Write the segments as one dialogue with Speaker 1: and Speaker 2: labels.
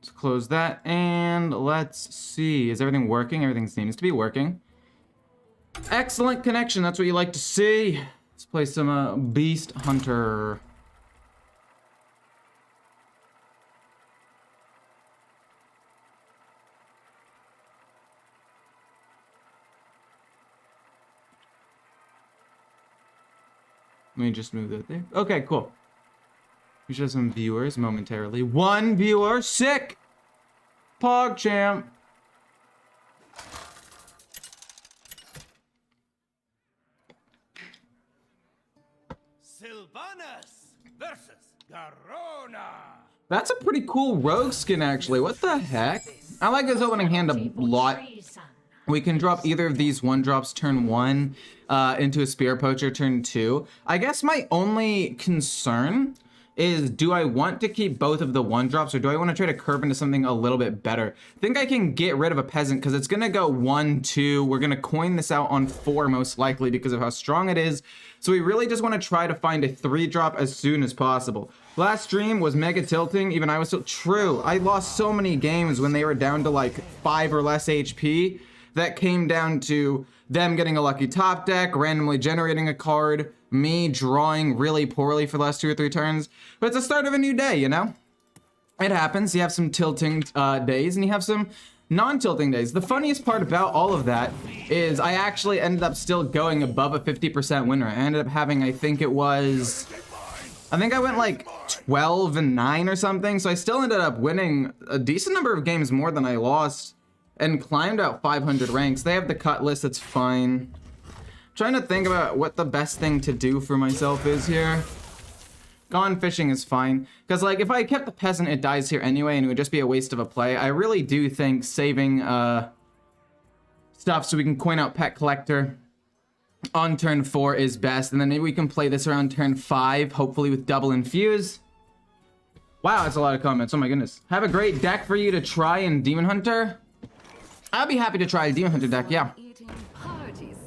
Speaker 1: Let's close that, and let's see. Is everything working? Everything seems to be working. Excellent connection, that's what you like to see. Let's play some Beast Hunter. Let me just move that there. Okay, cool. We should have some viewers momentarily. One viewer, sick! PogChamp.
Speaker 2: Sylvanas versus Garona.
Speaker 1: That's a pretty cool rogue skin, actually. What the heck? I like this opening hand a lot. We can drop either of these 1-drops turn 1 into a Spear Poacher turn 2. I guess my only concern is, do I want to keep both of the 1-drops, or do I want to try to curve into something a little bit better? I think I can get rid of a Peasant because it's going to go 1, 2. We're going to coin this out on 4 most likely because of how strong it is. So we really just want to try to find a 3-drop as soon as possible. Last stream was mega tilting. Even I was still true. I lost so many games when they were down to like 5 or less HP. That came down to them getting a lucky top deck, randomly generating a card, me drawing really poorly for the last 2 or 3 turns. But it's the start of a new day, you know? It happens. You have some tilting days and you have some non-tilting days. The funniest part about all of that is I actually ended up still going above a 50% win rate. I ended up having, I think I went like 12-9 or something. So I still ended up winning a decent number of games more than I lost, and climbed out 500 ranks. They have the cut list, it's fine. Trying to think about what the best thing to do for myself is here. Gone fishing is fine. Because like if I kept the Peasant, it dies here anyway and it would just be a waste of a play. I really do think saving stuff so we can coin out Pet Collector on turn 4 is best. And then maybe we can play this around turn 5, hopefully with double infuse. Wow, that's a lot of comments, oh my goodness. Have a great deck for you to try in Demon Hunter. I'll be happy to try a Demon Hunter deck, yeah.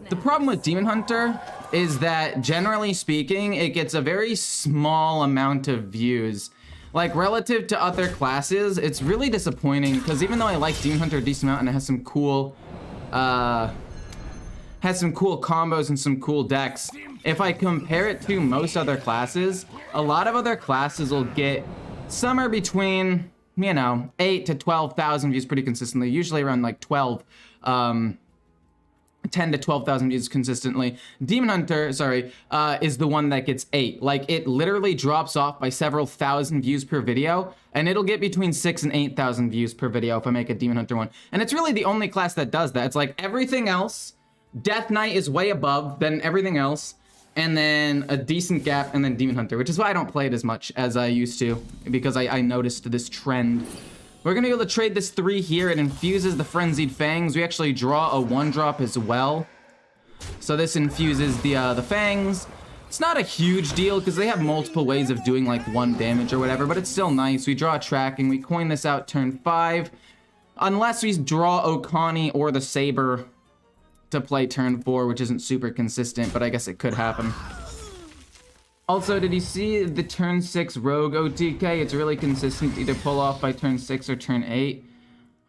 Speaker 1: The problem with Demon Hunter is that, generally speaking, it gets a very small amount of views. Like, relative to other classes, it's really disappointing, because even though I like Demon Hunter a decent amount and it has some cool, combos and some cool decks, if I compare it to most other classes, a lot of other classes will get somewhere between, you know, 8 to 12,000 views pretty consistently, usually around like 12, 10 to 12,000 views consistently. Demon Hunter, is the one that gets 8. Like, it literally drops off by several thousand views per video, and it'll get between 6 and 8,000 views per video if I make a Demon Hunter one. And it's really the only class that does that. It's like everything else, Death Knight is way above than everything else, and then a decent gap, and then Demon Hunter, which is why I don't play it as much as I used to, because I noticed this trend. We're gonna be able to trade this 3 here. It infuses the Frenzied Fangs. We actually draw a 1-drop as well. So this infuses the Fangs. It's not a huge deal, because they have multiple ways of doing like 1 damage or whatever, but it's still nice. We draw a tracking, we coin this out turn 5. Unless we draw Okani or the Saber to play turn 4, which isn't super consistent, but I guess it could happen. Also, did you see the turn 6 Rogue OTK? It's really consistent to either pull off by turn 6 or turn 8.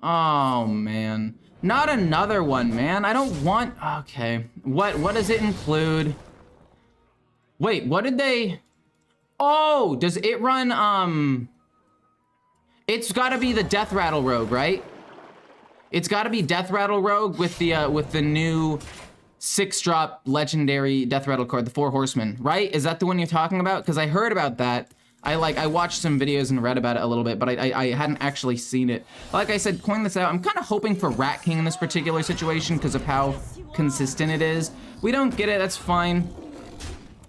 Speaker 1: Oh, man. Not another one, man. I don't want... Okay. What does it include? Wait, what did they... Oh, does it run, It's gotta be the Death Rattle Rogue, right? It's gotta be Death Rattle Rogue with the new 6-drop legendary Death Rattle card, the 4 Horsemen, right? Is that the one you're talking about? Because I heard about that. I watched some videos and read about it a little bit, but I hadn't actually seen it. Like I said, coin this out. I'm kind of hoping for Rat King in this particular situation because of how consistent it is. We don't get it, that's fine.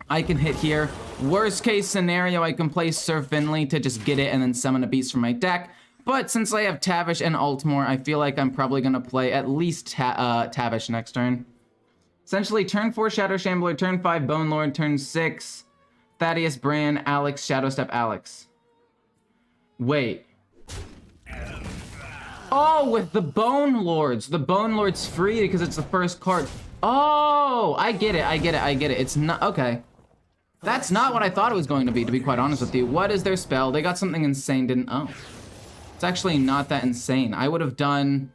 Speaker 1: I can hit here. Worst case scenario, I can play Sir Finley to just get it and then summon a beast from my deck. But since I have Tavish and Altmore, I feel like I'm probably going to play at least Tavish next turn. Essentially, turn 4 Shadow Shambler, turn 5 Bone Lord, turn 6 Thaddeus Bran, Alex, Shadow Step Alex. Wait. Oh, with the Bone Lords. The Bone Lord's free because it's the first card. Oh, I get it. It's not... Okay. That's not what I thought it was going to be quite honest with you. What is their spell? They got something insane, didn't... Oh. It's actually not that insane. I would have done...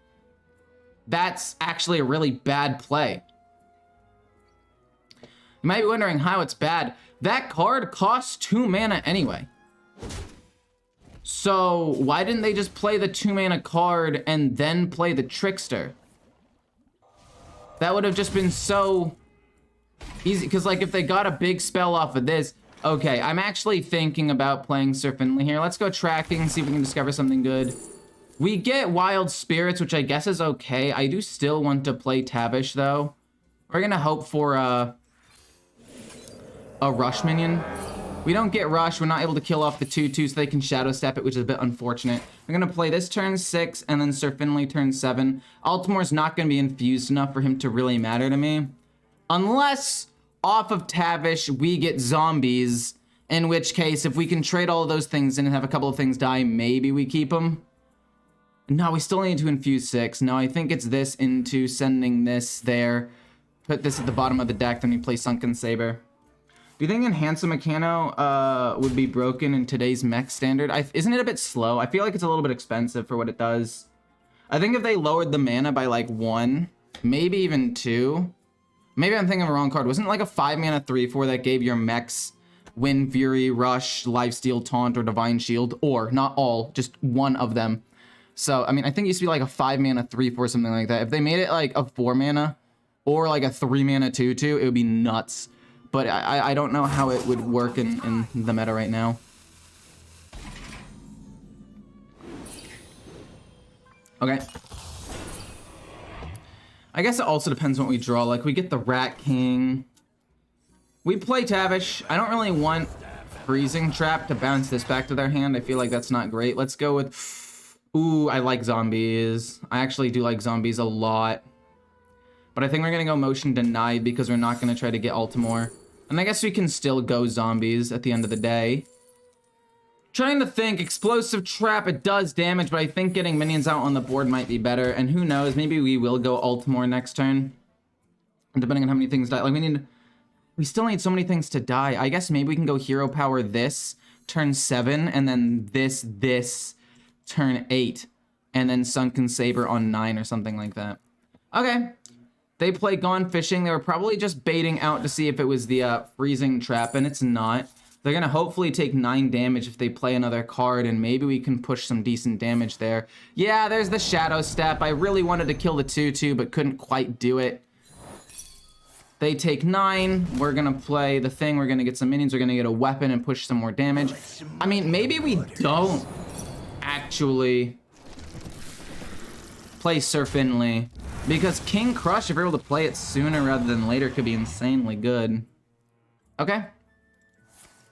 Speaker 1: That's actually a really bad play. You might be wondering how it's bad. That card costs 2 mana anyway. So why didn't they just play the 2 mana card and then play the Trickster? That would have just been so easy. Because like if they got a big spell off of this... Okay, I'm actually thinking about playing Sir Finley here. Let's go tracking, see if we can discover something good. We get Wild Spirits, which I guess is okay. I do still want to play Tavish, though. We're gonna hope for a Rush minion. We don't get Rush. We're not able to kill off the 2/2, so they can Shadow Step it, which is a bit unfortunate. We're gonna play this turn 6, and then Sir Finley turn 7. Altimore's not gonna be infused enough for him to really matter to me. Unless... off of Tavish, we get zombies, in which case, if we can trade all of those things in and have a couple of things die, maybe we keep them. No, we still need to infuse 6. No, I think it's this into sending this there. Put this at the bottom of the deck, then we play Sunken Saber. Do you think Enhanced Mechano would be broken in today's mech standard? Isn't it a bit slow? I feel like it's a little bit expensive for what it does. I think if they lowered the mana by like 1, maybe even 2... Maybe I'm thinking of the wrong card. Wasn't it like a 5 mana 3/4 that gave your mechs Wind Fury, Rush, Lifesteal, Taunt, or Divine Shield? Or, not all, just one of them. So, I mean, I think it used to be like a 5 mana 3/4, something like that. If they made it like a 4 mana or like a 3 mana 2/2, it would be nuts. But I don't know how it would work in the meta right now. Okay. I guess it also depends on what we draw. Like, we get the Rat King. We play Tavish. I don't really want Freezing Trap to bounce this back to their hand. I feel like that's not great. Let's go with... Ooh, I like zombies. I actually do like zombies a lot. But I think we're going to go Motion Denied because we're not going to try to get Altimore. And I guess we can still go zombies at the end of the day. Trying to think, Explosive Trap, it does damage, but I think getting minions out on the board might be better. And who knows, maybe we will go Altimore next turn. Depending on how many things die. Like, we still need so many things to die. I guess maybe we can go Hero Power this, turn 7, and then this, turn 8. And then Sunken Saber on 9 or something like that. Okay. They play Gone Fishing. They were probably just baiting out to see if it was the Freezing Trap, and it's not. They're going to hopefully take 9 damage if they play another card, and maybe we can push some decent damage there. Yeah, there's the Shadow Step. I really wanted to kill the 2/2, but couldn't quite do it. They take 9. We're going to play the thing. We're going to get some minions. We're going to get a weapon and push some more damage. I mean, maybe we don't actually play Sir Finley, because King Crush, if we're able to play it sooner rather than later, could be insanely good. Okay.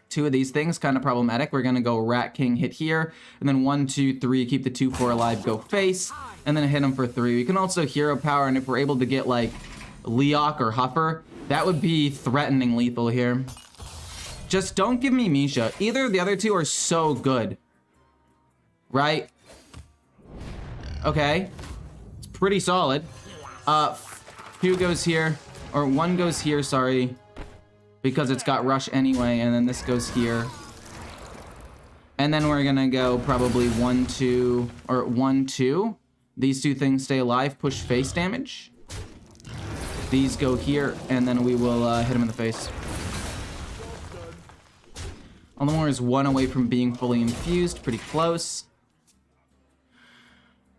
Speaker 1: 2 of these things, kind of problematic. We're going to go Rat King, hit here, and then 1, 2, 3, keep the 2/4 alive, go face, and then hit him for 3. We can also Hero Power, and if we're able to get, like, Leok or Huffer, that would be threatening lethal here. Just don't give me Misha. Either of the other 2 are so good. Right? Okay. It's pretty solid. 2 goes here, or 1 goes here, sorry. Because it's got Rush anyway, and then this goes here. And then we're gonna go probably 1, 2, or 1, 2. These 2 things stay alive, push face damage. These go here, and then we will hit him in the face. Altimore is 1 away from being fully infused, pretty close.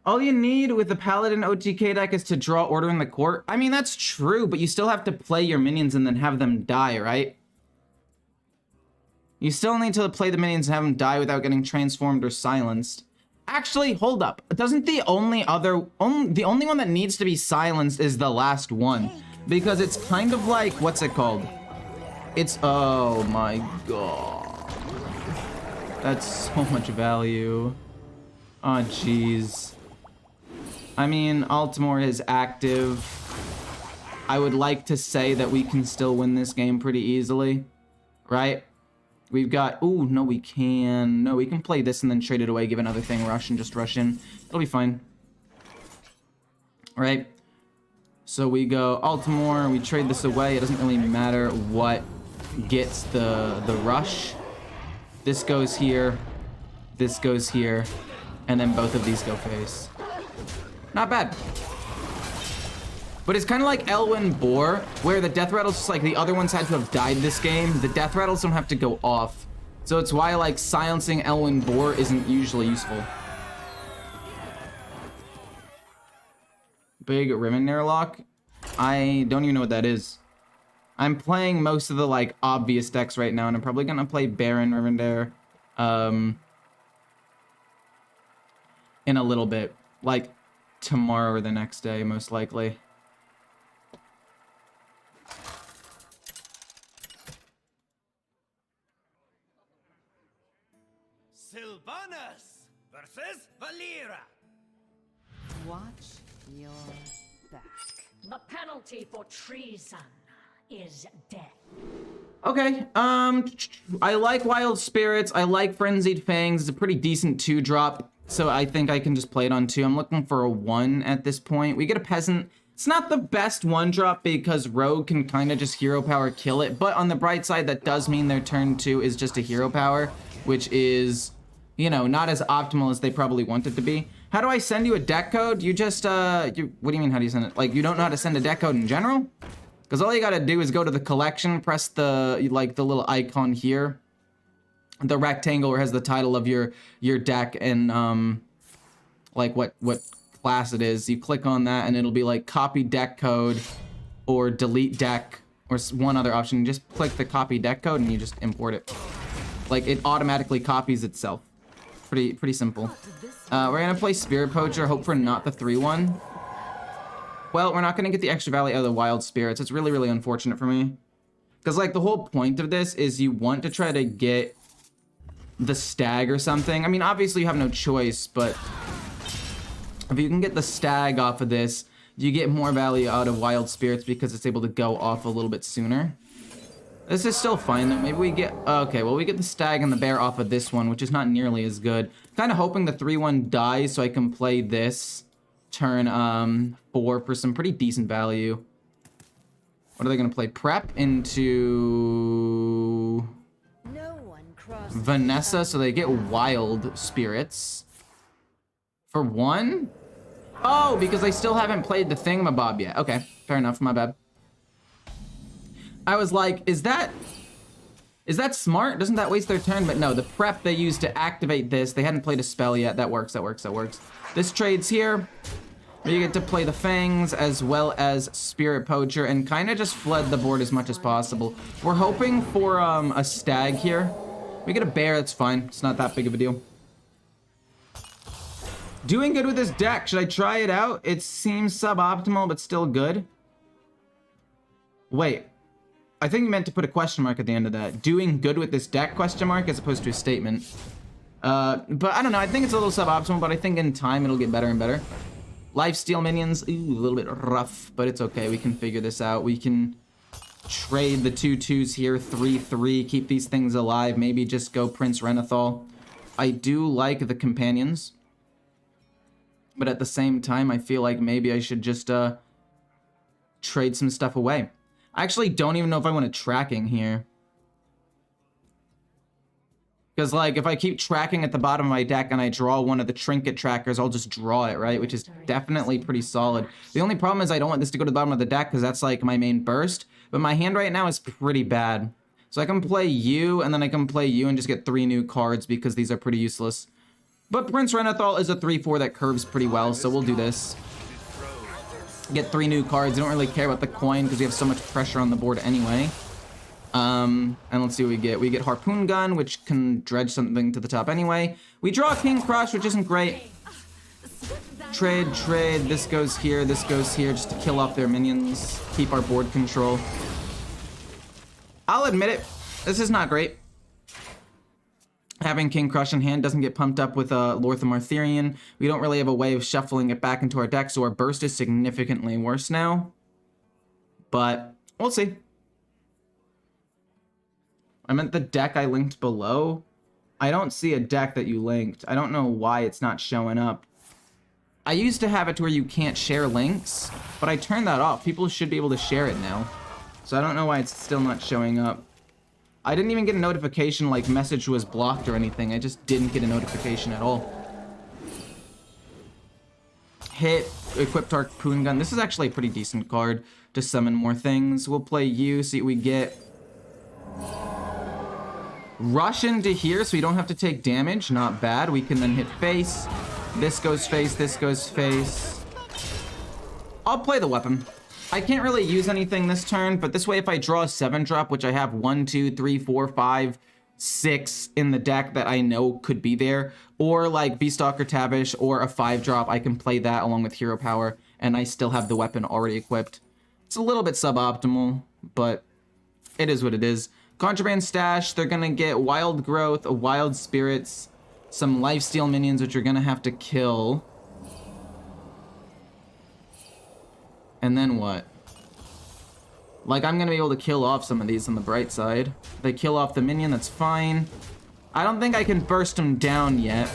Speaker 1: All you need with the Paladin OTK deck is to draw Order in the Court. I mean, that's true, but you still have to play your minions and then have them die, right? You still need to play the minions and have them die without getting transformed or silenced. Actually, hold up. Doesn't the only one that needs to be silenced is the last one? Because it's kind of like, what's it called? It's, oh my god. That's so much value. Oh, jeez. I mean, Altimore is active. I would like to say that we can still win this game pretty easily, right? We've got, ooh, no, we can. No, we can play this and then trade it away, give another thing Rush and just rush in. It'll be fine. Right? So we go Altimore, we trade this away. It doesn't really matter what gets the rush. This goes here, this goes here, and then both of these go face. Not bad. But it's kind of like Elwyn Boar, where the death rattles, just like the other ones had to have died this game, the death rattles don't have to go off. So it's why like silencing Elwyn Boar isn't usually useful. Big Rivendare lock? I don't even know what that is. I'm playing most of the like obvious decks right now, and I'm probably gonna play Baron Rivendare in a little bit, like tomorrow or the next day, most likely.
Speaker 2: Sylvanas versus Valera.
Speaker 3: Watch your back.
Speaker 4: The penalty for treason is death.
Speaker 1: Okay, I like Wild Spirits, I like Frenzied Fangs, it's a pretty decent 2-drop, so I think I can just play it on 2. I'm looking for a 1 at this point. We get a Peasant. It's not the best 1-drop because Rogue can kind of just hero power kill it, but on the bright side, that does mean their turn 2 is just a hero power, which is, you know, not as optimal as they probably want it to be. How do I send you a deck code? You just, what do you mean, how do you send it? Like, you don't know how to send a deck code in general? Because all you gotta do is go to the collection, press the, like, the little icon here. The rectangle where it has the title of your deck and, like, what class it is. You click on that and it'll be like copy deck code or delete deck or one other option. You just click the copy deck code and you just import it. Like, it automatically copies itself. Pretty simple. We're gonna play Spirit Poacher, hope for not the 3-1. Well, we're not gonna get the extra value out of the Wild Spirits. It's really, really unfortunate for me. Because, like, the whole point of this is you want to try to get the Stag or something. I mean, obviously you have no choice, but if you can get the Stag off of this, you get more value out of Wild Spirits because it's able to go off a little bit sooner. This is still fine, though. Maybe we get... Okay, well, we get the Stag and the Bear off of this one, which is not nearly as good. Kind of hoping the 3-1 dies so I can play this turn 4 for some pretty decent value. What are they going to play? Prep into...
Speaker 3: No one crossed
Speaker 1: Vanessa, so they get Wild Spirits. For 1? Oh, because I still haven't played the Thingamabob yet. Okay, fair enough, my bad. I was like, is that smart? Doesn't that waste their turn? But no, the prep they used to activate this, they hadn't played a spell yet. That works. This trade's here. You get to play the Fangs as well as Spirit Poacher and kind of just flood the board as much as possible. We're hoping for a Stag here. We get a Bear, that's fine. It's not that big of a deal. Doing good with this deck. Should I try it out? It seems suboptimal, but still good. Wait. I think you meant to put a question mark at the end of that. Doing good with this deck, question mark, as opposed to a statement. But I don't know. I think it's a little suboptimal, but I think in time it'll get better and better. Lifesteal minions, ooh, a little bit rough, but it's okay. We can figure this out. We can trade the 2/2s here, 3/3, keep these things alive. Maybe just go Prince Renathal. I do like the companions, but at the same time, I feel like maybe I should just trade some stuff away. I actually don't even know if I want a tracking here. Because, like, if I keep tracking at the bottom of my deck and I draw one of the trinket trackers, I'll just draw it, right? Which is definitely pretty solid. The only problem is I don't want this to go to the bottom of the deck because that's, like, my main burst. But my hand right now is pretty bad. So I can play you, and then I can play you and just get 3 new cards because these are pretty useless. But Prince Renathal is a 3/4 that curves pretty well, so we'll do this. Get 3 new cards. I don't really care about the coin because we have so much pressure on the board anyway. And let's see what we get. We get Harpoon Gun, which can dredge something to the top anyway. We draw King Crush, which isn't great. Trade. This goes here, just to kill off their minions. Keep our board control. I'll admit it. This is not great. Having King Crush in hand doesn't get pumped up with Lortham Arthurian. We don't really have a way of shuffling it back into our deck, so our burst is significantly worse now. But we'll see. I meant the deck I linked below. I don't see a deck that you linked. I don't know why it's not showing up. I used to have it to where you can't share links, but I turned that off. People should be able to share it now. So I don't know why it's still not showing up. I didn't even get a notification like message was blocked or anything. I just didn't get a notification at all. Hit, equipped harpoon gun. This is actually a pretty decent card to summon more things. We'll play you, see what we get. Rush into here so we don't have to take damage. Not bad. We can then hit face. This goes face, this goes face. I'll play the weapon. I can't really use anything this turn, but this way if I draw a 7-drop, which I have 1, 2, 3, 4, 5, 6 in the deck that I know could be there, or like Beastalker Tavish or a 5-drop, I can play that along with Hero Power, and I still have the weapon already equipped. It's a little bit suboptimal, but it is what it is. Contraband Stash, they're gonna get Wild Growth, Wild Spirits, some Lifesteal minions, which you're gonna have to kill. And then what? Like, I'm gonna be able to kill off some of these on the bright side. If they kill off the minion, that's fine. I don't think I can burst them down yet.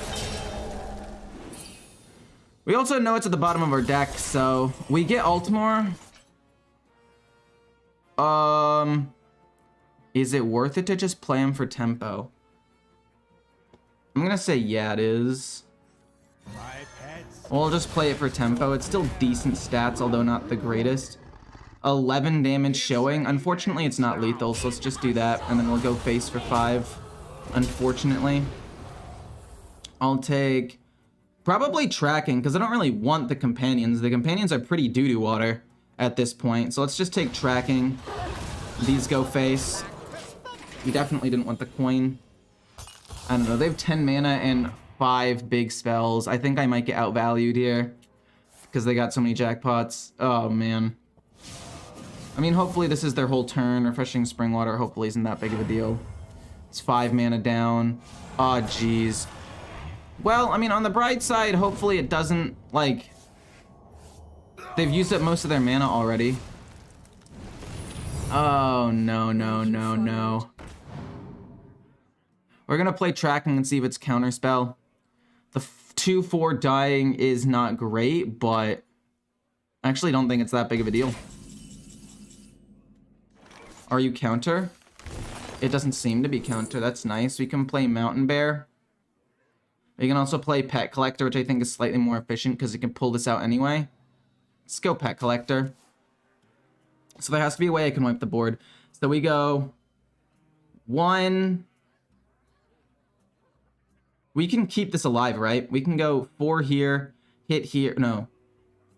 Speaker 1: We also know it's at the bottom of our deck, so we get Ultimore. Is it worth it to just play him for tempo? I'm gonna say yeah, it is. We'll just play it for tempo. It's still decent stats, although not the greatest. 11 damage showing. Unfortunately, it's not lethal, so let's just do that, and then we'll go face for 5. Unfortunately. I'll take probably tracking, because I don't really want the companions. The companions are pretty doo-doo water at this point, so let's just take tracking. These go face. We definitely didn't want the coin. I don't know, they have 10 mana and 5 big spells. I think I might get outvalued here because they got so many jackpots. Oh, man. I mean, hopefully this is their whole turn. Refreshing Spring Water hopefully isn't that big of a deal. It's 5 mana down. Oh, jeez. Well, I mean, on the bright side, hopefully it doesn't, like... They've used up most of their mana already. Oh, no, no, no, no. We're gonna play tracking and see if it's counterspell. The 2/4 dying is not great, but I actually don't think it's that big of a deal. Are you counter? It doesn't seem to be counter. That's nice. We can play Mountain Bear. We can also play Pet Collector, which I think is slightly more efficient because it can pull this out anyway. Let's go Pet Collector. So there has to be a way I can wipe the board. So we go 1... We can keep this alive, right? We can go 4 here, hit here, no.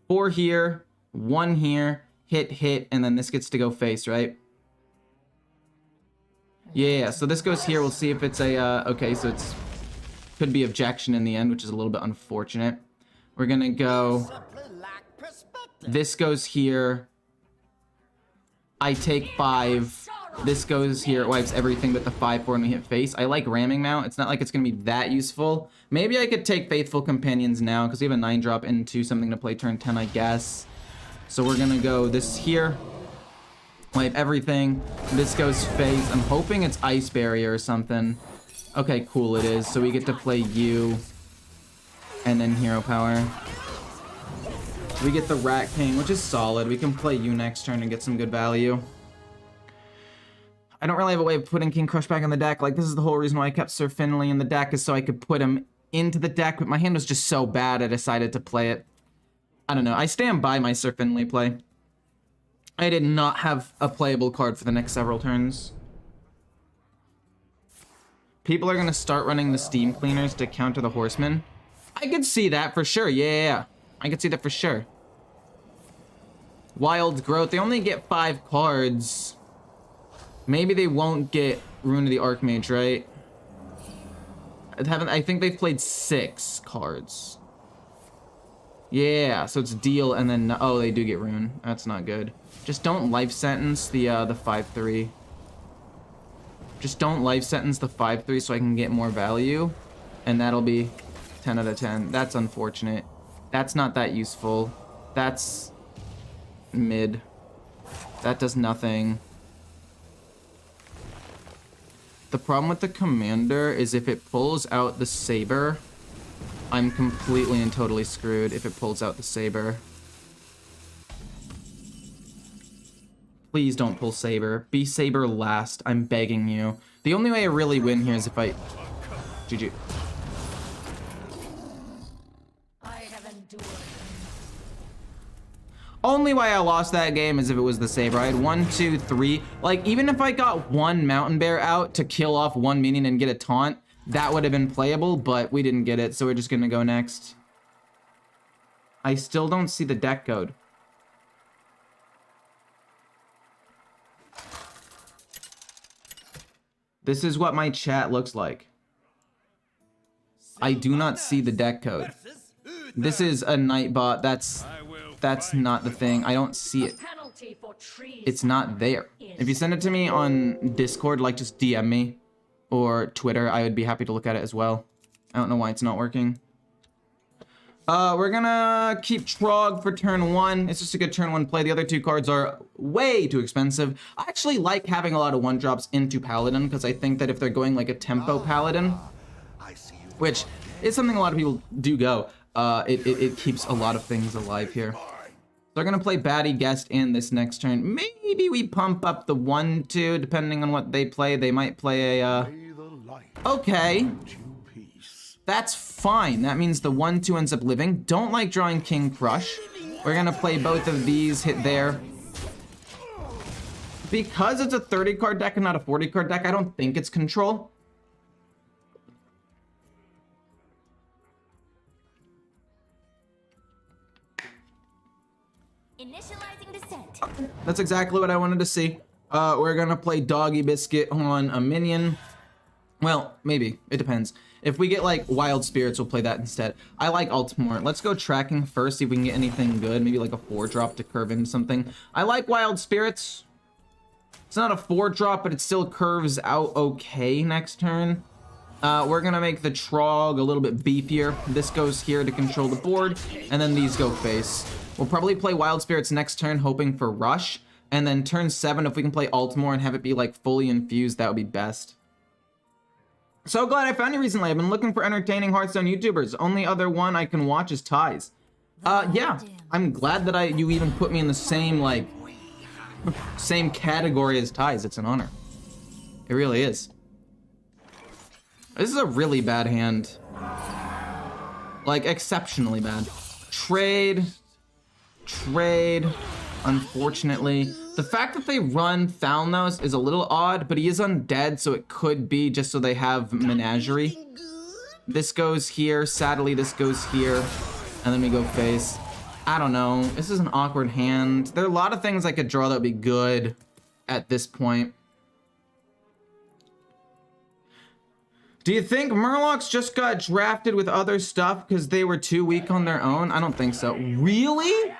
Speaker 1: 4 here, 1 here, hit, and then this gets to go face, right? Yeah, so this goes here. We'll see if it's a, okay, so it's, could be objection in the end, which is a little bit unfortunate. We're gonna go, this goes here. I take 5. This goes here, it wipes everything but the 5/4 when we hit face. I like ramming mount. It's not like it's gonna be that useful. Maybe I could take Faithful Companions now because we have a 9-drop into something to play turn 10, I guess. So we're gonna go this here. Wipe everything. This goes face. I'm hoping it's Ice Barrier or something. Okay, cool, it is. So we get to play you. And then Hero Power. We get the Rat King, which is solid. We can play you next turn and get some good value. I don't really have a way of putting King Crush back in the deck. Like, this is the whole reason why I kept Sir Finley in the deck, is so I could put him into the deck, but my hand was just so bad I decided to play it. I don't know. I stand by my Sir Finley play. I did not have a playable card for the next several turns. People are going to start running the Steam Cleaners to counter the Horsemen. I could see that for sure. Yeah. I could see that for sure. Wild Growth. They only get 5 cards. Maybe they won't get Rune of the Archmage, right? I think they've played 6 cards. Yeah, so it's deal and then... Oh, they do get Rune. That's not good. Just don't life sentence the 5/3. Just don't life sentence the 5/3 so I can get more value. And that'll be 10 out of 10. That's unfortunate. That's not that useful. That's mid. That does nothing. The problem with the commander is if it pulls out the saber, I'm completely and totally screwed if it pulls out the saber. Please don't pull saber. Be saber last. I'm begging you. The only way I really win here is if I... GG.
Speaker 4: I have endured.
Speaker 1: Only way I lost that game is if it was the saber. I had 1, 2, 3. Like, even if I got one mountain bear out to kill off one minion and get a taunt, that would have been playable, but we didn't get it, so we're just gonna go next. I still don't see the deck code. This is what my chat looks like. I do not see the deck code. This is a Nightbot. That's not the thing. I don't see it.
Speaker 4: Penalty for treason.
Speaker 1: It's not there. If you send it to me on Discord, like just DM me or Twitter, I would be happy to look at it as well. I don't know why it's not working. We're gonna keep Trog for turn 1. It's just a good turn 1 play. The other 2 cards are way too expensive. I actually like having a lot of 1-drops into Paladin because I think that if they're going like a tempo Paladin, which is something a lot of people do go, it keeps a lot of things alive here. So they're gonna play Baddie Guest in this next turn. Maybe we pump up the 1-2 depending on what they play. They might play a okay. That's fine. That means the 1-2 ends up living. Don't like drawing King Crush. We're gonna play both of these, hit there. Because it's a 30-card deck and not a 40-card deck, I don't think it's control.
Speaker 5: Initializing descent.
Speaker 1: That's exactly what I wanted to see. We're gonna play Doggy Biscuit on a minion. Well, maybe. It depends. If we get like Wild Spirits, we'll play that instead. I like Altamore. Let's go tracking first, see if we can get anything good. Maybe like a 4-drop to curve into something. I like Wild Spirits. It's not a 4-drop, but it still curves out okay next turn. We're gonna make the Trog a little bit beefier. This goes here to control the board, and then these go face. We'll probably play Wild Spirits next turn, hoping for Rush. And then turn 7, if we can play Altamore and have it be like fully infused, that would be best. So glad I found you recently. I've been looking for entertaining Hearthstone YouTubers. Only other one I can watch is Ties. Yeah, I'm glad that you even put me in the same, like, same category as Ties. It's an honor. It really is. This is a really bad hand. Like, exceptionally bad. Trade. Unfortunately. The fact that they run Thalnos is a little odd, but he is undead, so it could be just so they have Menagerie. This goes here, sadly this goes here, and then we go face. I don't know, this is an awkward hand. There are a lot of things I could draw that would be good at this point. Do you think Murlocs just got drafted with other stuff because they were too weak on their own? I don't think so. Really?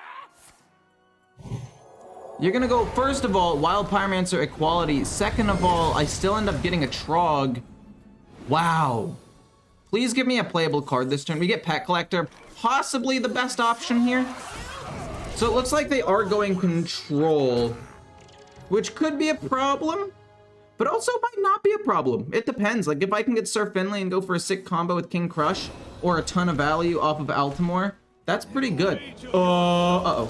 Speaker 1: You're gonna go, first of all, Wild Pyromancer equality. Second of all, I still end up getting a Trog. Wow. Please give me a playable card this turn. We get Pet Collector, possibly the best option here. So it looks like they are going control, which could be a problem, but also might not be a problem. It depends. Like if I can get Sir Finley and go for a sick combo with King Crush or a ton of value off of Altamore, that's pretty good. Uh-oh.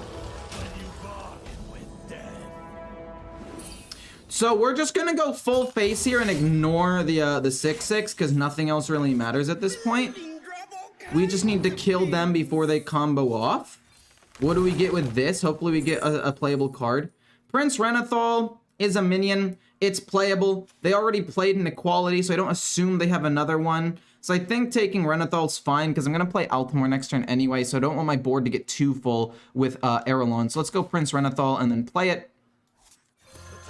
Speaker 1: So we're just gonna go full face here and ignore the 6/6 because nothing else really matters at this point. We just need to kill them before they combo off. What do we get with this? Hopefully we get a playable card. Prince Renathal is a minion. It's playable. They already played an equality, so I don't assume they have another one. So I think taking Renathal's fine because I'm gonna play Altamore next turn anyway, so I don't want my board to get too full with Erelon. So let's go Prince Renathal and then play it.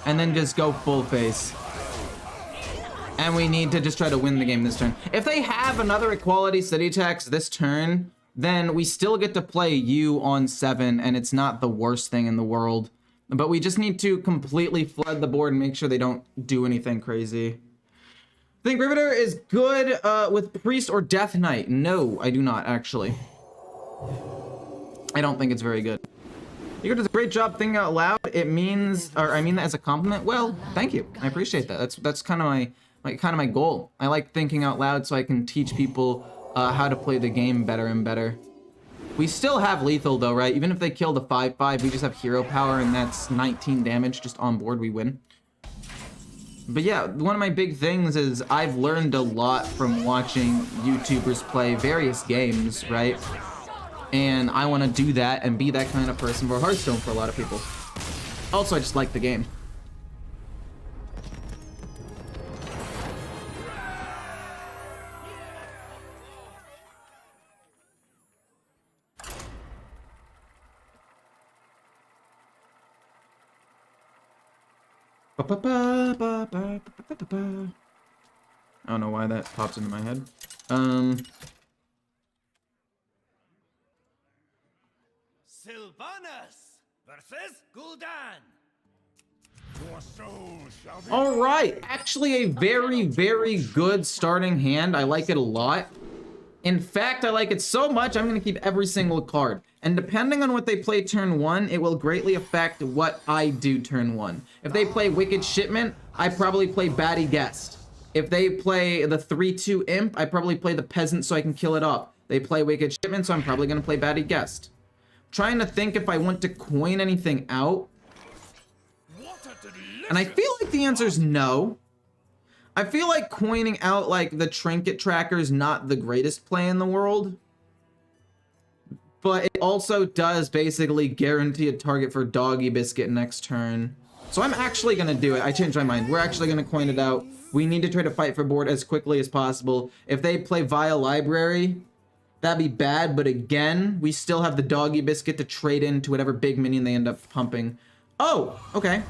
Speaker 1: And then just go full face. And we need to just try to win the game this turn. If they have another equality city tax this turn, then we still get to play you on 7, and it's not the worst thing in the world. But we just need to completely flood the board and make sure they don't do anything crazy. Think Riveter is good with Priest or Death Knight? No, I do not, actually. I don't think it's very good. Ecore does a great job thinking out loud. It means, or I mean that as a compliment. Well, thank you. I appreciate that. That's kind of my goal. I like thinking out loud so I can teach people how to play the game better and better. We still have lethal though, right? Even if they kill the 5/5, we just have hero power, and that's 19 damage just on board. We win. But yeah, one of my big things is I've learned a lot from watching YouTubers play various games, right? And I want to do that and be that kind of person for Hearthstone for a lot of people. Also, I just like the game. I don't know why that pops into my head.
Speaker 2: Sylvanas versus Gul'dan. Your soul shall be.
Speaker 1: All right, actually a very, very good starting hand. I like it a lot. In fact, I like it so much, I'm gonna keep every single card. And depending on what they play turn 1, it will greatly affect what I do turn 1. If they play Wicked Shipment, I probably play Batty Guest. If they play the 3/2 Imp, I probably play the Peasant so I can kill it off. They play Wicked Shipment, so I'm probably gonna play Batty Guest. Trying to think if I want to coin anything out. And I feel like the answer is no. I feel like coining out like the trinket tracker is not the greatest play in the world. But it also does basically guarantee a target for Doggy Biscuit next turn. So I'm actually going to do it. I changed my mind. We're actually going to coin it out. We need to try to fight for board as quickly as possible. If they play Vile Library, that'd be bad. But again, we still have the Doggy Biscuit to trade into whatever big minion they end up pumping. Oh, okay.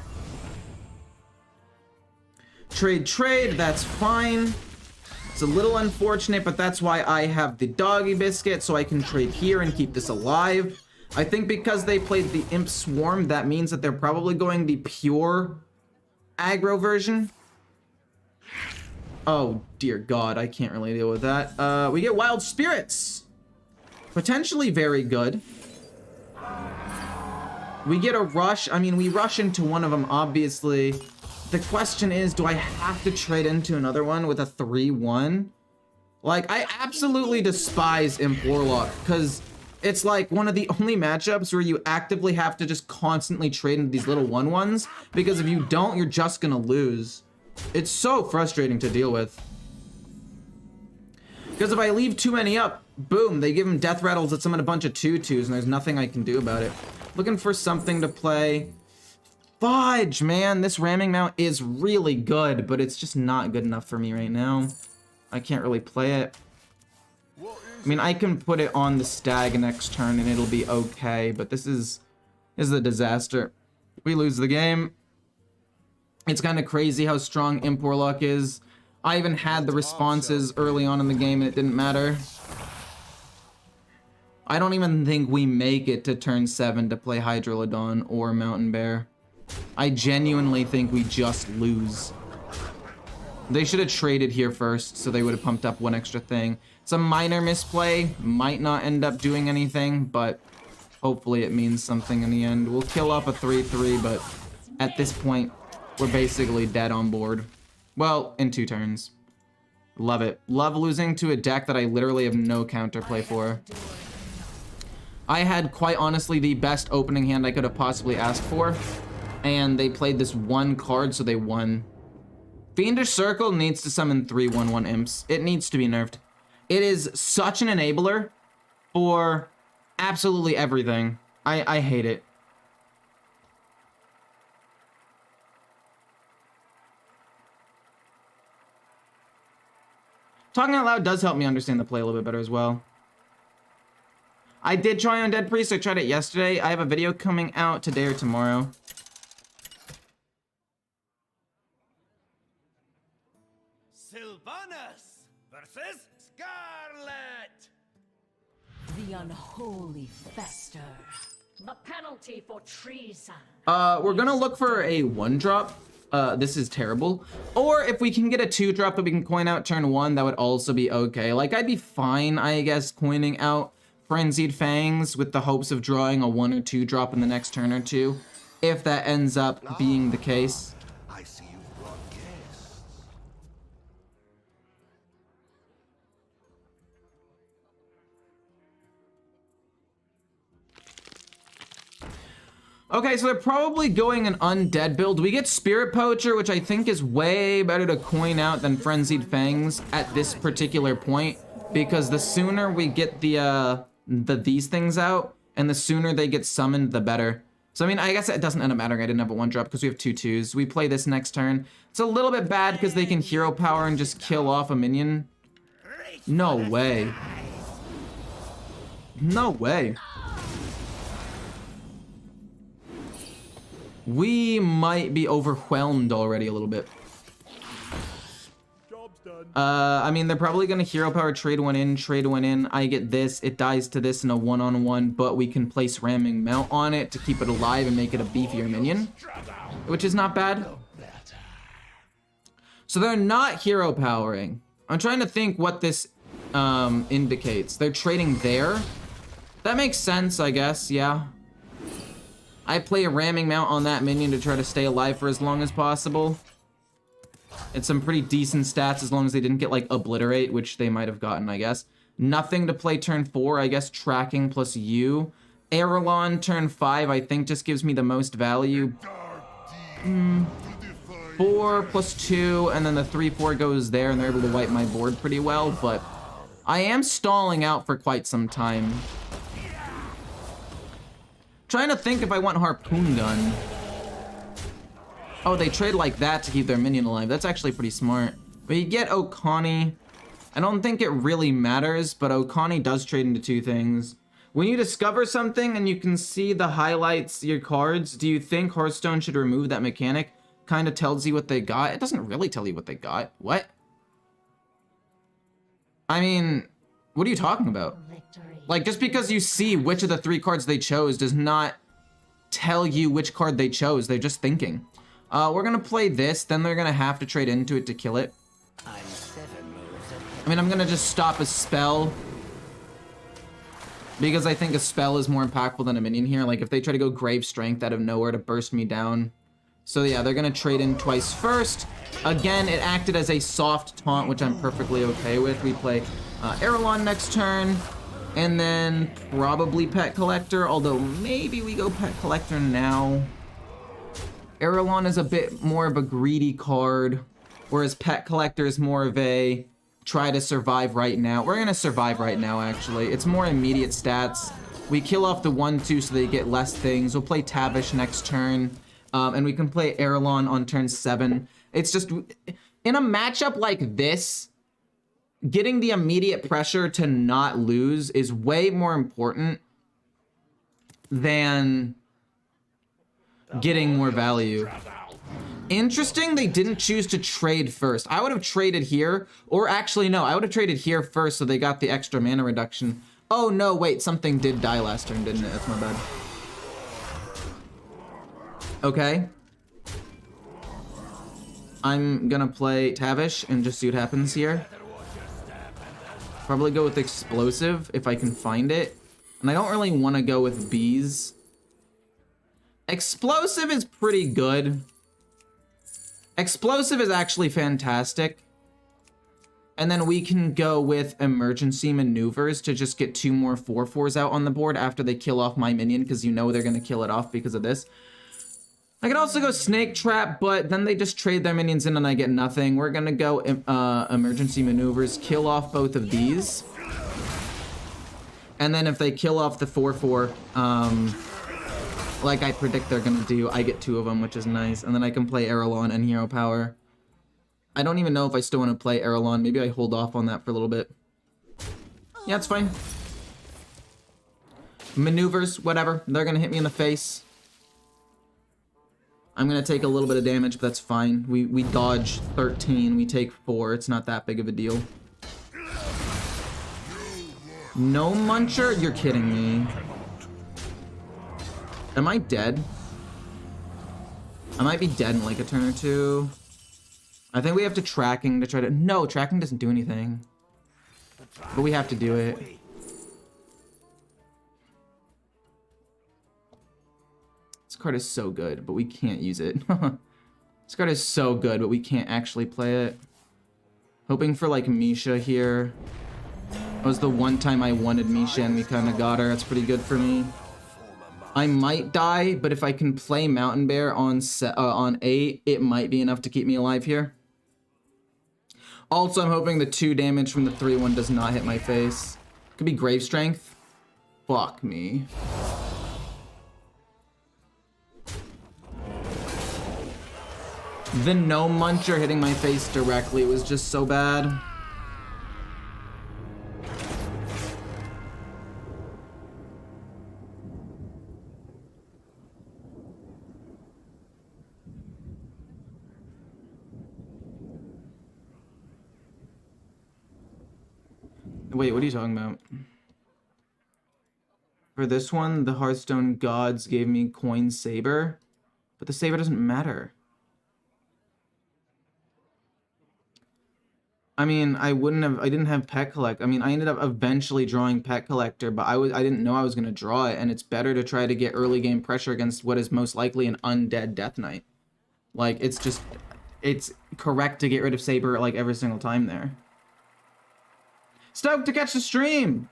Speaker 1: Trade, that's fine. It's a little unfortunate, but that's why I have the Doggy Biscuit, so I can trade here and keep this alive. I think because they played the Imp Swarm, that means that they're probably going the pure aggro version. Oh, dear God, I can't really deal with that. We get Wild Spirits. Potentially very good. We get a rush. I mean, we rush into one of them, obviously. The question is, do I have to trade into another one with a 3/1? Like, I absolutely despise Imp Warlock, because it's like one of the only matchups where you actively have to just constantly trade into these little 1/1s, because if you don't, you're just gonna lose. It's so frustrating to deal with. Because if I leave too many up, boom, they give him death rattles that summon a bunch of 2/2s, and there's nothing I can do about it. Looking for something to play. Fudge, man, this ramming mount is really good, but it's just not good enough for me right now. I can't really play it. I mean, I can put it on the stag next turn and it'll be okay, but this is a disaster. We lose the game. It's kind of crazy how strong Imp Warlock is. I even had the responses early on in the game and it didn't matter. I don't even think we make it to turn 7 to play Hydrolodon or Mountain Bear. I genuinely think we just lose. They should have traded here first, so they would have pumped up one extra thing. It's a minor misplay, might not end up doing anything, but hopefully it means something in the end. We'll kill off a 3/3, but at this point, we're basically dead on board. Well, in 2 turns. Love it. Love losing to a deck that I literally have no counterplay for. I had, quite honestly, the best opening hand I could have possibly asked for. And they played this one card, so they won. Fiendish Circle needs to summon 3/1/1 imps. It needs to be nerfed. It is such an enabler for absolutely everything. I hate it. Talking out loud does help me understand the play a little bit better as well. I did try on Dead Priest. I tried it yesterday. I have a video coming out today or tomorrow.
Speaker 2: Sylvanas versus Scarlet.
Speaker 3: The unholy fester.
Speaker 4: The penalty for treason.
Speaker 1: We're gonna look for a 1-drop. This is terrible. Or if we can get a 2-drop that we can coin out turn 1, that would also be okay. Like, I'd be fine, I guess, coining out Frenzied Fangs with the hopes of drawing a 1 or 2 drop in the next turn or 2, if that ends up being the case.
Speaker 2: I see you've brought guests.
Speaker 1: Okay, so they're probably going an undead build. We get Spirit Poacher, which I think is way better to coin out than Frenzied Fangs at this particular point, because the sooner we get these things out, and the sooner they get summoned, the better. So I mean, I guess it doesn't end up mattering. I didn't have a 1-drop because we have 2/2s. We play this next turn. It's a little bit bad because they can hero power and just kill off a minion. No way. No way. We might be overwhelmed already a little bit.
Speaker 2: Job's done.
Speaker 1: I mean, they're probably gonna hero power, trade one in. I get this, it dies to this in a 1-on-1, but we can place Ramming Mount on it to keep it alive and make it a beefier minion, which is not bad. So they're not hero powering. I'm trying to think what this indicates. They're trading there. That makes sense, I guess, yeah. I play a Ramming Mount on that minion to try to stay alive for as long as possible. It's some pretty decent stats as long as they didn't get, like, Obliterate, which they might have gotten, I guess. Nothing to play turn 4, I guess tracking plus U. Aerolon turn 5, I think just gives me the most value. 4 plus 2, and then the 3/4 goes there, and they're able to wipe my board pretty well, but I am stalling out for quite some time. Trying to think if I want Harpoon Gun. Oh, they trade like that to keep their minion alive. That's actually pretty smart. But you get Okani. I don't think it really matters, but Okani does trade into 2 things. When you discover something and you can see the highlights, your cards, do you think Hearthstone should remove that mechanic? Kind of tells you what they got. It doesn't really tell you what they got. What? I mean, what are you talking about?
Speaker 3: Victory.
Speaker 1: Like, just because you see which of the 3 cards they chose does not tell you which card they chose. They're just thinking. We're gonna play this, then they're gonna have to trade into it to kill it. I mean, I'm gonna just stop a spell, because I think a spell is more impactful than a minion here. Like, if they try to go Grave Strength out of nowhere to burst me down. So yeah, they're gonna trade in twice first. Again, it acted as a soft taunt, which I'm perfectly okay with. We play Aerolon next turn. And then probably Pet Collector, although maybe we go Pet Collector now. Aerolon is a bit more of a greedy card, whereas Pet Collector is more of a try to survive right now. We're gonna survive right now, actually. It's more immediate stats. We kill off the 1/2 so they get less things. We'll play Tavish next turn, and we can play Aerolon on turn 7. It's just, in a matchup like this, getting the immediate pressure to not lose is way more important than getting more value. Interesting, they didn't choose to trade first. I would have traded here, or actually no, I would have traded here first so they got the extra mana reduction. Oh no, wait, something did die last turn, didn't it? That's my bad. Okay. I'm gonna play Tavish and just see what happens here. Probably go with Explosive if I can find it. And I don't really want to go with Bees. Explosive is pretty good. Explosive is actually fantastic. And then we can go with Emergency Maneuvers to just get 2 more 4/4s out on the board after they kill off my minion, because you know they're going to kill it off because of this. I can also go Snake Trap, but then they just trade their minions in and I get nothing. We're gonna go Emergency Maneuvers, kill off both of these. And then if they kill off the 4/4, like I predict they're gonna do, I get 2 of them, which is nice. And then I can play Aerolon and Hero Power. I don't even know if I still want to play Aerolon. Maybe I hold off on that for a little bit. Yeah, it's fine. Maneuvers, whatever. They're gonna hit me in the face. I'm gonna take a little bit of damage, but that's fine. We dodge 13, we take 4. It's not that big of a deal. No Muncher? You're kidding me. Am I dead? I might be dead in like a turn or 2. I think we have to tracking to try to... No, tracking doesn't do anything. But we have to do it. This card is so good, but we can't use it. This card is so good, but we can't actually play it. Hoping for like Misha here. That was the one time I wanted Misha and we kind of got her. That's pretty good for me. I might die, but if I can play Mountain Bear on 8, it might be enough to keep me alive here. Also, I'm hoping the 2 damage from the 3-1 does not hit my face. Could be Grave Strength. Fuck me. The No Muncher hitting my face directly was just so bad. Wait, what are you talking about? For this one, the Hearthstone gods gave me Coin Saber, but the Saber doesn't matter. I mean, I didn't have Pet Collect. I mean, I ended up eventually drawing Pet Collector, but I didn't know I was going to draw it, and it's better to try to get early game pressure against what is most likely an undead Death Knight. Like, it's correct to get rid of Saber, like, every single time there. Stoked to catch the stream!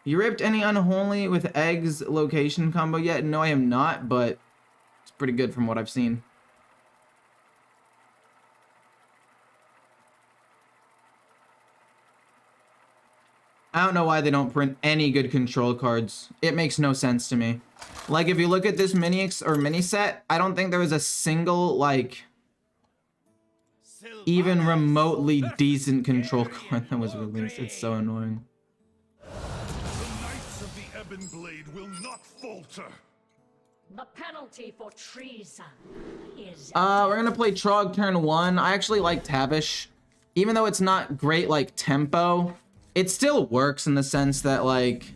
Speaker 1: You ripped any Unholy with Eggs location combo yet? No, I am not, but it's pretty good from what I've seen. I don't know why they don't print any good control cards. It makes no sense to me. Like, if you look at this mini set, I don't think there was a single, like, even remotely decent control card that was released. It's so annoying.
Speaker 2: The Knights of the Ebon Blade will not falter.
Speaker 4: The penalty for treason is
Speaker 1: We're gonna play Trog turn 1. I actually like Tavish. Even though it's not great, like, tempo, it still works in the sense that, like,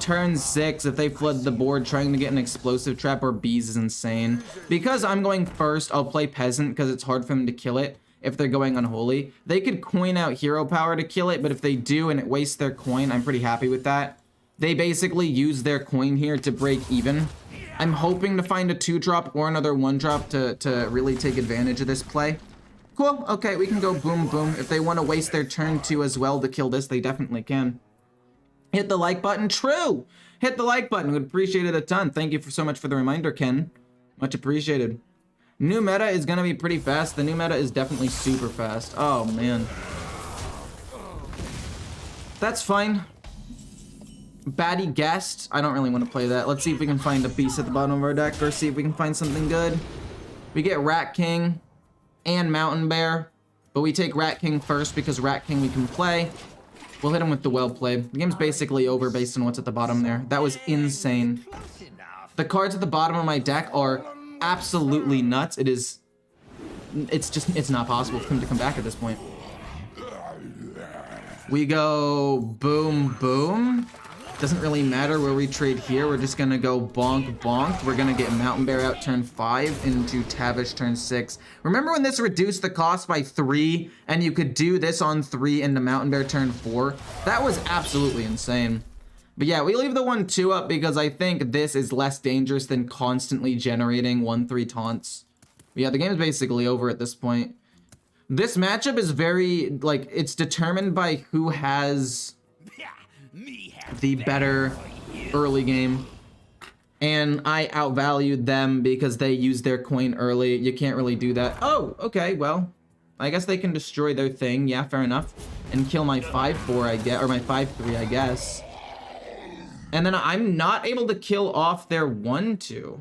Speaker 1: turn 6, if they flood the board trying to get an explosive trap or bees is insane. Because I'm going first, I'll play Peasant because it's hard for them to kill it if they're going Unholy. They could coin out Hero Power to kill it, but if they do and it wastes their coin, I'm pretty happy with that. They basically use their coin here to break even. I'm hoping to find a 2-drop or another 1-drop to really take advantage of this play. Cool, okay, we can go boom boom. If they want to waste their turn 2 as well to kill this, they definitely can. Hit the like button. True! Hit the like button. Would appreciate it a ton. Thank you so much for the reminder, Ken. Much appreciated. New meta is going to be pretty fast. The new meta is definitely super fast. Oh, man. That's fine. Baddie Guest. I don't really want to play that. Let's see if we can find a beast at the bottom of our deck, or see if we can find something good. We get Rat King and Mountain Bear, but we take Rat King first because Rat King we can play. We'll hit him with the well play. The game's basically over based on what's at the bottom there. That was insane. The cards at the bottom of my deck are absolutely nuts. It's not possible for him to come back at this point. We go boom, boom. Doesn't really matter where we trade here. We're just gonna go bonk, bonk. We're gonna get Mountain Bear out turn 5 into Tavish turn 6. Remember when this reduced the cost by 3 and you could do this on 3 into Mountain Bear turn 4? That was absolutely insane. But yeah, we leave the 1-2 up because I think this is less dangerous than constantly generating 1-3 taunts. But yeah, the game is basically over at this point. This matchup is very, like, it's determined by who has the better early game. And I outvalued them because they used their coin early. You can't really do that. Oh, okay, well, I guess they can destroy their thing. Yeah, fair enough. And kill my 5-4, I guess, or my 5-3, I guess. And then I'm not able to kill off their 1-2.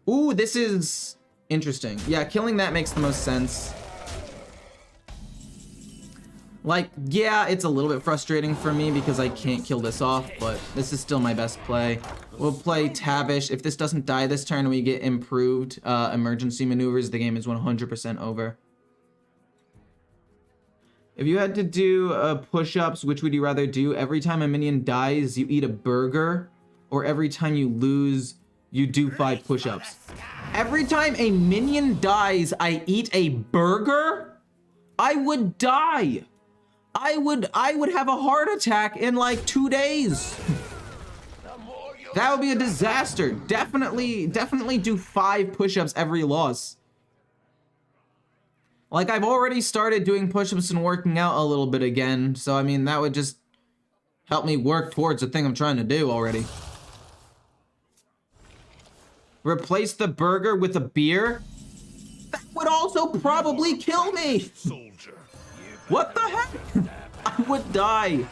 Speaker 1: Ooh, this is interesting. Yeah, killing that makes the most sense. Like, yeah, it's a little bit frustrating for me because I can't kill this off, but this is still my best play. We'll play Tavish. If this doesn't die this turn and we get improved emergency maneuvers, the game is 100% over. If you had to do push-ups, which would you rather do? Every time a minion dies, you eat a burger, or every time you lose, you do 5 push-ups? Every time a minion dies, I eat a burger? I would die. I would have a heart attack in like 2 days. That would be a disaster. Definitely do 5 push-ups every loss. Like, I've already started doing push-ups and working out a little bit again, so I mean, that would just help me work towards the thing I'm trying to do already. replace the burger with a beer, that would also probably kill me.
Speaker 2: Soldier.
Speaker 1: What the heck? I would die.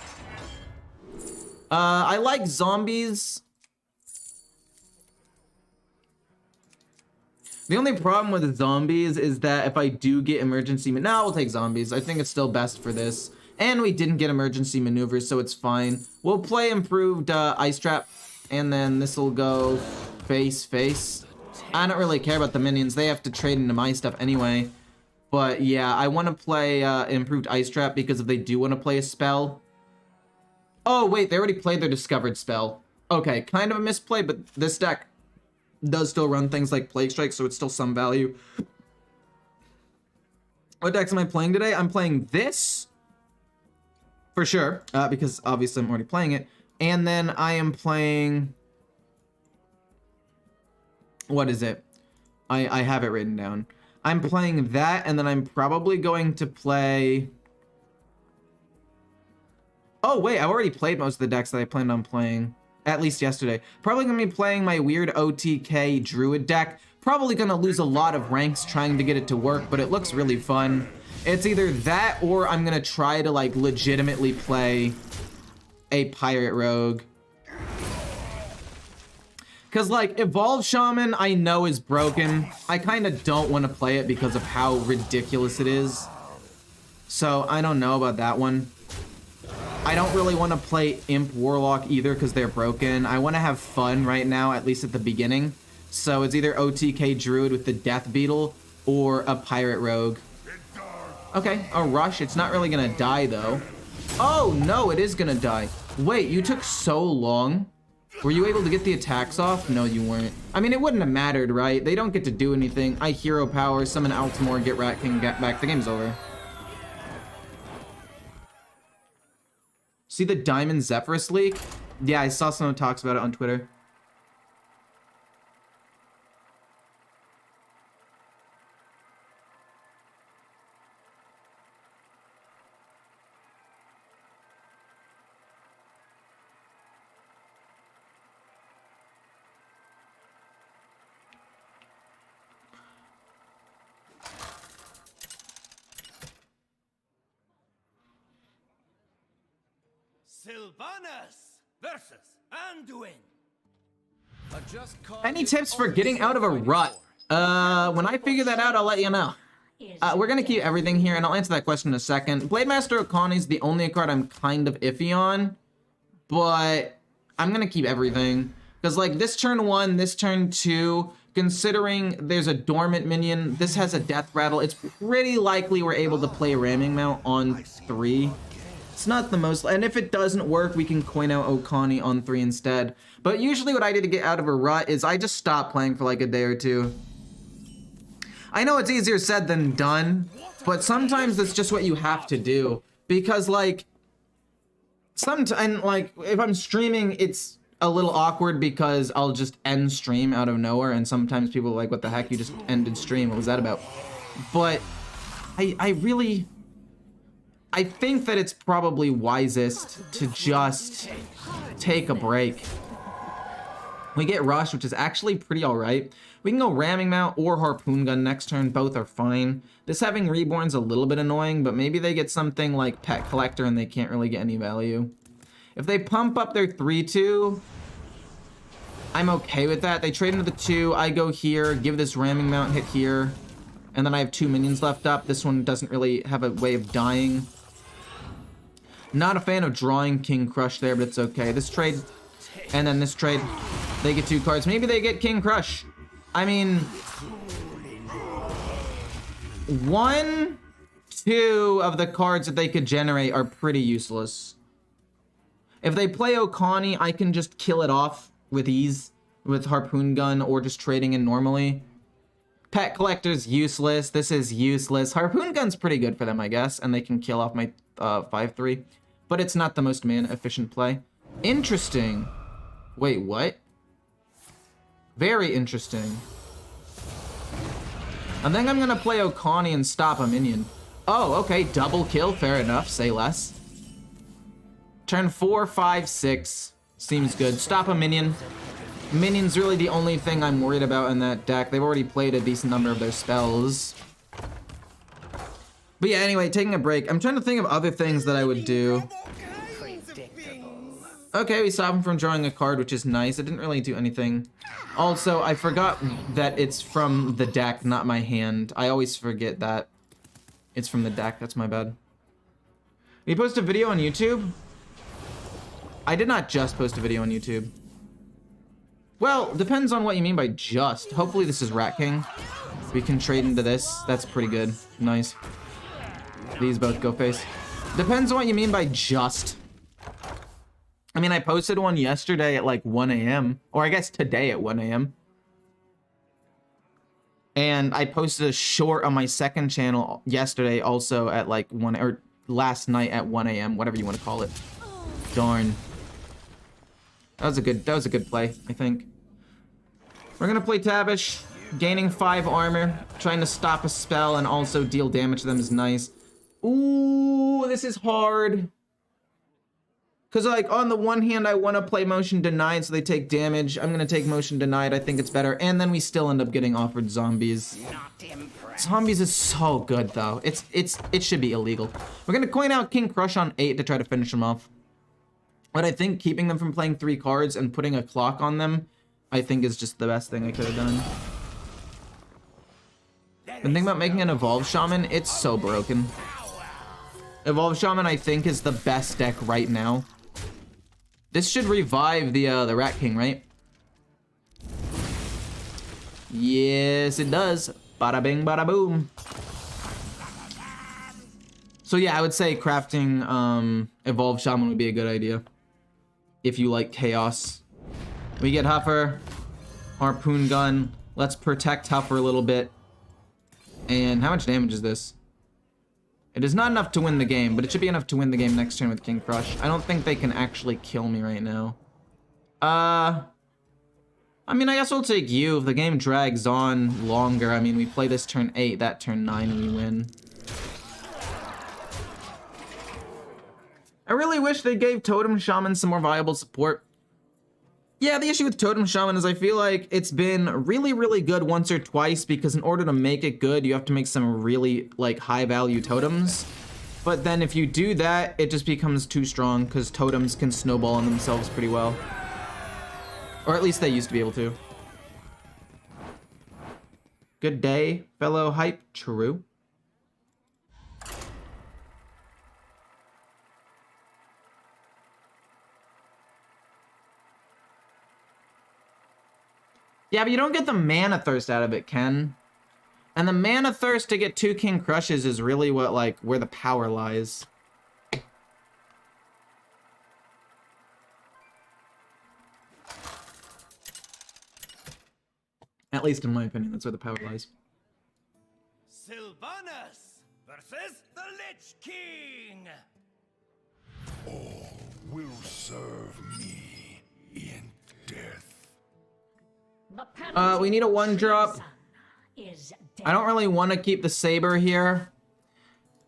Speaker 1: I like zombies. The only problem with zombies is that if I do get emergency, no, we'll take zombies. I think it's still best for this. And we didn't get emergency maneuvers, so it's fine. We'll play improved ice trap, and then this will go face. I don't really care about the minions. They have to trade into my stuff anyway. But yeah, I want to play improved ice trap because if they do want to play a spell. Oh wait, they already played their discovered spell. Okay, kind of a misplay, but this deck does still run things like Plague Strike, so it's still some value. What decks am I playing today? I'm playing this, for sure, because obviously I'm already playing it. And then I am playing... What is it? I have it written down. I'm playing that, and then I'm probably going to play... Oh, wait, I've already played most of the decks that I planned on playing. At least yesterday. Probably gonna be playing my weird OTK Druid deck. Probably gonna lose a lot of ranks trying to get it to work, but it looks really fun. It's either that or I'm gonna try to like legitimately play a Pirate Rogue. Cause like Evolved Shaman I know is broken. I kind of don't want to play it because of how ridiculous it is. So I don't know about that one. I don't really want to play Imp Warlock either because they're broken. I want to have fun right now, at least at the beginning. So it's either OTK Druid with the Death Beetle or a Pirate Rogue. Okay, a Rush. It's not really going to die though. Oh no, it is going to die. Wait, you took so long. Were you able to get the attacks off? No, you weren't. I mean, it wouldn't have mattered, right? They don't get to do anything. I hero power, summon Altimore, get Rat King, get back. The game's over. See the Diamond Zephyrus leak? Yeah, I saw someone talks about it on Twitter.
Speaker 6: Sylvanas versus Anduin.
Speaker 1: Any tips for getting out of a rut? When I figure that out, I'll let you know. We're gonna keep everything here, and I'll answer that question in a second. Blademaster Okani's the only card I'm kind of iffy on, but I'm gonna keep everything. Because like this turn 1, this turn 2, considering there's a dormant minion, this has a death rattle, it's pretty likely we're able to play Ramming Mount on 3. It's not the most, and if it doesn't work, we can coin out Okani on 3 instead. But usually what I do to get out of a rut is I just stop playing for like a day or two. I know it's easier said than done, but sometimes that's just what you have to do. Because like, sometimes, like, if I'm streaming, it's a little awkward because I'll just end stream out of nowhere, and sometimes people are like, what the heck, you just ended stream, what was that about? But I think that it's probably wisest to just take a break. We get Rush, which is actually pretty alright. We can go Ramming Mount or Harpoon Gun next turn, both are fine. This having Reborn's a little bit annoying, but maybe they get something like Pet Collector and they can't really get any value. If they pump up their 3-2, I'm okay with that. They trade into the 2, I go here, give this Ramming Mount hit here, and then I have 2 minions left up. This one doesn't really have a way of dying. Not a fan of drawing King Crush there, but it's okay. This trade, and then this trade, they get 2 cards. Maybe they get King Crush. I mean, 1, 2 of the cards that they could generate are pretty useless. If they play Okani, I can just kill it off with ease with Harpoon Gun or just trading in normally. Pet Collector's useless. This is useless. Harpoon Gun's pretty good for them, I guess, and they can kill off my 5-3. But it's not the most mana efficient play. Interesting. Wait, what? Very interesting. I think I'm gonna play Okani and stop a minion. Oh, okay, double kill, fair enough, say less. Turn 4, 5, 6. Seems good. Stop a minion. Minion's really the only thing I'm worried about in that deck. They've already played a decent number of their spells. But yeah, anyway, taking a break. I'm trying to think of other things that I would do. Okay, we stopped him from drawing a card, which is nice. It didn't really do anything. Also, I forgot that it's from the deck, not my hand. I always forget that it's from the deck. That's my bad. You post a video on YouTube? I did not just post a video on YouTube. Well, depends on what you mean by just. Hopefully this is Rat King. We can trade into this. That's pretty good. Nice. These both go face. Depends on what you mean by just. I mean, I posted one yesterday at like 1 a.m. Or I guess today at 1 a.m. And I posted a short on my second channel yesterday also at like 1, or last night at 1 a.m. Whatever you want to call it. Darn. That was a good play, I think. We're gonna play Tavish. Gaining 5 armor. Trying to stop a spell and also deal damage to them is nice. Ooh, this is hard. Because, like, on the one hand, I want to play Motion Denied so they take damage. I'm going to take Motion Denied. I think it's better. And then we still end up getting offered Zombies. Zombies is so good, though. It should be illegal. We're going to coin out King Crush on 8 to try to finish them off. But I think keeping them from playing 3 cards and putting a clock on them, I think is just the best thing I could have done. Been thinking about making an Evolve Shaman. It's so broken. Evolve Shaman, I think, is the best deck right now. This should revive the Rat King, right? Yes, it does. Bada bing, bada boom. So yeah, I would say crafting Evolve Shaman would be a good idea. If you like chaos. We get Huffer. Harpoon Gun. Let's protect Huffer a little bit. And how much damage is this? It is not enough to win the game, but it should be enough to win the game next turn with King Crush. I don't think they can actually kill me right now. I mean, I guess we'll take you. If the game drags on longer, I mean, we play this turn 8, that turn 9, and we win. I really wish they gave Totem Shaman some more viable support. Yeah, the issue with Totem Shaman is I feel like it's been really, really good once or twice because in order to make it good, you have to make some really, like, high-value totems. But then if you do that, it just becomes too strong because totems can snowball on themselves pretty well. Or at least they used to be able to. Good day, fellow hype. True. Yeah, but you don't get the mana thirst out of it, Ken. And the mana thirst to get 2 King Crushes is really what, like, where the power lies. At least in my opinion, that's where the power lies.
Speaker 6: Sylvanas versus the Lich King.
Speaker 2: All will serve me in death.
Speaker 1: We need a 1-drop. I don't really want to keep the Saber here.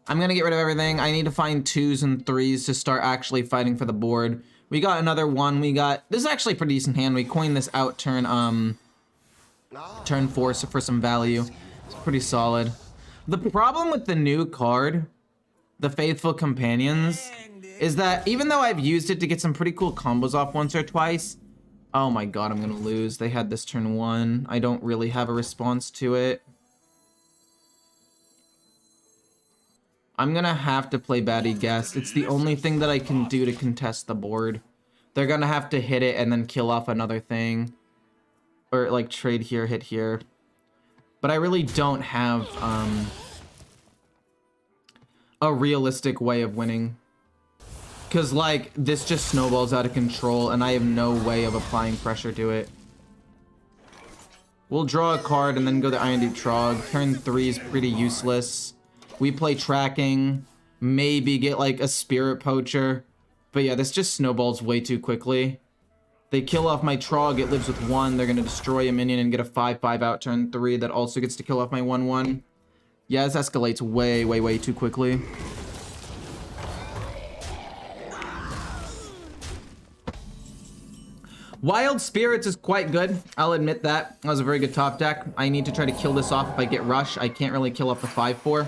Speaker 1: I'm gonna get rid of everything. I need to find 2s and 3s to start actually fighting for the board. We got another 1. This is actually a pretty decent hand. We coined this out turn 4 so for some value. It's pretty solid. The problem with the new card, the Faithful Companions, is that even though I've used it to get some pretty cool combos off once or twice, oh my god, I'm gonna lose. They had this turn 1. I don't really have a response to it. I'm gonna have to play Baddie Guest. It's the only thing that I can do to contest the board. They're gonna have to hit it and then kill off another thing. Or, like, trade here, hit here. But I really don't have, a realistic way of winning. Because, like, this just snowballs out of control, and I have no way of applying pressure to it. We'll draw a card and then go to Iron Deep Trog. Turn 3 is pretty useless. We play Tracking. Maybe get, like, a Spirit Poacher. But yeah, this just snowballs way too quickly. They kill off my Trog, it lives with 1. They're going to destroy a minion and get a 5/5 out turn 3 that also gets to kill off my 1/1. Yeah, this escalates way, way, way too quickly. Wild Spirits is quite good. I'll admit that. That was a very good top deck. I need to try to kill this off if I get Rush. I can't really kill off the 5/4.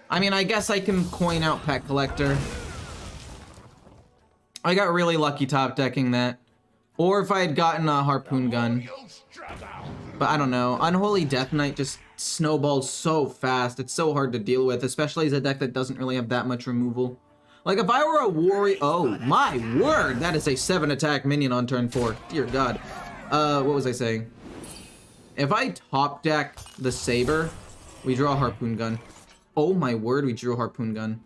Speaker 1: I mean, I guess I can coin out Pet Collector. I got really lucky top decking that. Or if I had gotten a Harpoon Gun. But I don't know. Unholy Death Knight just snowballs so fast. It's so hard to deal with, especially as a deck that doesn't really have that much removal. Like if I were a warrior, oh my word, that is a 7 attack minion on turn 4. Dear God. What was I saying? If I top deck the Saber, we draw a Harpoon Gun. Oh my word, we drew a Harpoon Gun.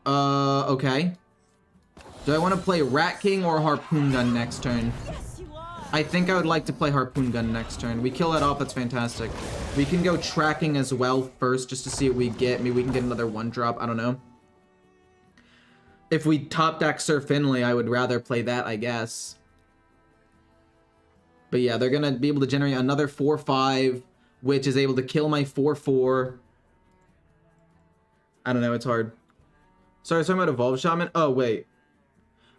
Speaker 1: Okay. Do I want to play Rat King or Harpoon Gun next turn? I think I would like to play Harpoon Gun next turn. We kill that off, that's fantastic. We can go tracking as well first just to see what we get. Maybe we can get another 1-drop, I don't know. If we top deck Sir Finley, I would rather play that, I guess. But yeah, they're gonna be able to generate another 4/5, which is able to kill my 4/4. I don't know, it's hard. Sorry, I was talking about Evolved Shaman? Oh, wait.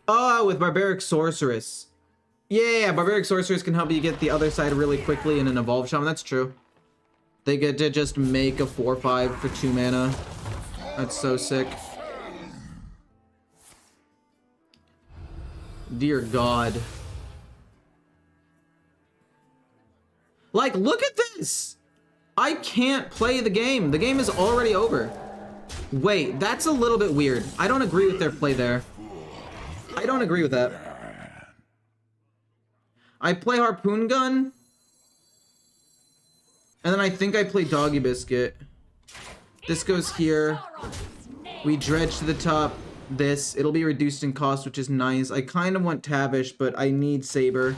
Speaker 1: Oh, with Barbaric Sorceress. Yeah, Barbaric Sorceress can help you get the other side really quickly in an Evolved Shaman. That's true. They get to just make a 4/5 for 2 mana. That's so sick. Dear God. Like, look at this! I can't play the game. The game is already over. Wait, that's a little bit weird. I don't agree with their play there. I don't agree with that. I play Harpoon Gun. And then I think I play Doggy Biscuit. This goes here. We dredge to the top. This. It'll be reduced in cost, which is nice. I kind of want Tavish, but I need Saber.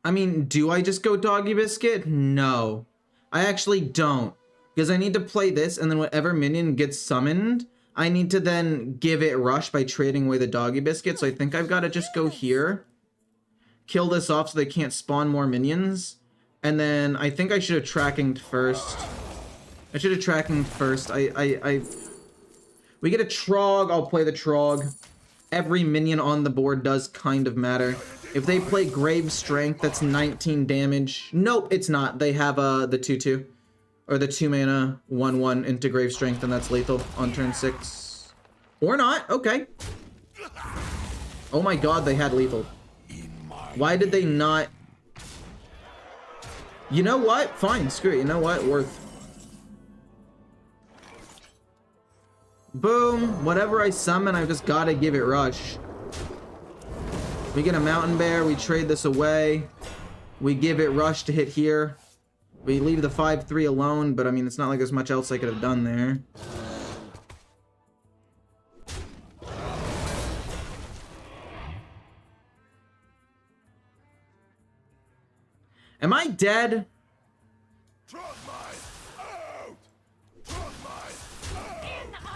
Speaker 1: I mean, do I just go Doggy Biscuit? No. I actually don't. Because I need to play this, and then whatever minion gets summoned, I need to then give it Rush by trading away the Doggy Biscuit. So I think I've got to just go here. Kill this off so they can't spawn more minions. And then I think I should have Tracking first. I should have Tracking first. We get a Trog, I'll play the Trog. Every minion on the board does kind of matter. If they play Grave Strength, that's 19 damage. Nope, it's not. They have the 2/2. Or the 2 mana 1/1 into Grave Strength, and that's lethal on turn 6. Or not, okay. Oh my god, they had lethal. Why did they not? You know what? Fine, screw it. You know what? Worth. Boom. Whatever I summon, I've just gotta give it Rush. We get a Mountain Bear, we trade this away. We give it Rush to hit here. We leave the 5/3 alone, but I mean, it's not like there's much else I could have done there. Am I dead?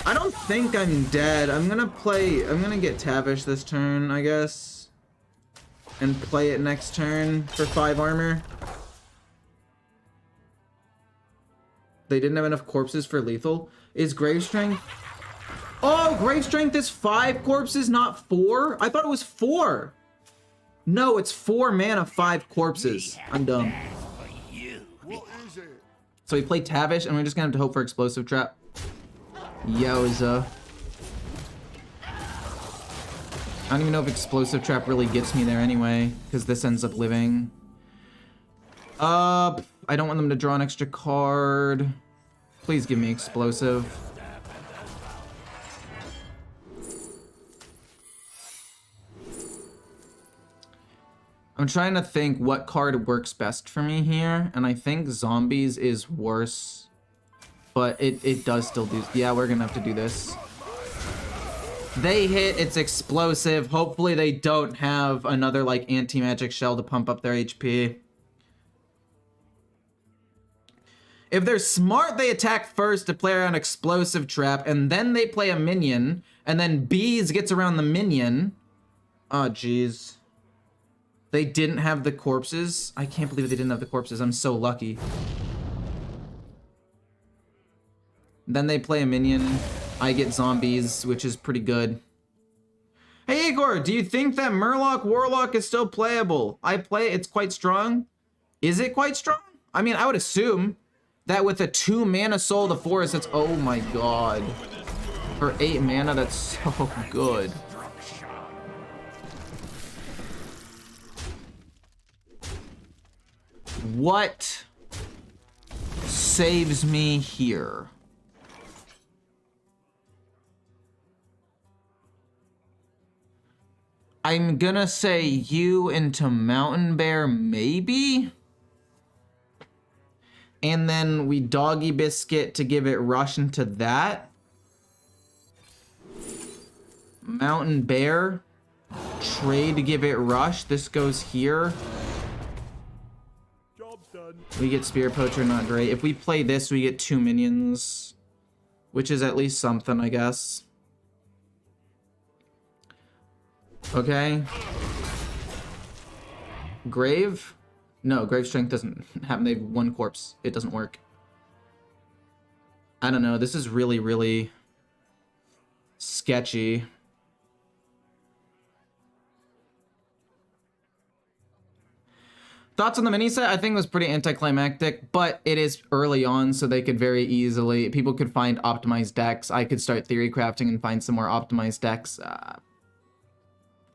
Speaker 1: I don't think I'm dead. I'm gonna get Tavish this turn, I guess. And play it next turn for 5 armor. They didn't have enough corpses for lethal. Is Grave Strength? Oh, Grave Strength is 5 corpses, not 4? I thought it was 4. No, it's 4 mana, 5 corpses. I'm dumb. So we play Tavish, and we're just gonna have to hope for Explosive Trap. Yowza. I don't even know if Explosive Trap really gets me there anyway, because this ends up living. I don't want them to draw an extra card. Please give me Explosive. I'm trying to think what card works best for me here, and I think Zombies is worse. But it does still do... Yeah, we're gonna have to do this. They hit, it's explosive. Hopefully they don't have another, like, anti-magic shell to pump up their HP. If they're smart, they attack first to play around Explosive Trap, and then they play a minion, and then Bees gets around the minion. Oh, jeez. They didn't have the corpses? I can't believe they didn't have the corpses. I'm so lucky. Then they play a minion. I get Zombies, which is pretty good. Hey, Ecore, do you think that Murloc Warlock is still playable? I play it, it's quite strong. Is it quite strong? I mean, I would assume that with a 2 mana Soul of the Forest, that's, oh my god. For 8 mana, that's so good. What saves me here? I'm gonna say you into Mountain Bear, maybe? And then we Doggy Biscuit to give it rush into that. Mountain Bear. Trade to give it rush. This goes here.
Speaker 2: Job's done.
Speaker 1: We get Spear Poacher, not great. If we play this, we get 2 minions. Which is at least something, I guess. Okay. Grave? No, Grave Strength doesn't have, they have 1 corpse. It doesn't work. I don't know, this is really, really sketchy. Thoughts on the mini set? I think it was pretty anticlimactic, but it is early on, so they could very easily, people could find optimized decks. I could start theory crafting and find some more optimized decks.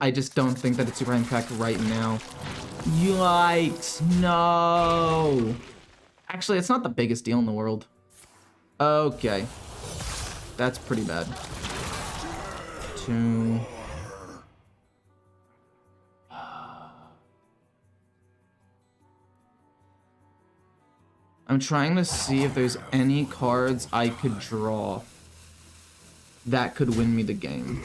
Speaker 1: I just don't think that it's super impactful right now. Yikes, no. Actually, it's not the biggest deal in the world. Okay. That's pretty bad. 2. I'm trying to see if there's any cards I could draw that could win me the game.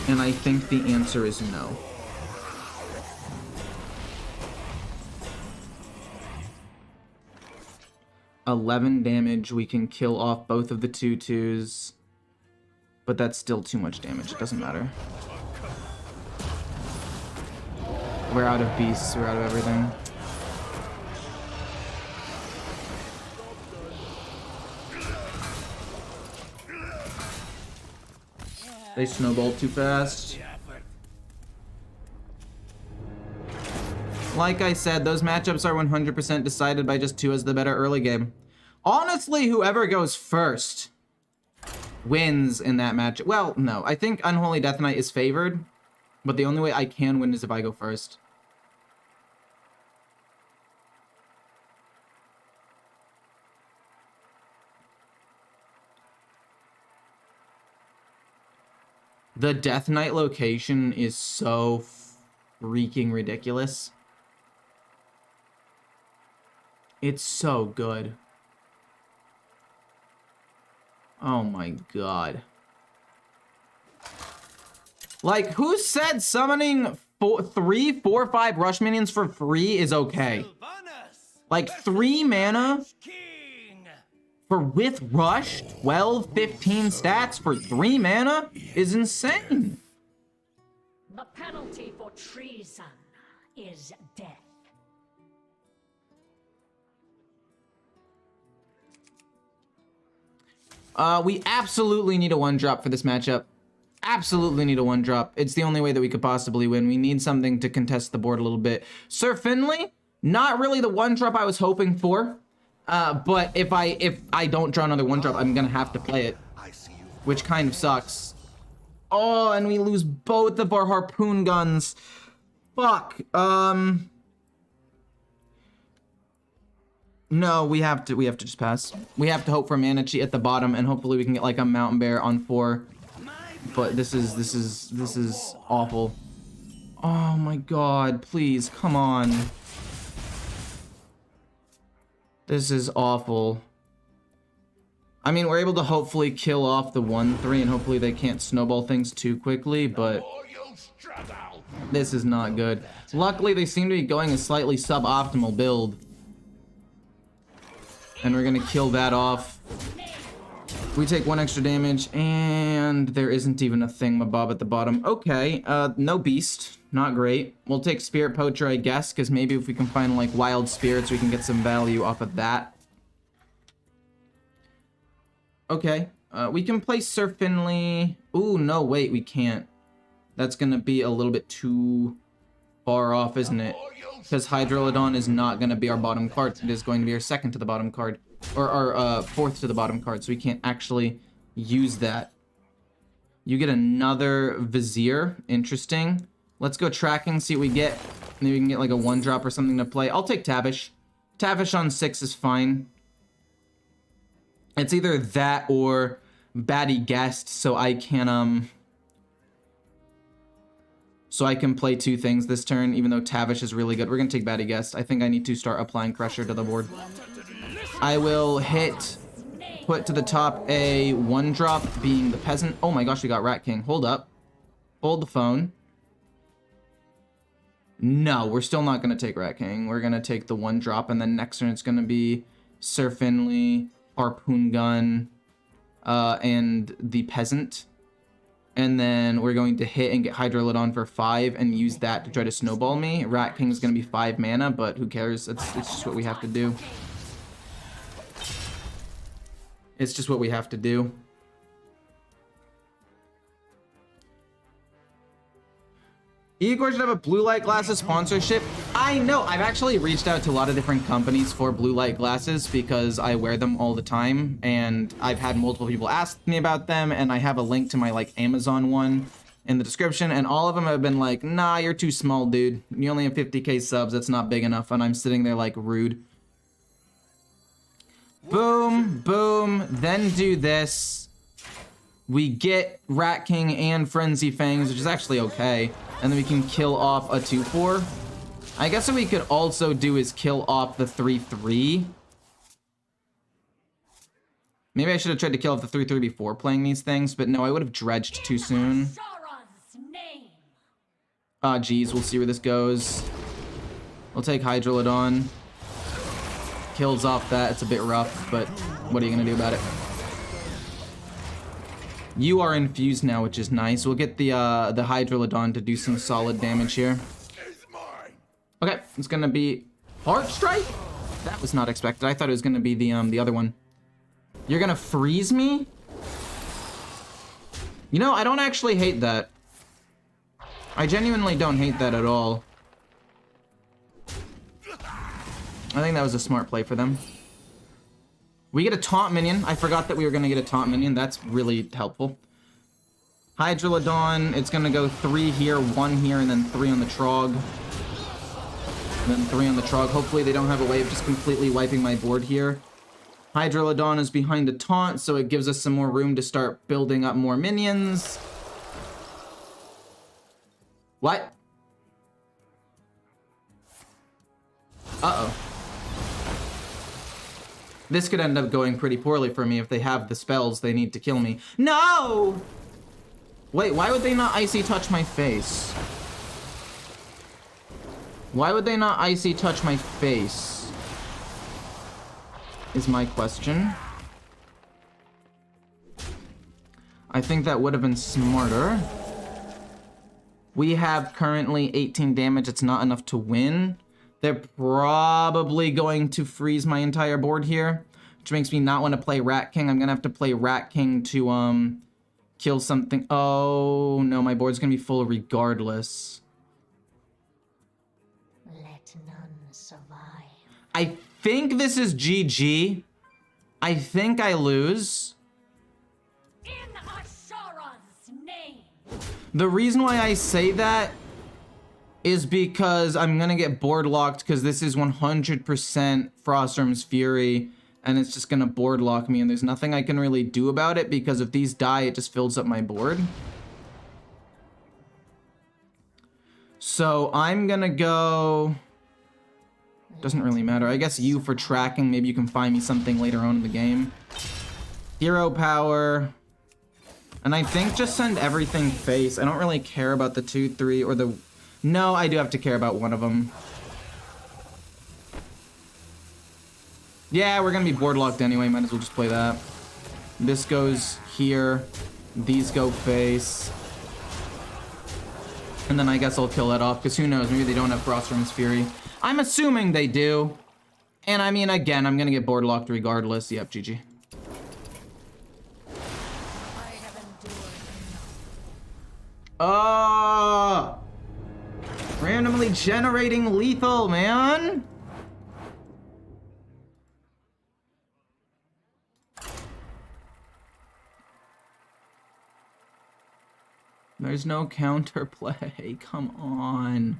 Speaker 1: And I think the answer is no. $11 damage, we can kill off both of the 2/2s. But that's still too much damage, it doesn't matter. We're out of beasts, we're out of everything. They snowballed too fast. Like I said, those matchups are 100% decided by just who has the better early game. Honestly, whoever goes first wins in that match. Well, no, I think Unholy Death Knight is favored, but the only way I can win is if I go first. The Death Knight location is so freaking ridiculous. It's so good. Oh my god. Like, who said summoning 3, 4, 5 rush minions for free is okay? Like, 3 mana for with rush, 12, 15 stats for 3 mana is insane.
Speaker 4: The penalty for treason is death.
Speaker 1: We absolutely need a 1-drop for this matchup. Absolutely need a 1-drop. It's the only way that we could possibly win. We need something to contest the board a little bit. Sir Finley, not really the 1-drop I was hoping for. But if I don't draw another 1-drop, I'm gonna have to play it, which kind of sucks. Oh, and we lose both of our harpoon guns. Fuck. No, we have to just pass. We have to hope for Mana Cheat at the bottom, and hopefully we can get like a Mountain Bear on 4. But this is awful. Oh my god, please, come on. This is awful. I mean, we're able to hopefully kill off the 1/3, and hopefully they can't snowball things too quickly, but this is not good. Luckily, they seem to be going a slightly suboptimal build. And we're gonna kill that off. We take 1 extra damage, and there isn't even a thingamabob at the bottom. Okay, no beast. Not great. We'll take Spirit Poacher, I guess, because maybe if we can find, like, wild spirits, we can get some value off of that. Okay. We can play Sir Finley. Ooh, no, wait, we can't. That's gonna be a little bit too far off, isn't it? Because Hydrolodon is not gonna be our bottom card. It is going to be our second to the bottom card. Or our fourth to the bottom card, so we can't actually use that. You get another Vizier. Interesting. Let's go tracking, see what we get. Maybe we can get like a 1-drop or something to play. I'll take Tavish. Tavish on 6 is fine. It's either that or Batty Guest, so I can play 2 things this turn, even though Tavish is really good. We're gonna take Batty Guest. I think I need to start applying pressure to the board. I will put to the top a 1-drop, being the Peasant. Oh my gosh, we got Rat King. Hold up. Hold the phone. No, we're still not gonna take Rat King. We're gonna take the 1-drop, and then next turn it's gonna be Sir Finley, Harpoon Gun, and the Peasant. And then we're going to hit and get Hydrolodon for 5 and use that to try to snowball me. Rat King is going to be 5 mana, but who cares? It's just what we have to do. It's just what we have to do. Ecore should have a blue light glasses sponsorship. I know, I've actually reached out to a lot of different companies for blue light glasses because I wear them all the time, and I've had multiple people ask me about them, and I have a link to my like Amazon one in the description, and all of them have been like, nah, you're too small, dude. You only have 50k subs, that's not big enough, and I'm sitting there like rude. Boom, boom, then do this. We get Rat King and Frenzy Fangs, which is actually okay. And then we can kill off a 2/4. I guess what we could also do is kill off the 3/3. Maybe I should have tried to kill off the 3/3 before playing these things, but no, I would have dredged too soon. Geez, we'll see where this goes. We'll take Hydrolodon. Kills off that. It's a bit rough, but what are you gonna do about it? You are infused now, which is nice. We'll get the Hydrolodon to do some solid damage here. Okay, it's gonna be Heart Strike? That was not expected. I thought it was gonna be the other one. You're gonna freeze me? You know, I don't actually hate that. I genuinely don't hate that at all. I think that was a smart play for them. We get a taunt minion. I forgot that we were going to get a taunt minion. That's really helpful. Hydrolodon, it's going to go 3 here, 1 here, and then 3 on the Trog. And then 3 on the Trog. Hopefully they don't have a way of just completely wiping my board here. Hydrolodon is behind a taunt, so it gives us some more room to start building up more minions. What? Uh-oh. This could end up going pretty poorly for me if they have the spells they need to kill me. No! Wait, why would they not icy touch my face? Why would they not icy touch my face? Is my question. I think that would have been smarter. We have currently 18 damage. It's not enough to win. They're probably going to freeze my entire board here, which makes me not want to play Rat King. I'm gonna have to play Rat King to kill something. Oh no, my board's gonna be full regardless.
Speaker 3: Let none survive.
Speaker 1: I think this is GG. I think I lose.
Speaker 4: In Ashara's name.
Speaker 1: The reason why I say that is because I'm gonna get board locked because this is 100% Frostworm's Fury, and it's just gonna board lock me, and there's nothing I can really do about it because if these die, it just fills up my board. So I'm gonna go... Doesn't really matter. I guess you for tracking. Maybe you can find me something later on in the game. Hero power. And I think just send everything face. I don't really care about the 2, 3, or the... No, I do have to care about one of them. Yeah, we're gonna be board locked anyway. Might as well just play that. This goes here. These go face. And then I guess I'll kill that off, because who knows? Maybe they don't have Frostworm's Fury. I'm assuming they do. And I mean, again, I'm gonna get board locked regardless. Yep, GG. Randomly generating lethal, man. There's no counterplay. Come on.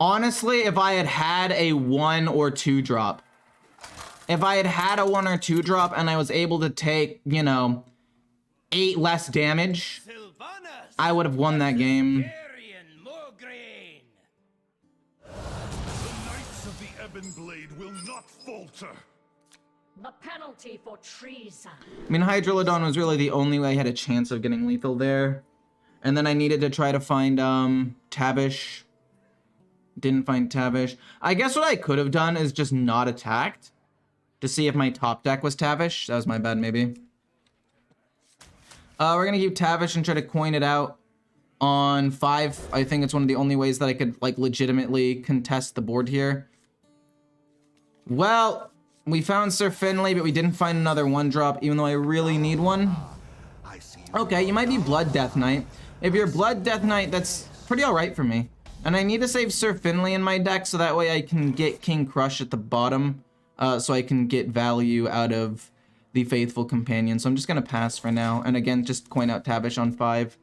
Speaker 1: Honestly, if I had had a 1 or 2 drop, if I had had a 1 or 2 drop and I was able to take, you know, 8 less damage, I would have won that game.
Speaker 2: The Knights of the Ebon Blade will not falter.
Speaker 4: The penalty for treason.
Speaker 1: I mean, Hydrolodon was really the only way I had a chance of getting lethal there. And then I needed to try to find Tavish. Didn't find Tavish. I guess what I could have done is just not attacked to see if my top deck was Tavish. That was my bad, maybe. We're gonna keep Tavish and try to coin it out on 5. I think it's one of the only ways that I could like legitimately contest the board here. Well, we found Sir Finley, but we didn't find another 1-drop, even though I really need one. Okay, you might be Blood Death Knight. If you're Blood Death Knight, that's pretty alright for me. And I need to save Sir Finley in my deck so that way I can get King Crush at the bottom, so I can get value out of the Faithful Companion. So I'm just gonna pass for now. And again, just coin out Tavish on 5.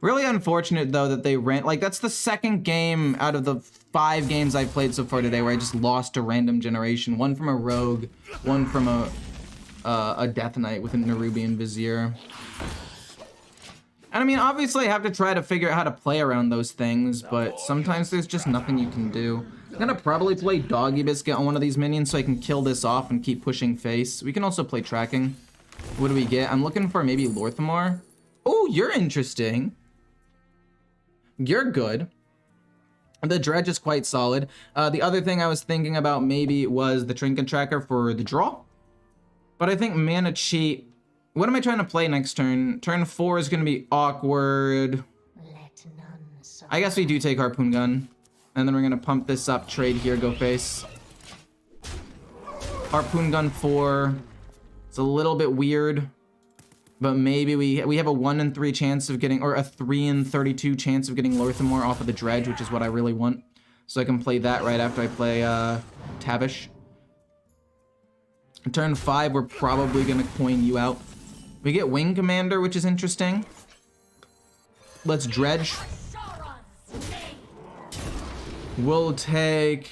Speaker 1: Really unfortunate though that they ran, like that's the second game out of the 5 games I've played so far today where I just lost a random generation. One from a Rogue, one from a Death Knight with a Nerubian Vizier. And I mean, obviously I have to try to figure out how to play around those things, but sometimes there's just nothing you can do. I'm gonna probably play Doggy Biscuit on one of these minions so I can kill this off and keep pushing face. We can also play Tracking. What do we get? I'm looking for maybe Lorthamar. Oh, you're interesting. You're good. The Dredge is quite solid. The other thing I was thinking about maybe was the Trinket Tracker for the draw. But I think Mana Cheat... What am I trying to play next turn? Turn 4 is going to be awkward.
Speaker 3: Let none survive.
Speaker 1: I guess we do take Harpoon Gun. And then we're going to pump this up, trade here, go face. Harpoon Gun 4. It's a little bit weird. But maybe we have a 1 in 3 chance of getting, or a 3 in 32 chance of getting Lorthamar off of the Dredge, which is what I really want. So I can play that right after I play Tavish. Turn 5, we're probably going to coin you out. We get Wing Commander, which is interesting. Let's Dredge. We'll take...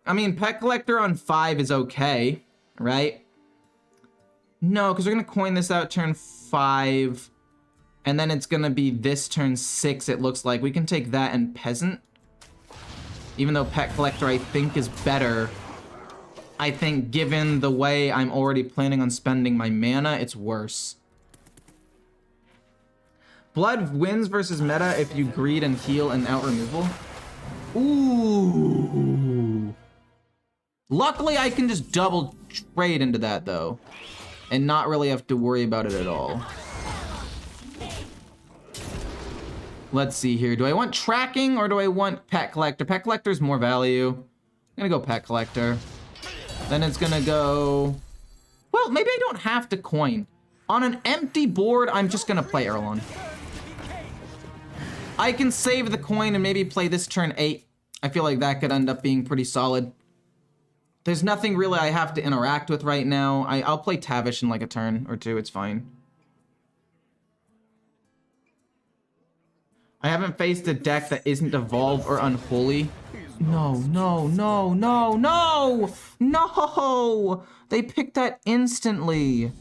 Speaker 1: I mean, Pet Collector on 5 is okay, right? No, because we're going to coin this out turn 5. And then it's going to be this turn 6, it looks like. We can take that and Peasant. Even though Pet Collector, I think, is better. I think given the way I'm already planning on spending my mana, it's worse. Blood wins versus meta if you greed and heal and out removal. Ooh. Luckily, I can just double trade into that, though. And not really have to worry about it at all. Let's see here. Do I want Tracking or do I want Pet Collector? Pet Collector's more value. I'm gonna go Pet Collector. Then it's gonna go... Well, maybe I don't have to coin. On an empty board, I'm just gonna play Erlon. I can save the coin and maybe play this turn 8. I feel like that could end up being pretty solid. There's nothing really I have to interact with right now. I'll play Tavish in like a turn or 2, it's fine. I haven't faced a deck that isn't Evolve or Unholy. No, no, no, no, no! No! They picked that instantly.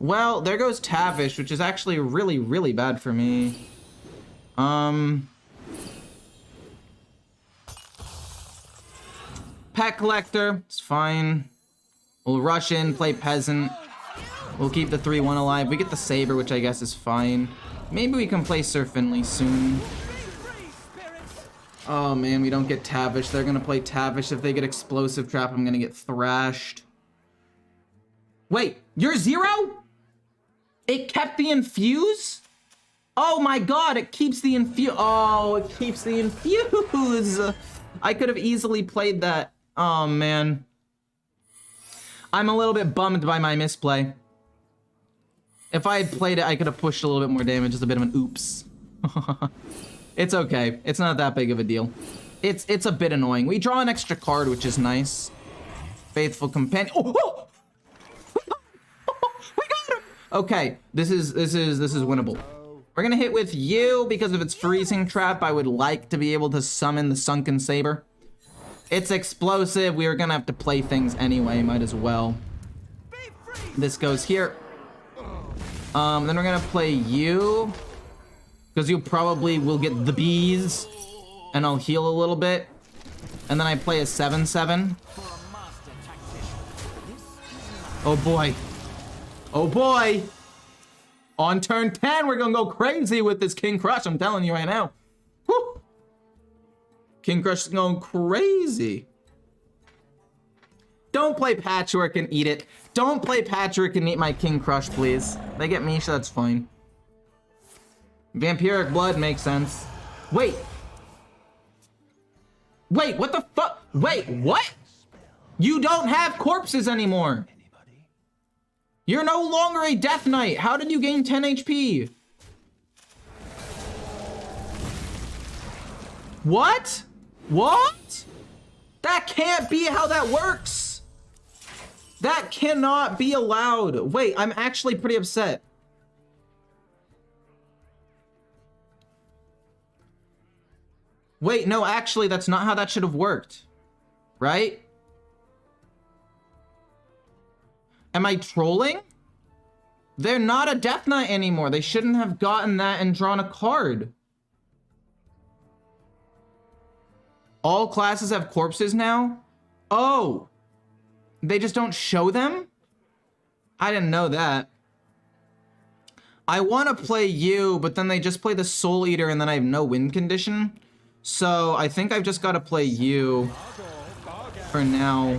Speaker 1: Well, there goes Tavish, which is actually really, really bad for me. Pet Collector, it's fine. We'll rush in, play Peasant. We'll keep the 3-1 alive. We get the Saber, which I guess is fine. Maybe we can play Sir Finley soon. Oh man, we don't get Tavish. They're gonna play Tavish. If they get Explosive Trap, I'm gonna get thrashed. Wait, you're 0? It kept the Infuse? Oh my god, it keeps the Infuse. Oh, it keeps the Infuse. I could have easily played that. Oh man. I'm a little bit bummed by my misplay. If I had played it, I could have pushed a little bit more damage. Just a bit of an oops. It's okay. It's not that big of a deal. It's a bit annoying. We draw an extra card, which is nice. Faithful companion. Oh! We got him! Okay, this is winnable. We're gonna hit with you because of its freezing trap. I would like to be able to summon the Sunken Saber. It's explosive. We were gonna have to play things anyway. Might as well. This goes here. Then we're gonna play you because you probably will get the bees, and I'll heal a little bit. And then I play a 7/7. Oh boy. Oh boy. On turn 10, we're gonna go crazy with this King Crush. I'm telling you right now. Woo. King Crush is going crazy. Don't play Patchwork and eat it. Don't play Patchwork and eat my King Crush, please. They get Misha, that's fine. Vampiric Blood makes sense. Wait. Wait, what the fuck? Wait, what? You don't have corpses anymore. You're no longer a Death Knight. How did you gain 10 HP? What? What? That can't be how that works. That cannot be allowed. Wait, I'm actually pretty upset. Wait, no, actually, that's not how that should have worked. Right? Am I trolling? They're not a Death Knight anymore. They shouldn't have gotten that and drawn a card. All classes have corpses now? Oh. They just don't show them? I didn't know that. I want to play you, but then they just play the Soul Eater and then I have no win condition. So I think I've just got to play you for now.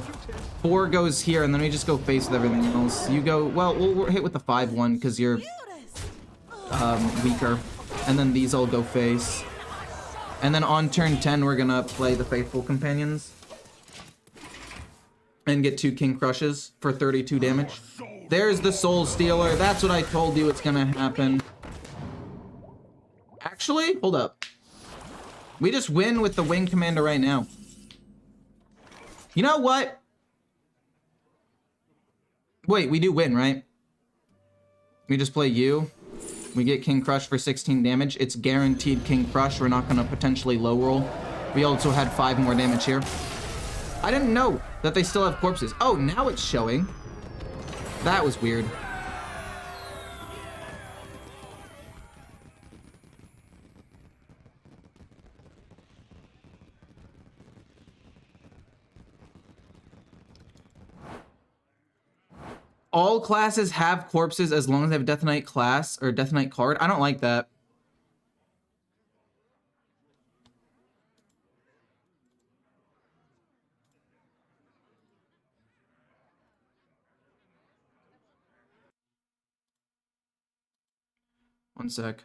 Speaker 1: 4 goes here, and then we just go face with everything else. You go, well, we'll hit with the 5/1 because you're weaker. And then these all go face. And then on turn 10, we're gonna play the Faithful Companions. And get 2 King Crushes for 32 damage. There's the Soul Stealer. That's what I told you it's gonna happen. Actually, hold up. We just win with the Wing Commander right now. You know what? Wait, we do win, right? We just play you. We get King Crush for 16 damage. It's guaranteed King Crush. We're not going to potentially low roll. We also had 5 more damage here. I didn't know that they still have corpses. Oh, now it's showing. That was weird. All classes have corpses as long as they have Death Knight class or Death Knight card. I don't like that. One sec.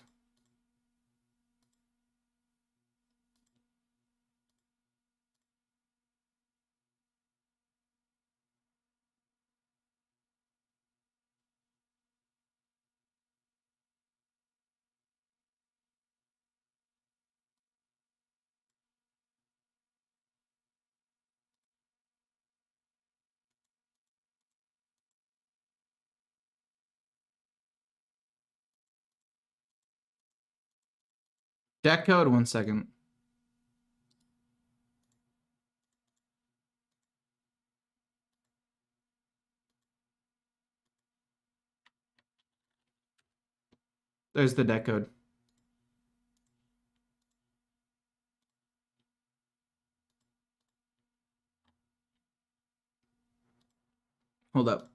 Speaker 1: Deck code, 1 second. There's the deck code. Hold up.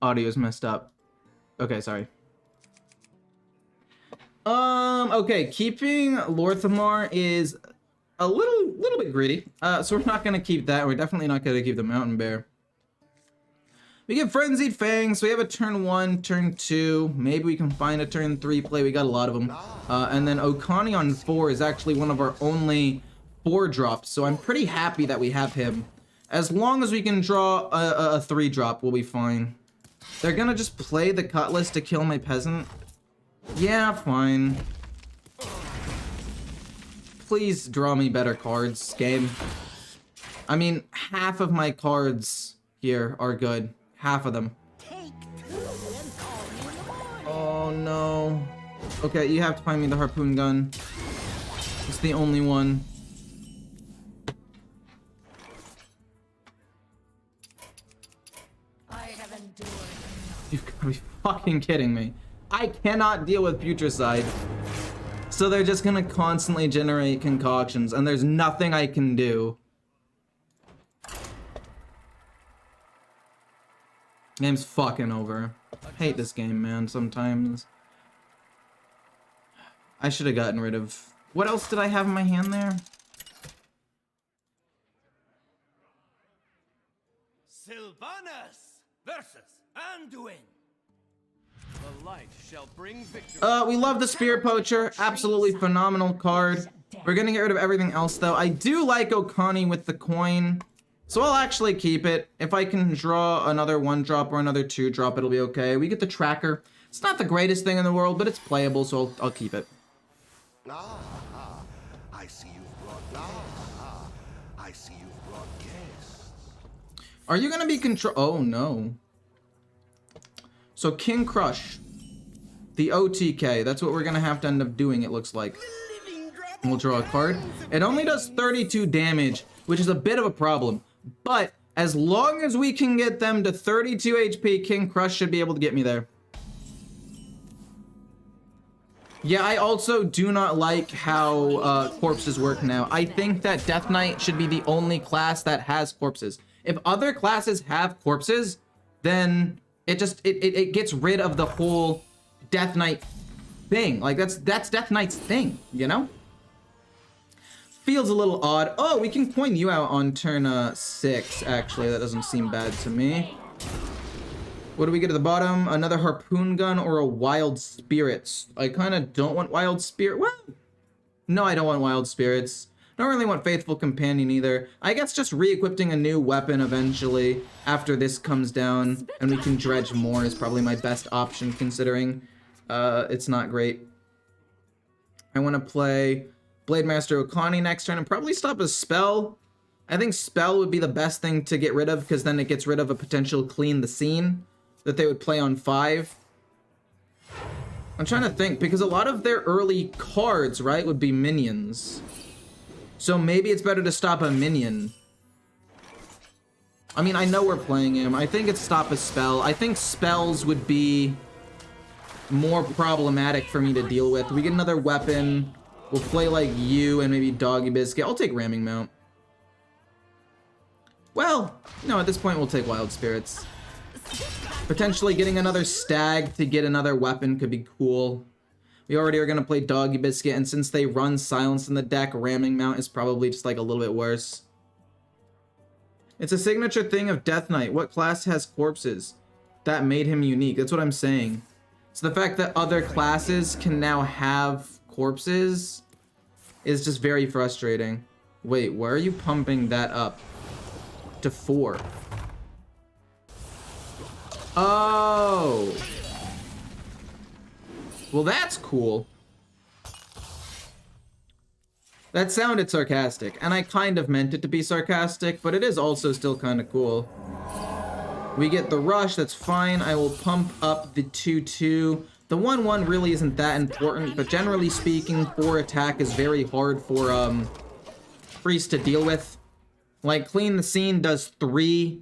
Speaker 1: Audio's messed up. Okay, sorry. Okay, keeping Lorthamar is a little bit greedy. So we're not gonna keep that. We're definitely not gonna keep the Mountain Bear. We get Frenzied Fang, so we have a turn 1, turn 2. Maybe we can find a turn 3 play. We got a lot of them. And then Okani on 4 is actually one of our only 4 drops, so I'm pretty happy that we have him. As long as we can draw a 3-drop, we'll be fine. They're gonna just play the Cutlass to kill my Peasant? Yeah, fine. Please draw me better cards, game. I mean, half of my cards here are good. Half of them. Oh no. Okay, you have to find me the harpoon gun. It's the only one.
Speaker 4: I have endured.
Speaker 1: You've got to be fucking kidding me. I cannot deal with Putricide. So they're just gonna constantly generate concoctions, and there's nothing I can do. Game's fucking over. I hate this game, man, sometimes. I should have gotten rid of... What else did I have in my hand there?
Speaker 6: Sylvanas versus Anduin. The light shall bring victory.
Speaker 1: We love the Spirit Poacher. Absolutely phenomenal card. We're gonna get rid of everything else, though. I do like Okani with the coin, so I'll actually keep it. If I can draw another 1-drop or another 2-drop, it'll be okay. We get the Tracker. It's not the greatest thing in the world, but it's playable, so I'll keep it.
Speaker 2: I see you've brought I see you've brought guests.
Speaker 1: Are you gonna be control? Oh no. So King Crush, the OTK. That's what we're gonna have to end up doing. It looks like. We'll draw a card. It only does 32 damage, which is a bit of a problem. But as long as we can get them to 32 HP, King Crush should be able to get me there. Yeah, I also do not like how corpses work now. I think that Death Knight should be the only class that has corpses. If other classes have corpses, then it gets rid of the whole Death Knight thing. Like that's Death Knight's thing, you know? Feels a little odd. Oh, we can point you out on turn 6, actually. That doesn't seem bad to me. What do we get at the bottom? Another harpoon gun or a wild spirits? I kind of don't want wild spirit. Well, no, I don't want wild spirits. I don't really want faithful companion either. I guess just re-equipping a new weapon eventually after this comes down and we can dredge more is probably my best option considering it's not great. I want to play Blade Master Okani next turn and probably stop a spell. I think spell would be the best thing to get rid of because then it gets rid of a potential clean the scene that they would play on 5. I'm trying to think because a lot of their early cards, right, would be minions. So maybe it's better to stop a minion. I mean, I know we're playing him. I think it's stop a spell. I think spells would be more problematic for me to deal with. We get another weapon. We'll play like you and maybe Doggy Biscuit. I'll take Ramming Mount. Well, no, at this point we'll take Wild Spirits. Potentially getting another Stag to get another weapon could be cool. We already are going to play Doggy Biscuit, and since they run Silence in the deck, Ramming Mount is probably just like a little bit worse. It's a signature thing of Death Knight. What class has corpses? That made him unique. That's what I'm saying. So the fact that other classes can now have corpses is just very frustrating. Wait, why are you pumping that up to 4? Oh! Well, that's cool. That sounded sarcastic, and I kind of meant it to be sarcastic, but it is also still kind of cool. We get the rush, that's fine. I will pump up the 2/2. The 1/1 really isn't that important, but generally speaking, 4 attack is very hard for Priest to deal with. Like, Clean the Scene does 3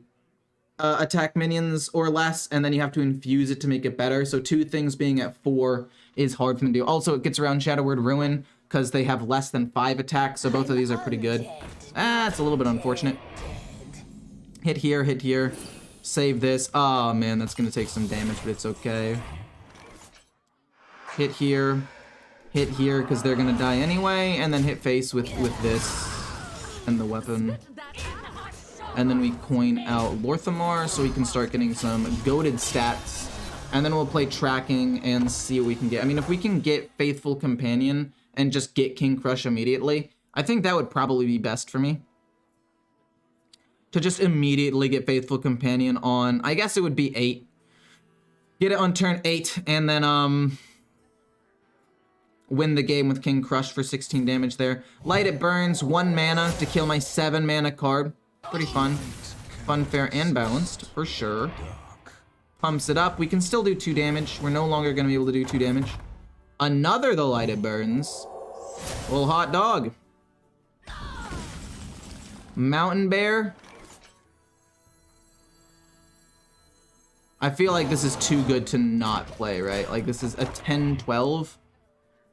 Speaker 1: attack minions or less, and then you have to infuse it to make it better. So 2 things being at 4 is hard for them to do. Also, it gets around Shadow Word Ruin because they have less than 5 attacks, so both of these are pretty good. Ah, it's a little bit unfortunate. Hit here, save this. Oh man, that's gonna take some damage, but it's okay. Hit here, because they're gonna die anyway, and then hit face with this and the weapon. And then we coin out Lorthamar so we can start getting some goated stats. And then we'll play tracking and see what we can get. I mean, if we can get Faithful Companion and just get King Crush immediately, I think that would probably be best for me. to just immediately get Faithful Companion on, I guess it would be 8. Get it on turn 8, and then, win the game with King Crush for 16 damage there. Light It Burns, 1 mana to kill my 7 mana card. Pretty fun. Fun, fair, and balanced, for sure. Pumps it up. We can still do 2 damage. We're no longer going to be able to do 2 damage. Another The Light It Burns. Little hot dog. Mountain Bear. I feel like this is too good to not play, right? Like, this is a 10-12.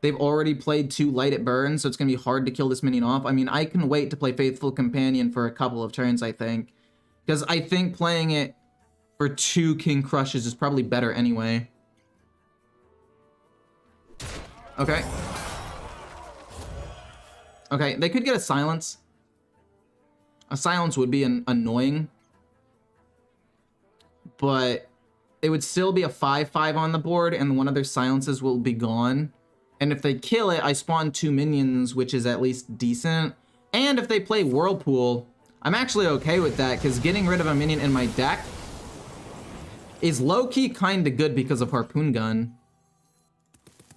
Speaker 1: They've already played 2 Light It Burns, so it's going to be hard to kill this minion off. I mean, I can wait to play Faithful Companion for a couple of turns, I think. Because I think playing it for 2 King Crushes is probably better anyway. Okay. Okay, they could get a Silence. A Silence would be annoying. But it would still be a 5/5 on the board, and one of their silences will be gone. And if they kill it, I spawn 2 minions, which is at least decent. And if they play Whirlpool, I'm actually okay with that, because getting rid of a minion in my deck is low-key kind of good because of Harpoon Gun.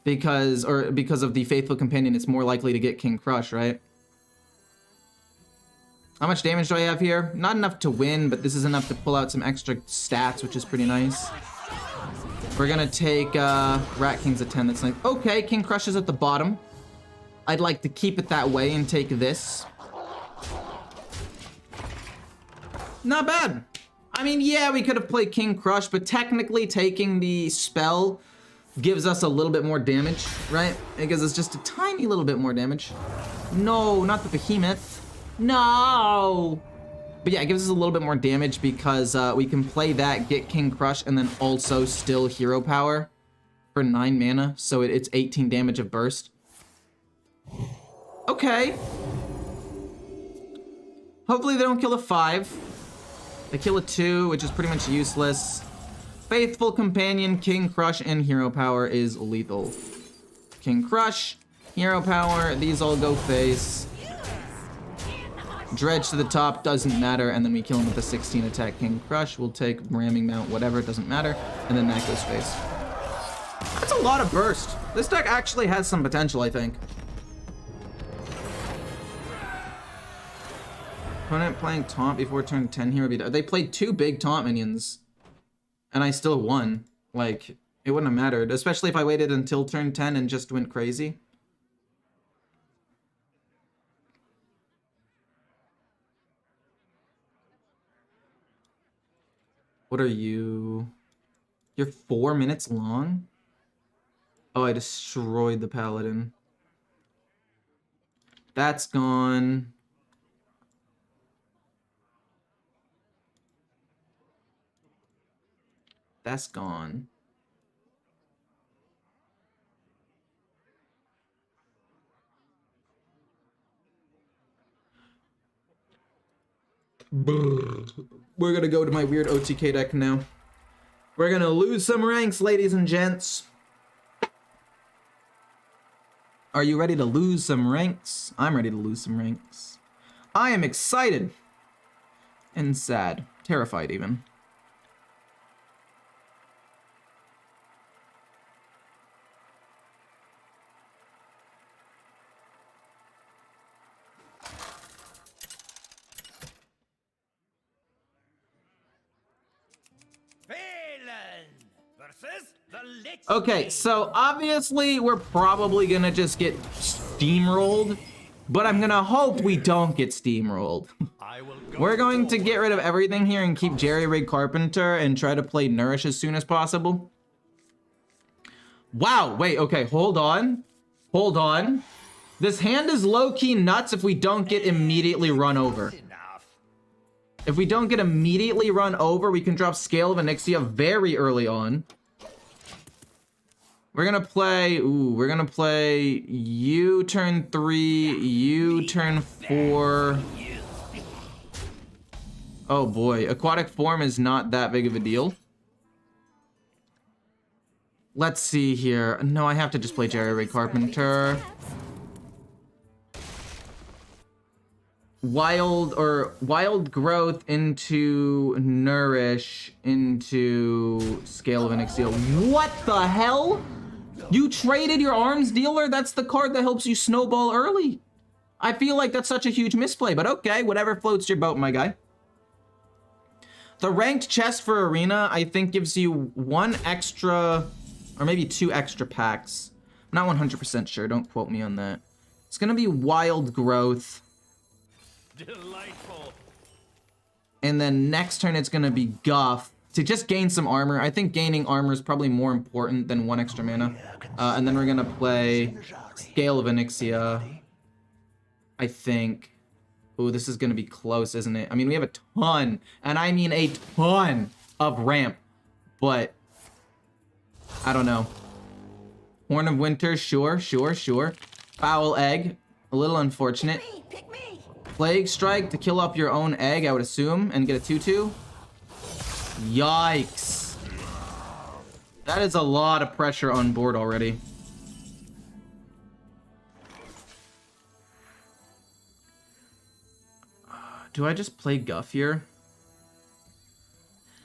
Speaker 1: Because of the Faithful Companion, it's more likely to get King Crush, right? How much damage do I have here? Not enough to win, but this is enough to pull out some extra stats, which is pretty nice. We're gonna take Rat King's at 10. That's nice. Okay, King Crush is at the bottom. I'd like to keep it that way and take this. Not bad. I mean, yeah, we could have played King Crush, but technically taking the spell gives us a little bit more damage, right? It gives us just a tiny little bit more damage. No, not the Behemoth. No! But yeah, it gives us a little bit more damage because we can play that, get King Crush, and then also still Hero Power for 9 mana. So it's 18 damage of burst. Okay. Hopefully they don't kill a 5. They kill a 2, which is pretty much useless. Faithful Companion, King Crush, and Hero Power is lethal. King Crush, Hero Power, these all go face. Dredge to the top, doesn't matter, and then we kill him with a 16 attack King Crush. We'll take Ramming Mount, whatever, it doesn't matter, and then that goes face. That's a lot of burst. This deck actually has some potential, I think. Opponent playing taunt before turn 10 here would be... They played 2 big taunt minions, and I still won. Like, it wouldn't have mattered, especially if I waited until turn 10 and just went crazy. What are you? You're 4 minutes long? Oh, I destroyed the Paladin. That's gone. That's gone. We're gonna go to my weird OTK deck now. We're gonna lose some ranks, ladies and gents. Are you ready to lose some ranks? I'm ready to lose some ranks. I am excited and sad, terrified even. Okay, so obviously we're probably gonna just get steamrolled, but I'm gonna hope we don't get steamrolled. We're going to get rid of everything here and keep Jerry Rig Carpenter and try to play Nourish as soon as possible. Wow, wait, okay, hold on. Hold on. This hand is low-key nuts if we don't get immediately run over. If we don't get immediately run over, we can drop Scale of Onyxia very early on. We're gonna play, we're gonna play you turn 3, you turn 4. Oh boy, Aquatic Form is not that big of a deal. Let's see here. No, I have to just play Jerry Rig Carpenter. wild growth into nourish into scale of Onyxia. What the hell? You traded your arms dealer? That's the card that helps you snowball early. I feel like that's such a huge misplay, but okay, whatever floats your boat, my guy. The ranked chest for Arena, I think, gives you 1 extra, or maybe 2 extra packs. I'm not 100% sure, don't quote me on that. It's gonna be wild growth.
Speaker 6: Delightful.
Speaker 1: And then next turn it's gonna be guff to just gain some armor. I think gaining armor is probably more important than 1 extra mana. And then we're gonna play Scale of Onyxia, I think. Ooh, this is gonna be close, isn't it? I mean, we have a ton, and I mean a ton of ramp, but I don't know. Horn of Winter, sure. Foul Egg, a little unfortunate.
Speaker 5: Pick me.
Speaker 1: Plague Strike to kill off your own egg, I would assume, and get a 2/2. Yikes. That is a lot of pressure on board already. Do I just play Guff here?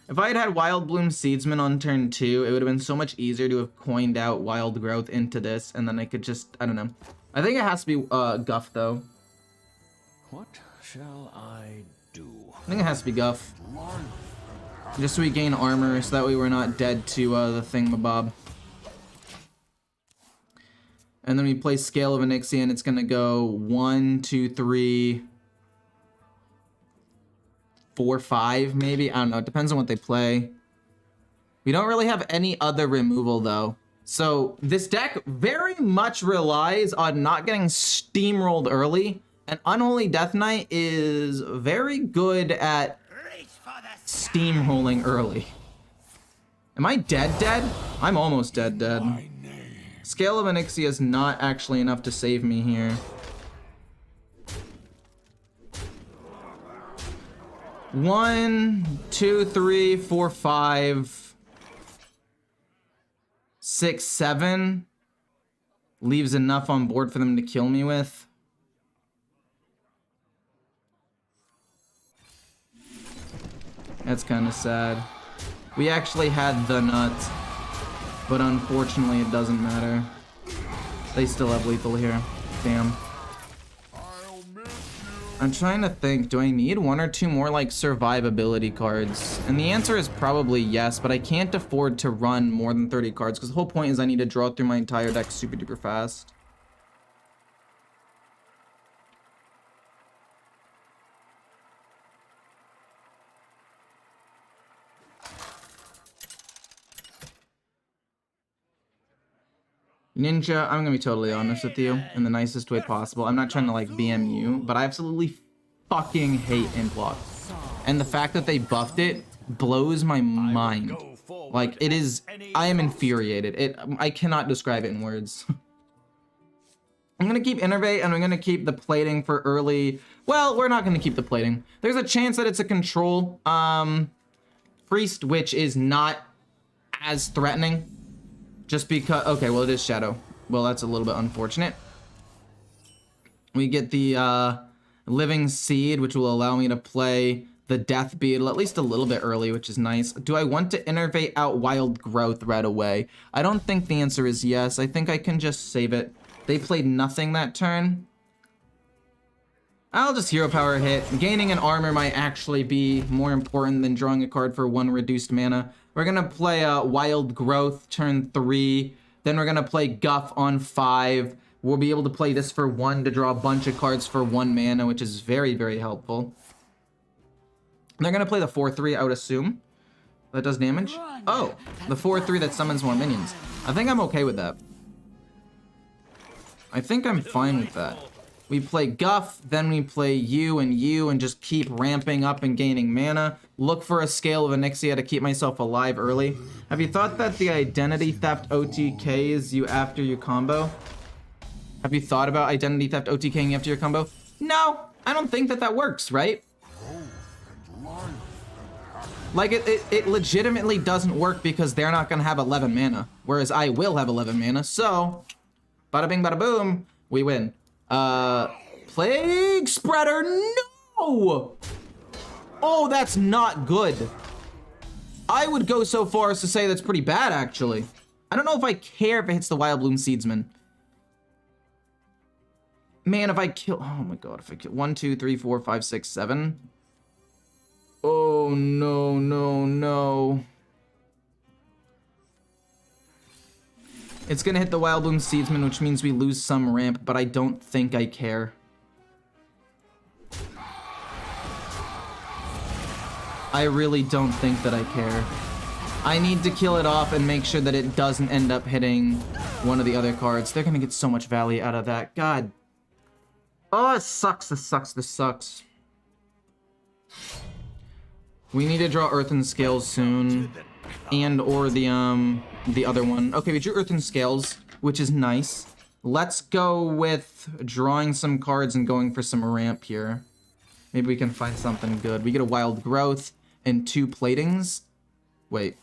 Speaker 1: If I had had Wild Bloom Seedsman on turn 2, it would have been so much easier to have coined out Wild Growth into this, and then I could just, I don't know. I think it has to be Guff, though.
Speaker 6: What shall I do?
Speaker 1: I think it has to be Guff. Just so we gain armor, so that way we're not dead to the thingamabob. And then we play Scale of Onyxia, and it's gonna go 1, 2, 3, 4, 5, maybe? I don't know, it depends on what they play. We don't really have any other removal, though. So this deck very much relies on not getting steamrolled early, and Unholy Death Knight is very good at steamrolling early. Am I dead? I'm almost dead. Scale of Onyxia is not actually enough to save me here. 1, 2, 3, 4, 5, 6, 7 leaves enough on board for them to kill me with. That's kind of sad. We actually had the nuts, but unfortunately it doesn't matter. They still have lethal here. Damn. I'm trying to think, do I need 1 or 2 more like survivability cards? And the answer is probably yes, but I can't afford to run more than 30 cards because the whole point is I need to draw through my entire deck super duper fast. Ninja, I'm gonna be totally honest with you in the nicest way possible. I'm not trying to like BM you, but I absolutely fucking hate Implock. And the fact that they buffed it blows my mind. Like, it is, I am infuriated. I cannot describe it in words. I'm gonna keep Innervate, and I'm gonna keep the plating for early. Well, we're not gonna keep the plating. There's a chance that it's a control priest, which is not as threatening. Just because, okay, well, it is Shadow. Well, that's a little bit unfortunate. We get the Living Seed, which will allow me to play the Death Beetle at least a little bit early, which is nice. Do I want to Innervate out Wild Growth right away? I don't think the answer is yes. I think I can just save it. They played nothing that turn. I'll just Hero Power hit. Gaining an armor might actually be more important than drawing a card for 1 reduced mana. We're gonna play Wild Growth turn 3. Then we're gonna play Guff on 5. We'll be able to play this for 1 to draw a bunch of cards for 1 mana, which is very, very helpful. They're gonna play the 4/3, I would assume. That does damage. Oh, the 4/3 that summons more minions. I think I'm okay with that. I think I'm fine with that. We play Guff, then we play you, and just keep ramping up and gaining mana. Look for a Scale of Onyxia to keep myself alive early. Have you thought that the Identity Theft OTKs you after your combo? Have you thought about Identity Theft OTKing after your combo? No, I don't think that that works, right? Like, it legitimately doesn't work because they're not gonna have 11 mana, whereas I will have 11 mana, so bada bing bada boom, we win. Plague Spreader, no! Oh, that's not good. I would go so far as to say that's pretty bad, actually. I don't know if I care if it hits the Wild Bloom Seedsman. Man, if I kill... Oh my god, if I kill... 1, 2, 3, 4, 5, 6, 7. Oh, no, no, no. It's gonna hit the Wild Bloom Seedsman, which means we lose some ramp, but I don't think I care. I really don't think that I care. I need to kill it off and make sure that it doesn't end up hitting one of the other cards. They're gonna get so much value out of that. God. Oh, it sucks, this sucks, this sucks. We need to draw Earthen Scales soon. And or the other one. Okay, we drew Earthen Scales, which is nice. Let's go with drawing some cards and going for some ramp here. Maybe we can find something good. We get a Wild Growth and 2 Platings. Wait.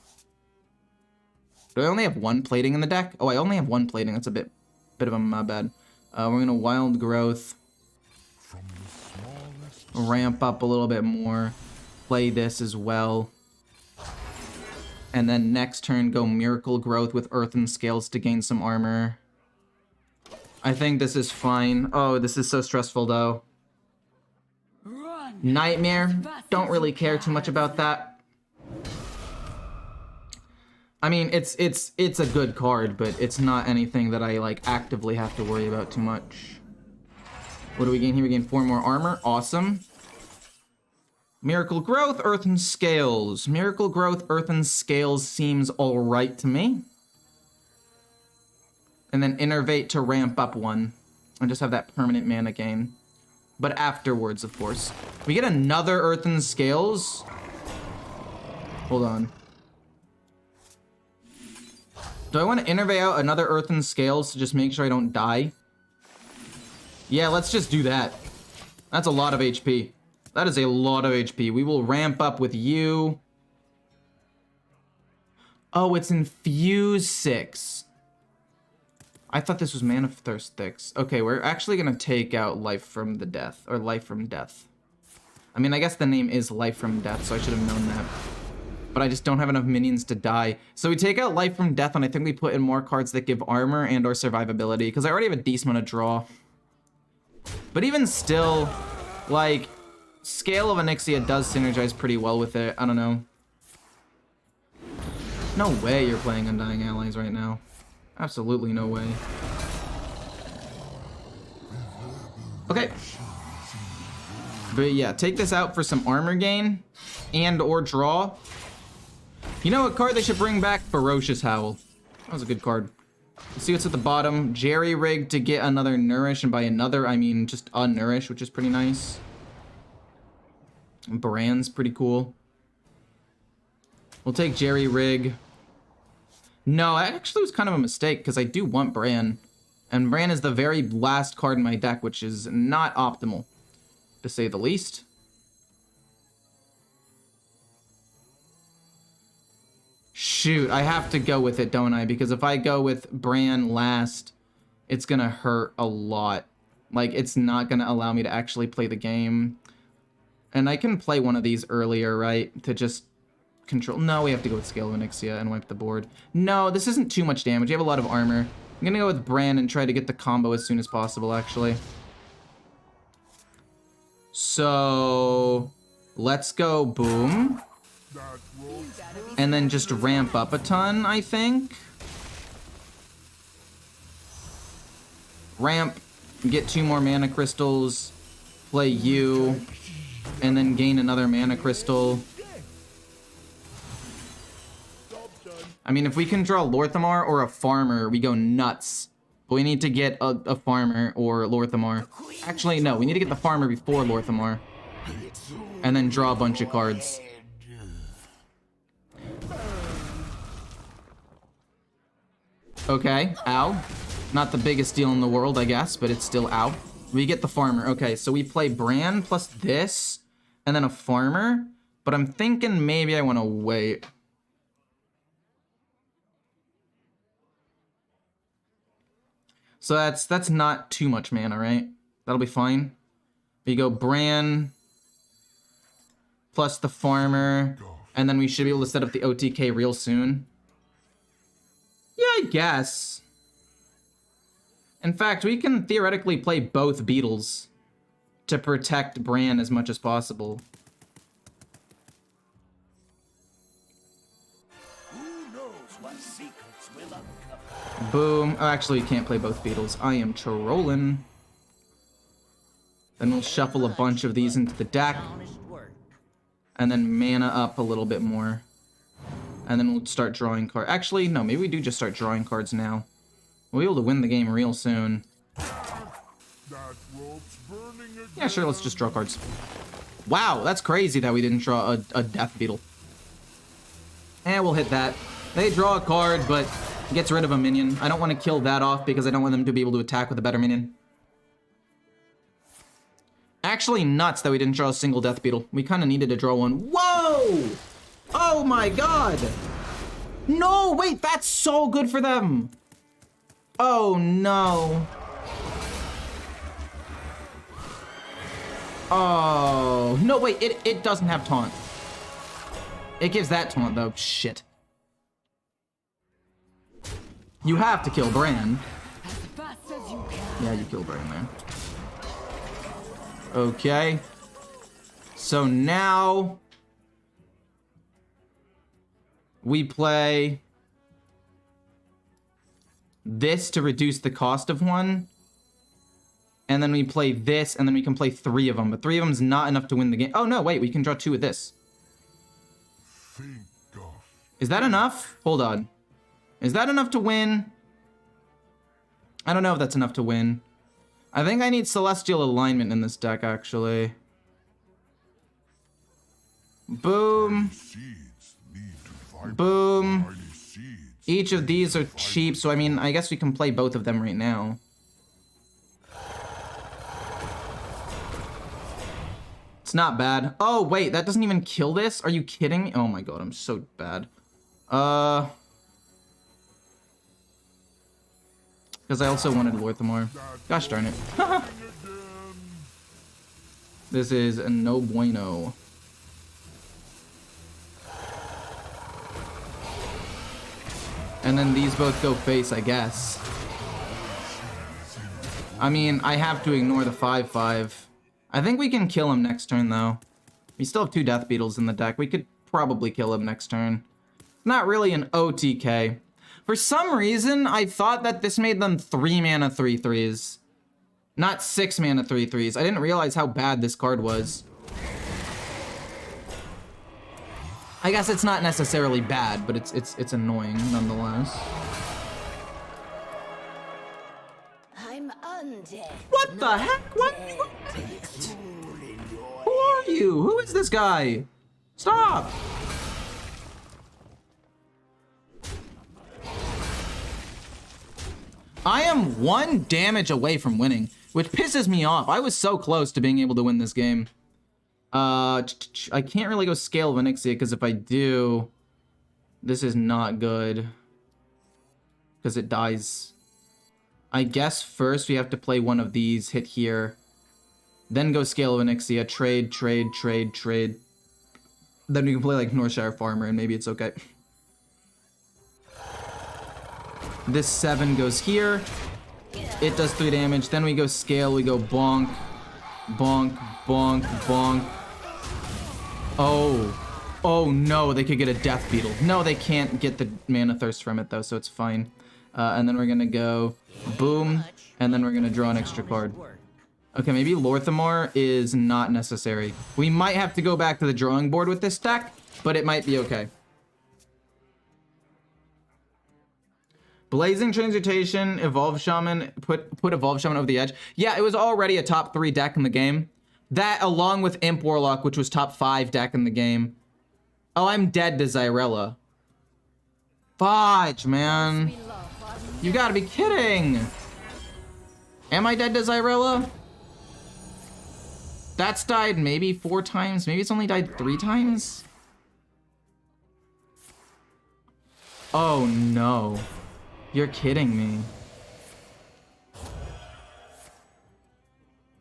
Speaker 1: Do I only have 1 plating in the deck? Oh, I only have 1 plating. That's a bit of a my bad. We're gonna Wild Growth. Ramp up a little bit more. Play this as well. And then next turn go Miracle Growth with Earthen Scales to gain some armor. I think this is fine. Oh, this is so stressful though. Nightmare. Don't really care too much about that. I mean, it's a good card, but it's not anything that I like actively have to worry about too much. What do we gain here? We gain 4 more armor. Awesome. Miracle Growth, Earthen Scales. Miracle Growth, Earthen Scales seems alright to me. And then Innervate to ramp up 1. And just have that permanent mana gain. But afterwards, of course. We get another Earthen Scales. Hold on. Do I want to Innervate out another Earthen Scales to just make sure I don't die? Yeah, let's just do that. That's a lot of HP. That is a lot of HP. We will ramp up with you. Oh, it's Infuse 6. I thought this was Mana Thirst 6. Okay, we're actually gonna take out Life from the Death, or Life from Death. I mean, I guess the name is Life from Death, so I should have known that. But I just don't have enough minions to die. So we take out Life from Death, and I think we put in more cards that give armor and or survivability, because I already have a decent amount of draw. But even still, like, Scale of Onyxia does synergize pretty well with it. I don't know. No way you're playing Undying Allies right now. Absolutely no way. Okay. But yeah, take this out for some armor gain and or draw. You know what card they should bring back? Ferocious Howl. That was a good card. Let's see what's at the bottom. Jerry Rig to get another Nourish, and by another I mean just a Nourish, which is pretty nice. Brand's pretty cool. We'll take Jerry Rig. No, that actually was kind of a mistake, because I do want Bran. And Bran is the very last card in my deck, which is not optimal, to say the least. Shoot, I have to go with it, don't I? Because if I go with Bran last, it's gonna hurt a lot. Like, it's not gonna allow me to actually play the game. And I can play one of these earlier, right? To just control... No, we have to go with Scale of Onyxia and wipe the board. No, this isn't too much damage. You have a lot of armor. I'm gonna go with Bran and try to get the combo as soon as possible, actually. So... let's go boom. And then just ramp up a ton, I think. Ramp, get 2 more mana crystals, play you, and then gain another mana crystal. I mean, if we can draw Lorthamar or a farmer, we go nuts. But we need to get a farmer or Lorthamar. Actually, no, we need to get the farmer before Lorthamar. And then draw a bunch of cards. Okay, ow. Not the biggest deal in the world, I guess, but it's still ow. We get the farmer. Okay, so we play Bran plus this, and then a farmer. But I'm thinking maybe I want to wait. So that's not too much mana, right? That'll be fine. We go Bran plus the farmer, and then we should be able to set up the OTK real soon. Yeah, I guess. In fact, we can theoretically play both beetles to protect Bran as much as possible.
Speaker 6: Who knows what secrets will uncover?
Speaker 1: Boom. Oh, actually, you can't play both beetles. I am trolling. Then we'll shuffle a bunch of these into the deck.
Speaker 6: Honest work.
Speaker 1: And then mana up a little bit more. And then we'll start drawing cards. Actually, no, maybe we do just start drawing cards now. We'll be able to win the game real soon. Yeah, sure, let's just draw cards. Wow, that's crazy that we didn't draw a death beetle. And we'll hit that. They draw a card, but gets rid of a minion. I don't want to kill that off because I don't want them to be able to attack with a better minion. Actually nuts that we didn't draw a single death beetle. We kind of needed to draw one. Whoa! Oh my god! No, wait, that's so good for them! Oh no. Oh, no, wait, it doesn't have taunt. It gives that taunt, though. Shit. You have to kill Bran. Yeah, you kill Bran there. Okay. So now we play this to reduce the cost of one. And then we play this, and then we can play 3 of them. But 3 of them is not enough to win the game. Oh, no, wait, we can draw 2 with this. Is that enough? Hold on. Is that enough to win? I don't know if that's enough to win. I think I need Celestial Alignment in this deck, actually. Boom. Boom. Each of these are cheap, so I mean, I guess we can play both of them right now. It's not bad. Oh, wait, that doesn't even kill this? Are you kidding me? Oh my god, I'm so bad. Because I also wanted Lorthamar. Gosh darn it. This is a no bueno. And then these both go face, I guess. I mean, I have to ignore the 5/5. I think we can kill him next turn, though. We still have 2 Death Beetles in the deck. We could probably kill him next turn. Not really an OTK. For some reason, I thought that this made them 3 mana 3/3s. Not 6 mana 3/3s. I didn't realize how bad this card was. I guess it's not necessarily bad, but it's annoying nonetheless.
Speaker 5: I'm undead.
Speaker 1: What the heck? What? Who are you? Who is this guy? Stop! I am 1 damage away from winning, which pisses me off. I was so close to being able to win this game. I can't really go scale Vinixia, because if I do, this is not good. Because it dies. I guess first we have to play one of these, hit here. Then go scale Vinixia, trade. Then we can play like Northshire Farmer and maybe it's okay. This 7 goes here. It does 3 damage. Then we go scale, we go bonk. Oh no, they could get a Death Beetle. No, they can't get the Mana Thirst from it though, so it's fine. And then we're gonna go boom, and then we're gonna draw an extra card. Okay, maybe Lorthamar is not necessary. We might have to go back to the drawing board with this deck, but it might be okay. Blazing Transmutation, Evolve Shaman, put Evolve Shaman over the edge. Yeah, it was already a top 3 deck in the game. That along with Imp Warlock, which was top 5 deck in the game. Oh, I'm dead to Zyrella. Fudge, man. You gotta be kidding. Am I dead to Zyrella? That's died maybe 4 times. Maybe it's only died 3 times. Oh no. You're kidding me.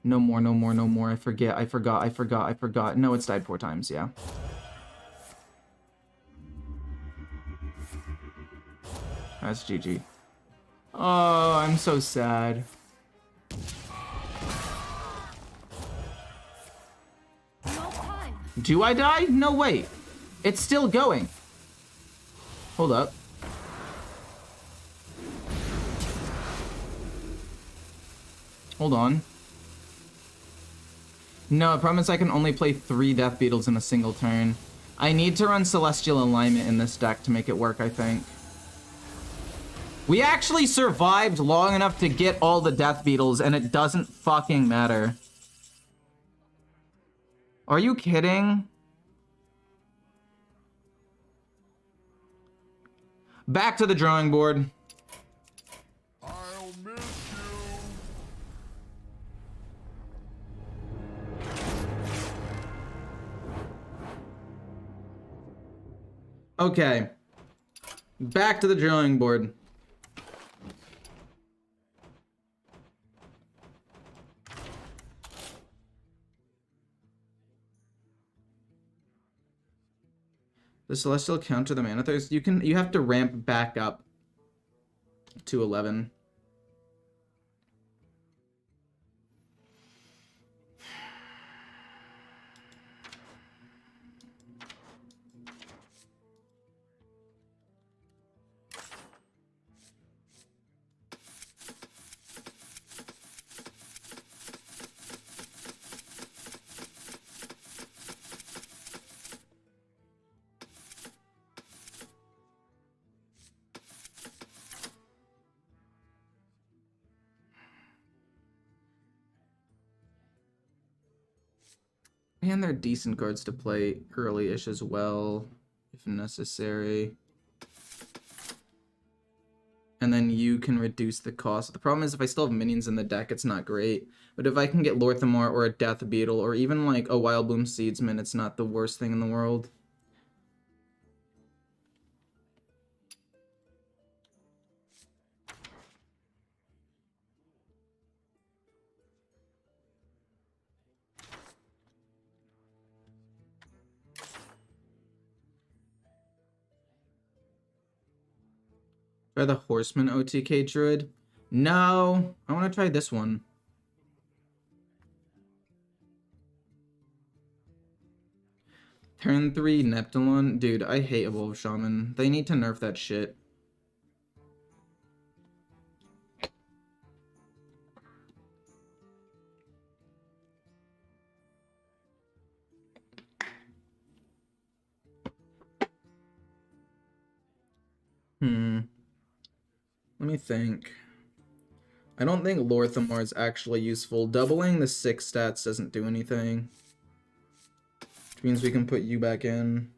Speaker 1: No more, no more, no more. I forgot. No, it's died 4 times, yeah. That's GG. Oh, I'm so sad. Do I die? No, wait. It's still going. Hold up. Hold on. No, the problem is I can only play 3 Death Beetles in a single turn. I need to run Celestial Alignment in this deck to make it work, I think. We actually survived long enough to get all the Death Beetles, and it doesn't fucking matter. Are you kidding? Back to the drawing board.
Speaker 2: I'll miss you.
Speaker 1: Okay. Back to the drawing board. The Celestial counter the Mana Thirst. You have to ramp back up to 11. And they're decent cards to play early-ish as well, if necessary. And then you can reduce the cost. The problem is if I still have minions in the deck, it's not great. But if I can get Lorthamar or a Death Beetle, or even like a Wild Bloom Seedsman, it's not the worst thing in the world. Try the Horseman OTK Druid? No, I want to try this one. Turn 3 Neptulon? Dude, I hate Evolve Shaman. They need to nerf that shit. Let me think. I don't think Lorthamar is actually useful. Doubling the 6 stats doesn't do anything. Which means we can put you back in.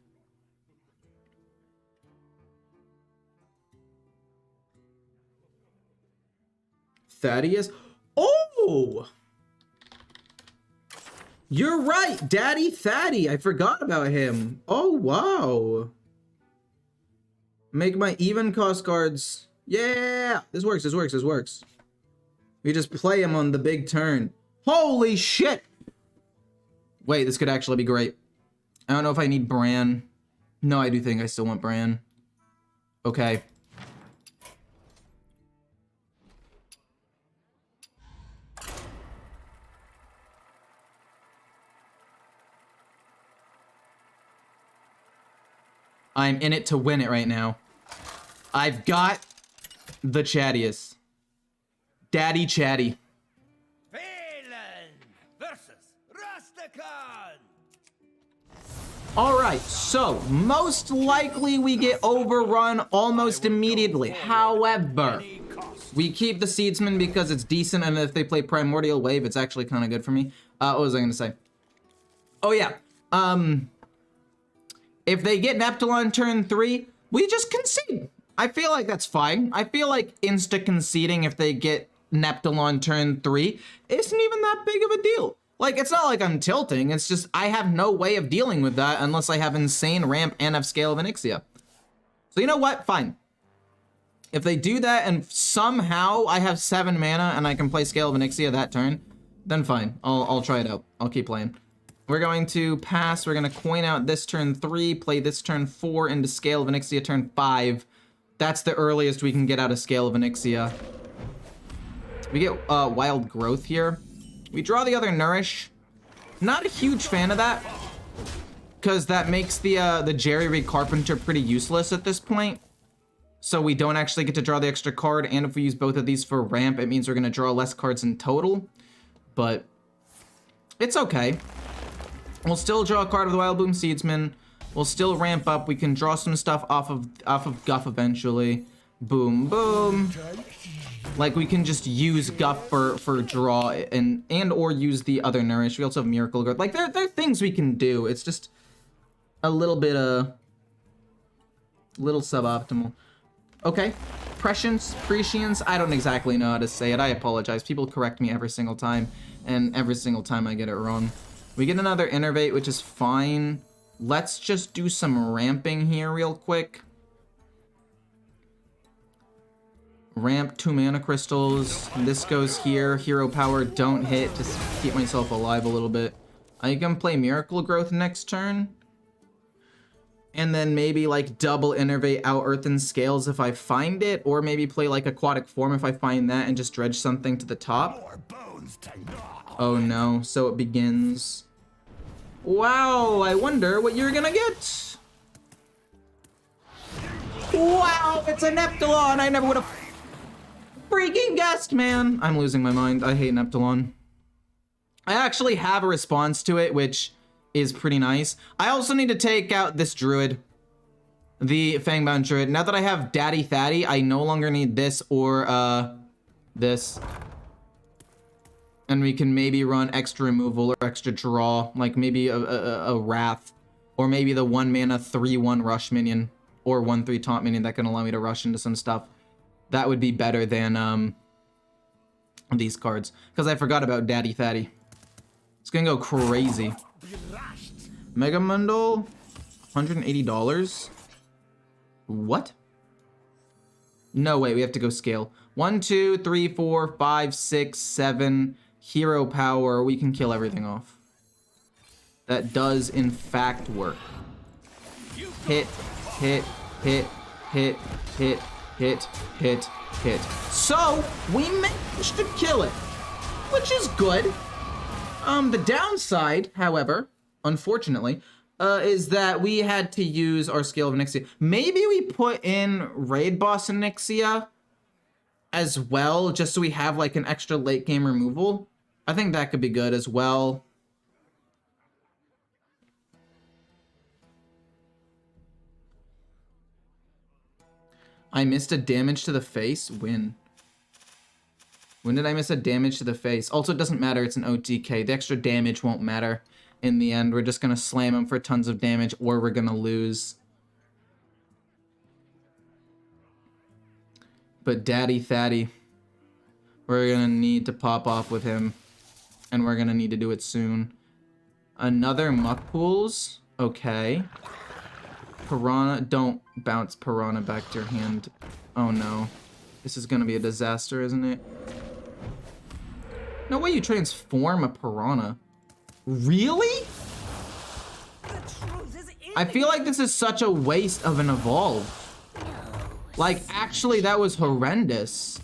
Speaker 1: Thaddeus? Oh! You're right! Daddy Thaddy! I forgot about him. Oh, wow. Make my even cost cards... Yeah! This works, this works, this works. We just play him on the big turn. Holy shit! Wait, this could actually be great. I don't know if I need Bran. No, I do think I still want Bran. Okay. I'm in it to win it right now. I've got the chattiest. Daddy Chatty.
Speaker 6: Phelan versus Rusticon.
Speaker 1: Alright, so most likely we get overrun almost immediately. However, we keep the Seedsman because it's decent, and if they play Primordial Wave, it's actually kind of good for me. What was I going to say? Oh yeah, if they get Neptulon turn 3, we just concede. I feel like that's fine. I feel like insta-conceding if they get Neptulon turn 3 isn't even that big of a deal. Like, it's not like I'm tilting, it's just I have no way of dealing with that unless I have insane ramp and have Scale of Onyxia. So you know what? Fine. If they do that and somehow I have 7 mana and I can play Scale of Onyxia that turn, then fine. I'll try it out. I'll keep playing. We're going to pass. We're going to coin out this turn 3, play this turn 4 into Scale of Onyxia turn 5. That's the earliest we can get out of Scale of Onyxia. We get Wild Growth here. We draw the other Nourish. Not a huge fan of that, because that makes the Jerry-Rig Carpenter pretty useless at this point. So we don't actually get to draw the extra card, and if we use both of these for ramp, it means we're going to draw less cards in total. But it's okay. We'll still draw a card of the Wild Bloom Seedsman. We'll still ramp up. We can draw some stuff off of Guff eventually. Boom, boom. Like, we can just use Guff for draw and or use the other Nourish. We also have Miracle Growth. Like, there are things we can do. It's just a little bit little suboptimal. Okay. Prescience. I don't exactly know how to say it. I apologize. People correct me every single time, and every single time I get it wrong. We get another Innervate, which is fine. Let's just do some ramping here real quick. Ramp 2 mana crystals. This goes here. Hero power, don't hit. Just keep myself alive a little bit. I can play Miracle Growth next turn. And then maybe like double Innervate out Earthen Scales if I find it. Or maybe play like Aquatic Form if I find that and just dredge something to the top. Oh no, so it begins. Wow, I wonder what you're gonna get. Wow, it's a Neptulon. I never would have freaking guessed, man. I'm losing my mind. I hate Neptulon. I actually have a response to it, which is pretty nice. I also need to take out this Druid, the Fangbound Druid. Now that I have Daddy Thaddy, I no longer need this or this. And we can maybe run extra removal or extra draw, like maybe a Wrath, or maybe the 1 mana 3/1 rush minion, or 1/3 taunt minion that can allow me to rush into some stuff. That would be better than these cards, because I forgot about Daddy Thaddy. It's gonna go crazy. Mega Mundle, $180. What? No, wait, we have to go scale. 1, 2, 3, 4, 5, 6, 7. Hero power, we can kill everything off. That does in fact work. Hit, hit, hit, hit, hit, hit, hit, hit. So, we managed to kill it, which is good. The downside, however, unfortunately, is that we had to use our Scale of Onyxia. Maybe we put in Raid Boss Onyxia as well, just so we have like an extra late game removal. I think that could be good as well. I missed a damage to the face. When did I miss a damage to the face? Also, it doesn't matter. It's an OTK. The extra damage won't matter in the end. We're just going to slam him for tons of damage, or we're going to lose. But Daddy Thaddy, we're going to need to pop off with him. And we're going to need to do it soon. Another Muck Pools. Okay. Piranha. Don't bounce Piranha back to your hand. Oh no. This is going to be a disaster, isn't it? No way you transform a Piranha. Really? I feel like this is such a waste of an Evolve. Like, actually, that was horrendous.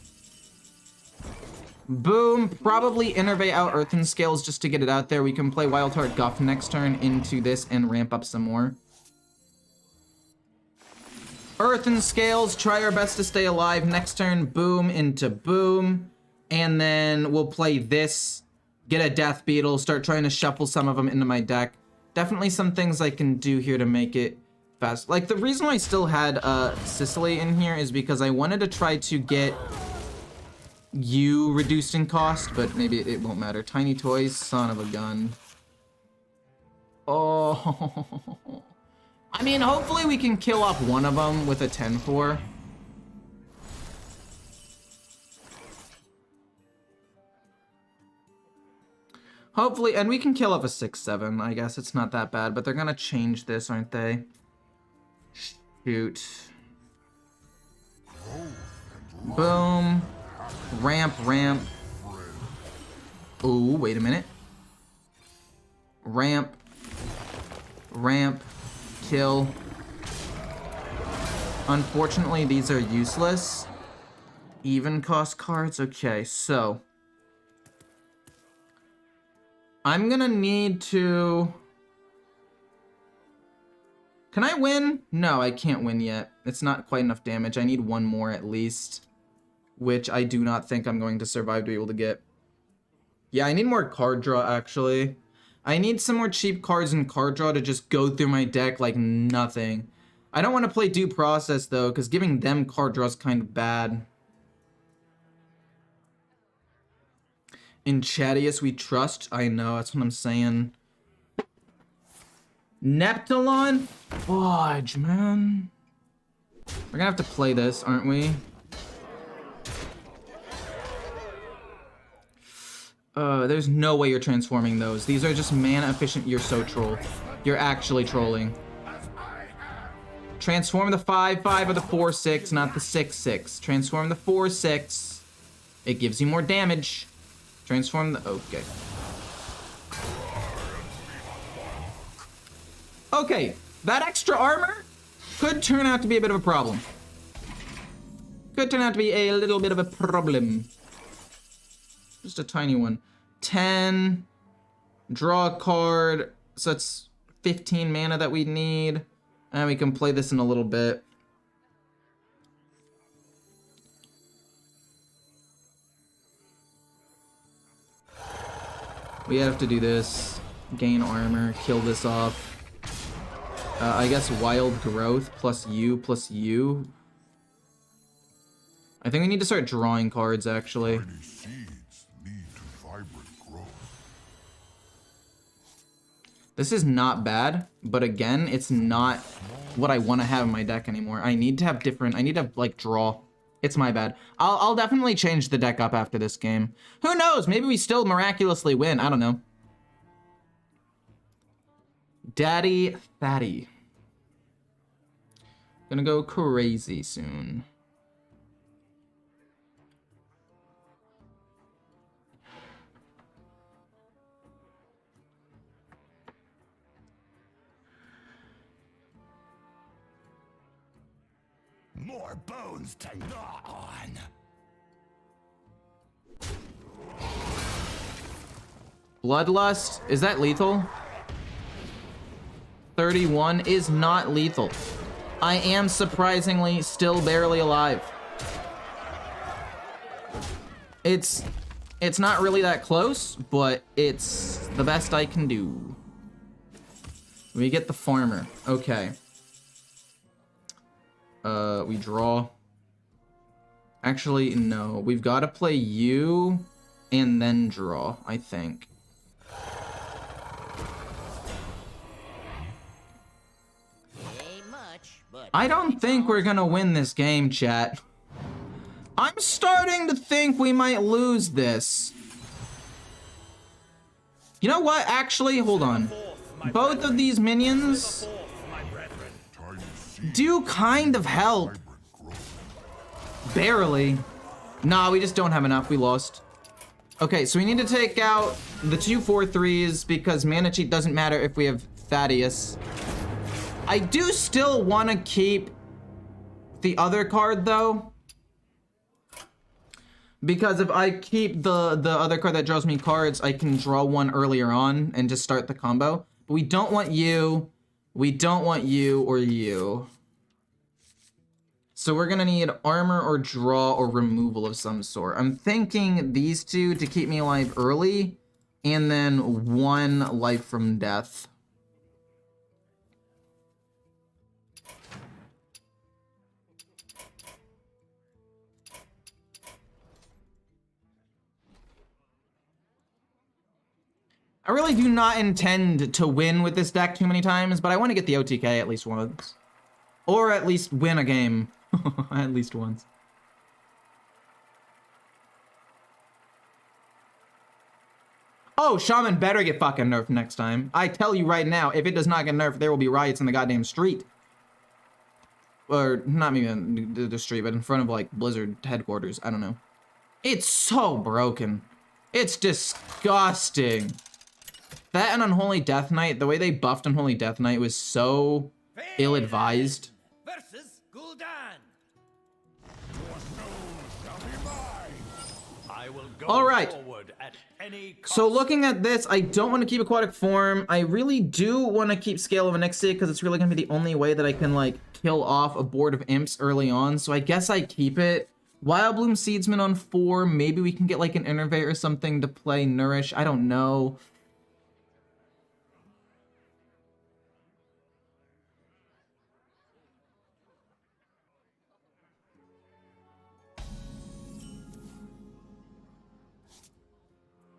Speaker 1: Boom. Probably Innervate out Earthen Scales just to get it out there. We can play Wild Heart Guff next turn into this and ramp up some more. Earthen Scales, try our best to stay alive. Next turn, boom into boom. And then we'll play this, get a Death Beetle, start trying to shuffle some of them into my deck. Definitely some things I can do here to make it fast. Like, the reason why I still had Sicily in here is because I wanted to try to get you reduced in cost, but maybe it won't matter. Tiny Toys, son of a gun. Oh. I mean, hopefully we can kill off one of them with a 10-4. Hopefully, and we can kill off a 6-7. I guess it's not that bad, but they're gonna change this, aren't they? Shoot. Boom. Ramp, ramp. Oh, wait a minute. Ramp. Ramp. Kill. Unfortunately, these are useless. Even cost cards. Okay, so I'm gonna need to... Can I win? No, I can't win yet. It's not quite enough damage. I need one more at least, which I do not think I'm going to survive to be able to get. Yeah, I need more card draw, actually. I need some more cheap cards in card draw to just go through my deck like nothing. I don't want to play Due Process, though, because giving them card draw is kind of bad. In Chadius we trust. I know, that's what I'm saying. Neptulon? Fudge, man. We're gonna have to play this, aren't we? There's no way you're transforming those. These are just mana efficient. You're so troll. You're actually trolling. Transform the 5/5 or the 4/6, not the 6/6. Transform the 4/6. It gives you more damage. Transform the... Okay. Okay, that extra armor could turn out to be a bit of a problem. Could turn out to be a little bit of a problem. Just a tiny one. 10. Draw a card. So it's 15 mana that we need. And we can play this in a little bit. We have to do this. Gain armor. Kill this off. I guess Wild Growth plus you. I think we need to start drawing cards, actually.
Speaker 2: Tiny seeds lead to vibrant growth.
Speaker 1: This is not bad, but again, it's not what I want to have in my deck anymore. I need to have different... I need to, like, draw. It's my bad. I'll definitely change the deck up after this game. Who knows? Maybe we still miraculously win. I don't know. Daddy Fatty. Gonna go crazy soon.
Speaker 2: More bones to gnaw on.
Speaker 1: Bloodlust, is that lethal? 31 is not lethal. I am surprisingly still barely alive. It's not really that close, but it's the best I can do. We get the farmer. Okay. We draw. Actually, no. We've got to play you and then draw, I think. I don't think we're gonna win this game, chat. I'm starting to think we might lose this. You know what? Actually, hold on. Both of these minions do kind of help. Barely. Nah, we just don't have enough. We lost. Okay, so we need to take out the 2 4/3s because mana cheat doesn't matter if we have Thaddeus. I do still want to keep the other card, though. Because if I keep the other card that draws me cards, I can draw one earlier on and just start the combo. But we don't want you. We don't want you or you. So we're going to need armor or draw or removal of some sort. I'm thinking these two to keep me alive early. And then 1 life from death. I really do not intend to win with this deck too many times, but I want to get the OTK at least once. Or at least win a game. At least once. Oh, Shaman better get fucking nerfed next time. I tell you right now, if it does not get nerfed, there will be riots in the goddamn street. Or, not even the street, but in front of, like, Blizzard headquarters. I don't know. It's so broken. It's disgusting. That and Unholy Death Knight, the way they buffed Unholy Death Knight was so ill-advised.
Speaker 6: Versus Gul'dan. I will go
Speaker 1: All right.
Speaker 6: forward at any cost.
Speaker 1: So looking at this, I don't want to keep Aquatic Form. I really do want to keep Scale of Onyxia because it's really going to be the only way that I can like kill off a board of imps early on. So I guess I keep it. Wild Bloom Seedsman on 4. Maybe we can get like an Innervate or something to play Nourish. I don't know.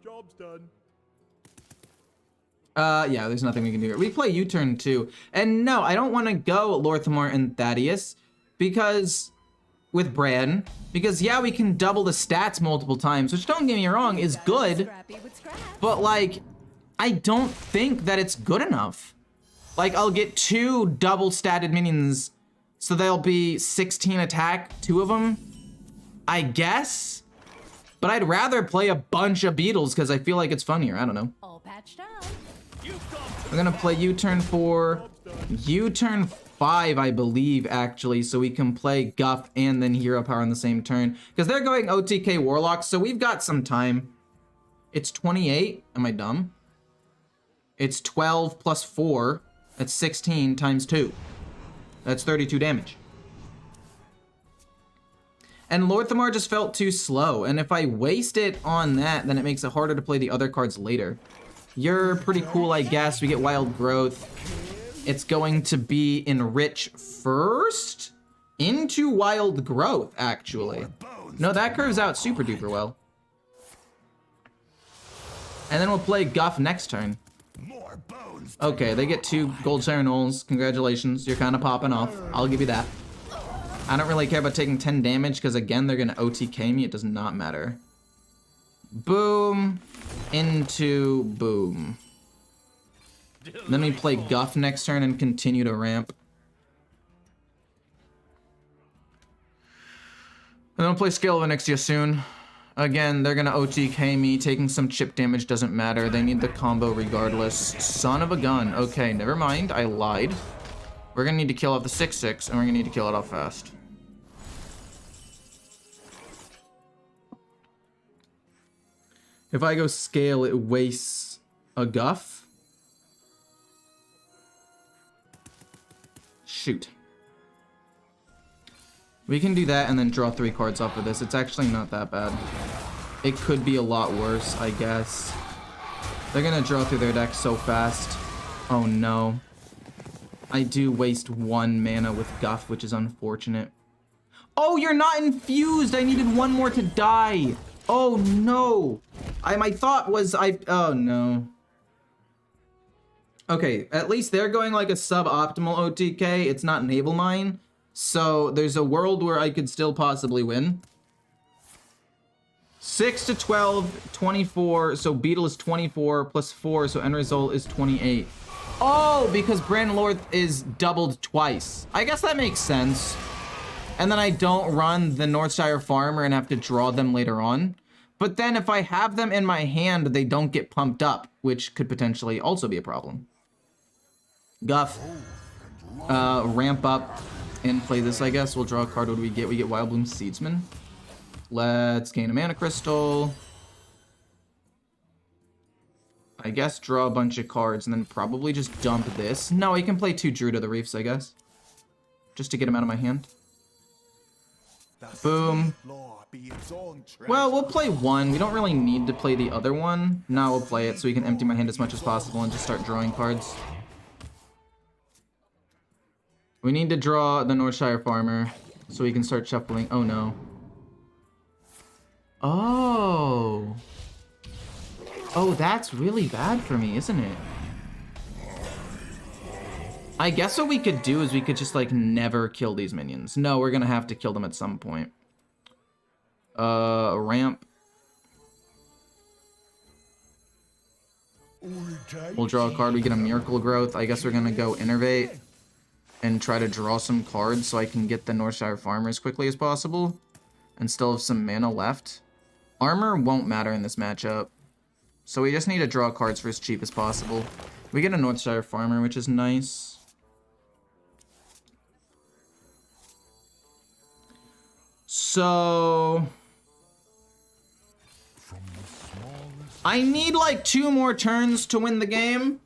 Speaker 2: Job's done.
Speaker 1: Yeah, there's nothing we can do here. We play U-turn too. And no, I don't want to go Lorthamar and Thaddeus because with Bran, because yeah, we can double the stats multiple times, which don't get me wrong, is good. But like, I don't think that it's good enough. Like, I'll get 2 double statted minions, so they'll be 16 attack, 2 of them, I guess. But I'd rather play a bunch of beetles because I feel like it's funnier. I don't know.
Speaker 5: All patched out.
Speaker 1: We're gonna play U-turn 4, U-turn 5, I believe, actually, so we can play Guff and then Hero Power on the same turn. Because they're going OTK Warlock, so we've got some time. It's 28. Am I dumb? It's 12 plus 4. That's 16 times 2. That's 32 damage. And Lorthamar just felt too slow, and if I waste it on that, then it makes it harder to play the other cards later. You're pretty cool, I guess. We get Wild Growth. It's going to be Enrich first? Into Wild Growth, actually. No, that curves out super duper well. And then we'll play Guff next turn. Okay, they get 2 Gold Shire Knolls. Congratulations, you're kind of popping off. I'll give you that. I don't really care about taking 10 damage because, again, they're going to OTK me. It does not matter. Boom. Into boom. Then we play Guff next turn and continue to ramp. And then we'll play Scale of Onyxia soon. Again, they're going to OTK me. Taking some chip damage doesn't matter. They need the combo regardless. Son of a gun. Okay, never mind. I lied. We're going to need to kill off the 6/6, and we're going to need to kill it off fast. If I go Scale, it wastes a Guff. Shoot. We can do that and then draw 3 cards off of this. It's actually not that bad. It could be a lot worse, I guess. They're gonna draw through their deck so fast. Oh no. I do waste 1 mana with Guff, which is unfortunate. Oh, you're not infused! I needed 1 more to die! Oh no! My thought was oh no. Okay, at least they're going like a suboptimal OTK. It's not Enable Mine. So there's a world where I could still possibly win. 6 to 12, 24. So Beetle is 24 plus 4. So end result is 28. Oh, because Brand Lord is doubled twice. I guess that makes sense. And then I don't run the Northshire Farmer and have to draw them later on. But then if I have them in my hand, they don't get pumped up, which could potentially also be a problem. Guff. Ramp up and play this, I guess. We'll draw a card. What do we get? We get Wild Bloom Seedsman. Let's gain a mana crystal. I guess draw a bunch of cards and then probably just dump this. No, I can play 2 Druid of the Reefs, I guess. Just to get him out of my hand. Boom. Well, we'll play 1. We don't really need to play the other one. Now we'll play it so we can empty my hand as much as possible and just start drawing cards. We need to draw the Northshire Farmer so we can start shuffling. Oh no. Oh. Oh, that's really bad for me, isn't it? I guess what we could do is we could just like never kill these minions. No, we're gonna have to kill them at some point. Ramp. We'll draw a card. We get a Miracle Growth. I guess we're gonna go Innervate and try to draw some cards so I can get the Northshire Farmer as quickly as possible and still have some mana left. Armor won't matter in this matchup. So we just need to draw cards for as cheap as possible. We get a Northshire Farmer, which is nice. So... I need like 2 more turns to win the game.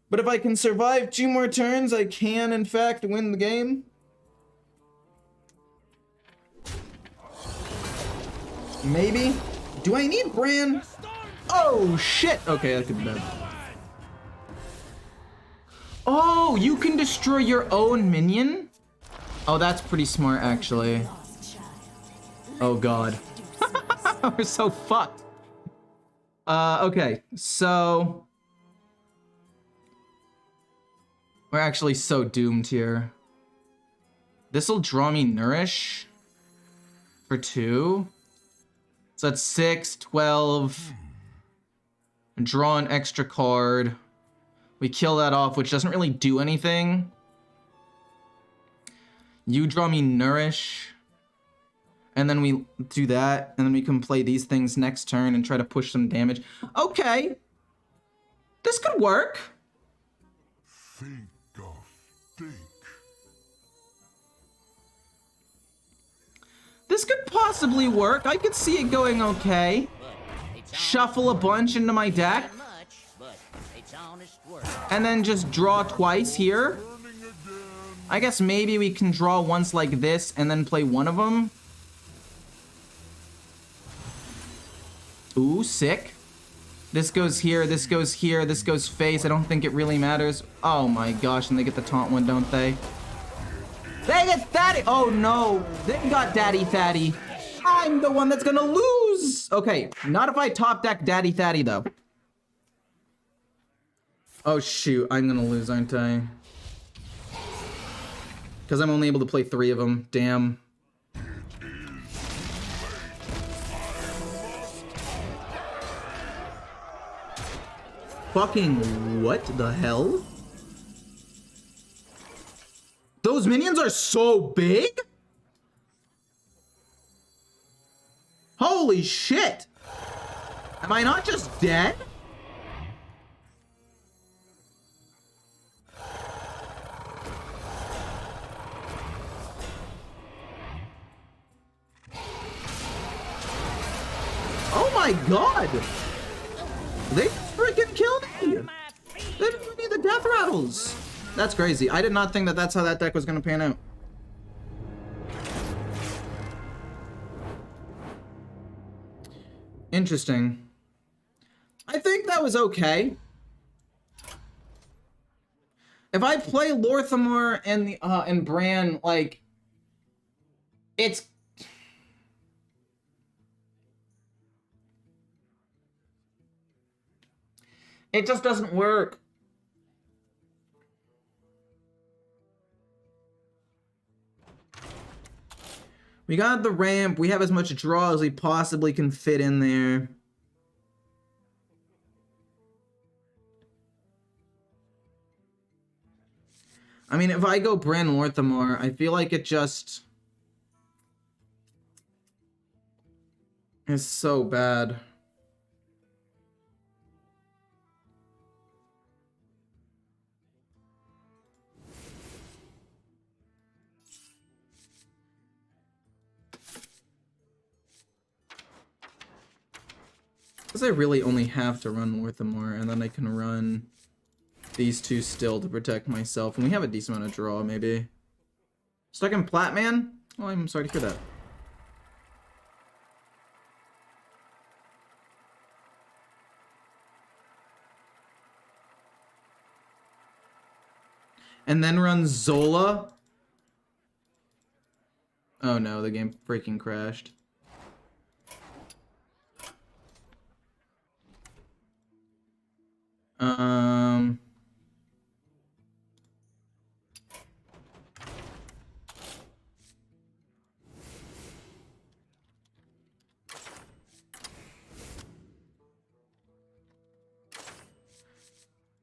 Speaker 1: But if I can survive 2 more turns, I can in fact win the game. Maybe. Do I need Bran? Oh shit! Okay, that could be bad. Oh, you can destroy your own minion? Oh, that's pretty smart actually. Oh god. We're so fucked. Okay, so... We're actually so doomed here. This'll draw me Nourish for 2. So that's 6, 12. Draw an extra card. We kill that off, which doesn't really do anything. You draw me Nourish. And then we do that, and then we can play these things next turn and try to push some damage. Okay. This could work.
Speaker 2: Think of think.
Speaker 1: This could possibly work. I could see it going okay. Shuffle a bunch into my deck. And then just draw twice here. I guess maybe we can draw once like this and then play one of them. Ooh, sick. This goes here, this goes here, this goes face. I don't think it really matters. Oh my gosh, and they get the taunt one, don't they? They get Fatty! Oh no, they got Daddy Fatty. I'm the one that's gonna lose! Okay, not if I top deck Daddy Fatty though. Oh shoot, I'm gonna lose, aren't I? Because I'm only able to play 3 of them, damn. Fucking what the hell? Those minions are so big? Holy shit! Am I not just dead? Oh my god! They freaking killed me! They didn't need the death rattles! That's crazy. I did not think that that's how that deck was gonna pan out. Interesting. I think that was okay. If I play Lorthamar and the and Bran, like, it just doesn't work. We got the ramp. We have as much draw as we possibly can fit in there. I mean, if I go Bran Lorthamar, I feel like it just is so bad. Because I really only have to run Lorthamar, and then I can run these 2 still to protect myself. And we have a decent amount of draw, maybe. Stuck in Platman? Oh, I'm sorry to hear that. And then run Zola? Oh no, the game freaking crashed.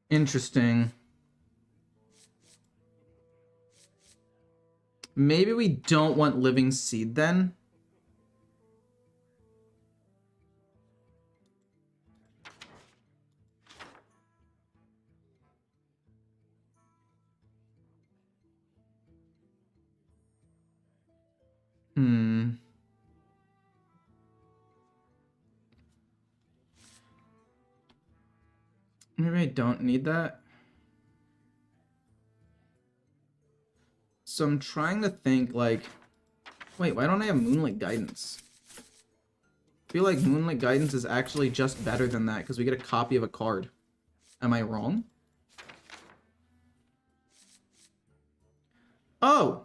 Speaker 1: Interesting. Maybe we don't want Living Seed then? Maybe I don't need that. So I'm trying to think, like... Wait, why don't I have Moonlit Guidance? I feel like Moonlit Guidance is actually just better than that, because we get a copy of a card. Am I wrong? Oh!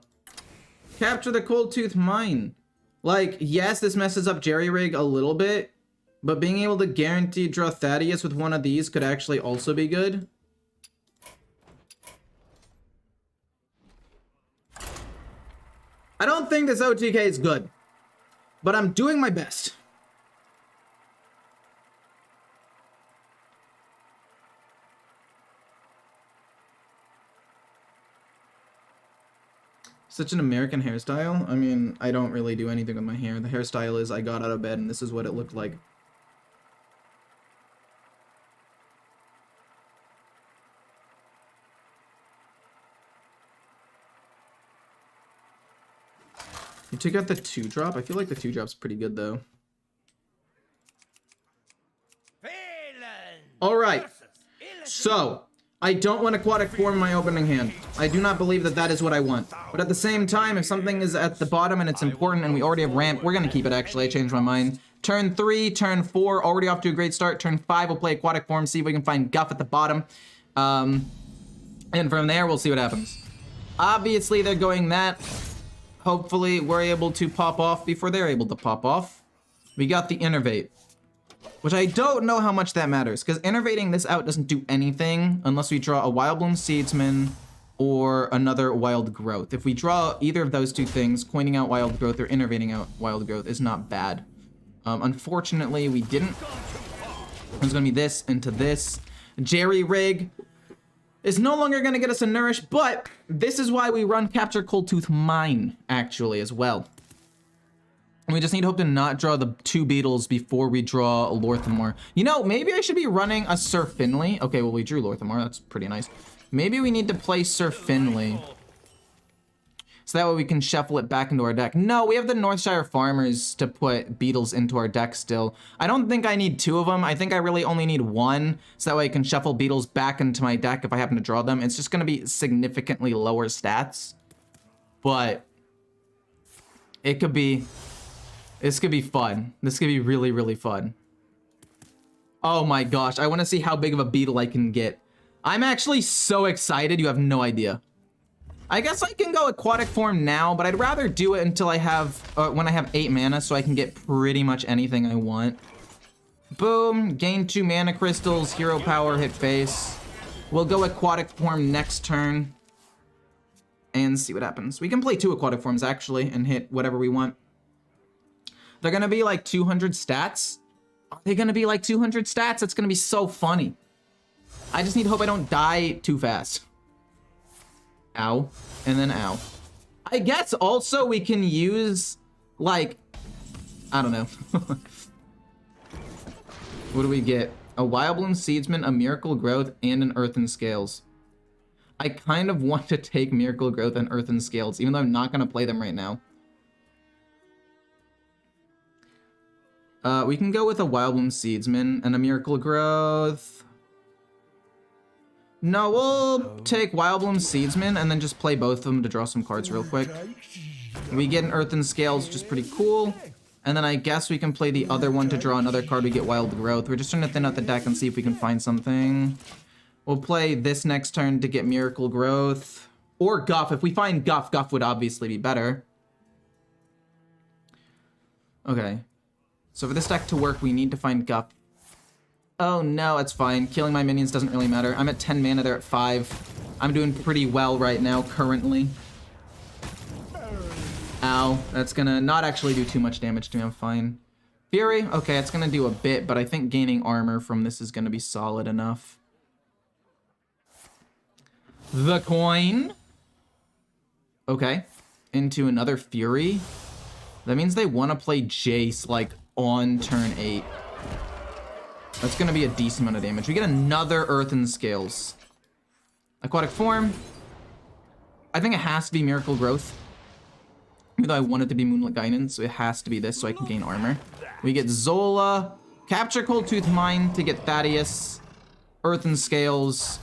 Speaker 1: Capture the Cold Tooth Mine. Like, yes, this messes up Jerry Rig a little bit, but being able to guarantee draw Thaddeus with one of these could actually also be good. I don't think this OTK is good, but I'm doing my best. Such an American hairstyle. I mean, I don't really do anything with my hair. The hairstyle is I got out of bed and this is what it looked like. You took out the 2-drop? I feel like the 2-drop's pretty good though. Alright. So, I don't want Aquatic Form in my opening hand. I do not believe that that is what I want. But at the same time, if something is at the bottom and it's important and we already have ramp, we're gonna keep it actually. I changed my mind. Turn 3, turn 4, already off to a great start. Turn 5, we'll play Aquatic Form, see if we can find Guff at the bottom. And from there, we'll see what happens. Obviously, they're going that. Hopefully, we're able to pop off before they're able to pop off. We got the Innervate, which I don't know how much that matters, because Innervating this out doesn't do anything unless we draw a Wild Bloom Seedsman or another Wild Growth. If we draw either of those two things, coining out Wild Growth or Innervating out Wild Growth is not bad. Unfortunately, we didn't. It's going to be this into this. Jerry Rig is no longer going to get us a Nourish, but this is why we run Capture Cold Tooth Mine, actually, as well. And we just need to hope to not draw the 2 beetles before we draw a Lorthamore. You know, maybe I should be running a Sir Finley. Okay, well, we drew Lorthamore. That's pretty nice. Maybe we need to play Sir Finley, so that way we can shuffle it back into our deck. No, we have the Northshire Farmers to put beetles into our deck still. I don't think I need 2 of them. I think I really only need 1, so that way I can shuffle beetles back into my deck if I happen to draw them. It's just going to be significantly lower stats, but it could be... This could be fun. This could be really, really fun. Oh my gosh, I want to see how big of a beetle I can get. I'm actually so excited, you have no idea. I guess I can go Aquatic Form now, but I'd rather do it until I have, when I have 8 mana, so I can get pretty much anything I want. Boom, gain 2 mana crystals, hero power, hit face. We'll go Aquatic Form next turn and see what happens. We can play 2 Aquatic Forms actually and hit whatever we want. They're gonna be like 200 stats. Are they gonna be like 200 stats? It's gonna be so funny. I just need to hope I don't die too fast. Ow. And then ow. I guess also we can use, like, I don't know. What do we get? A Wild Bloom Seedsman, a Miracle Growth, and an Earthen Scales. I kind of want to take Miracle Growth and Earthen Scales, even though I'm not going to play them right now. We can go with a Wild Bloom Seedsman and a Miracle Growth. No, we'll take Wild Bloom Seedsman and then just play both of them to draw some cards real quick. We get an Earthen Scales, which is pretty cool. And then I guess we can play the other one to draw another card. We get Wild Growth. We're just trying to thin out the deck and see if we can find something. We'll play this next turn to get Miracle Growth. Or Guff. If we find Guff, Guff would obviously be better. Okay. So for this deck to work, we need to find Guff. Oh no, it's fine. Killing my minions doesn't really matter. I'm at 10 mana, they're at 5. I'm doing pretty well right now, currently. Ow, that's gonna not actually do too much damage to me, I'm fine. Fury, okay, it's gonna do a bit, but I think gaining armor from this is gonna be solid enough. The coin. Okay, into another Fury. That means they wanna play Jace, like, on turn 8. That's gonna be a decent amount of damage. We get another Earthen Scales. Aquatic Form. I think it has to be Miracle Growth. Even though I want it to be Moonlit Guidance, so it has to be this so I can gain armor. We get Zola. Capture Cold Tooth Mine to get Thaddeus. Earthen Scales,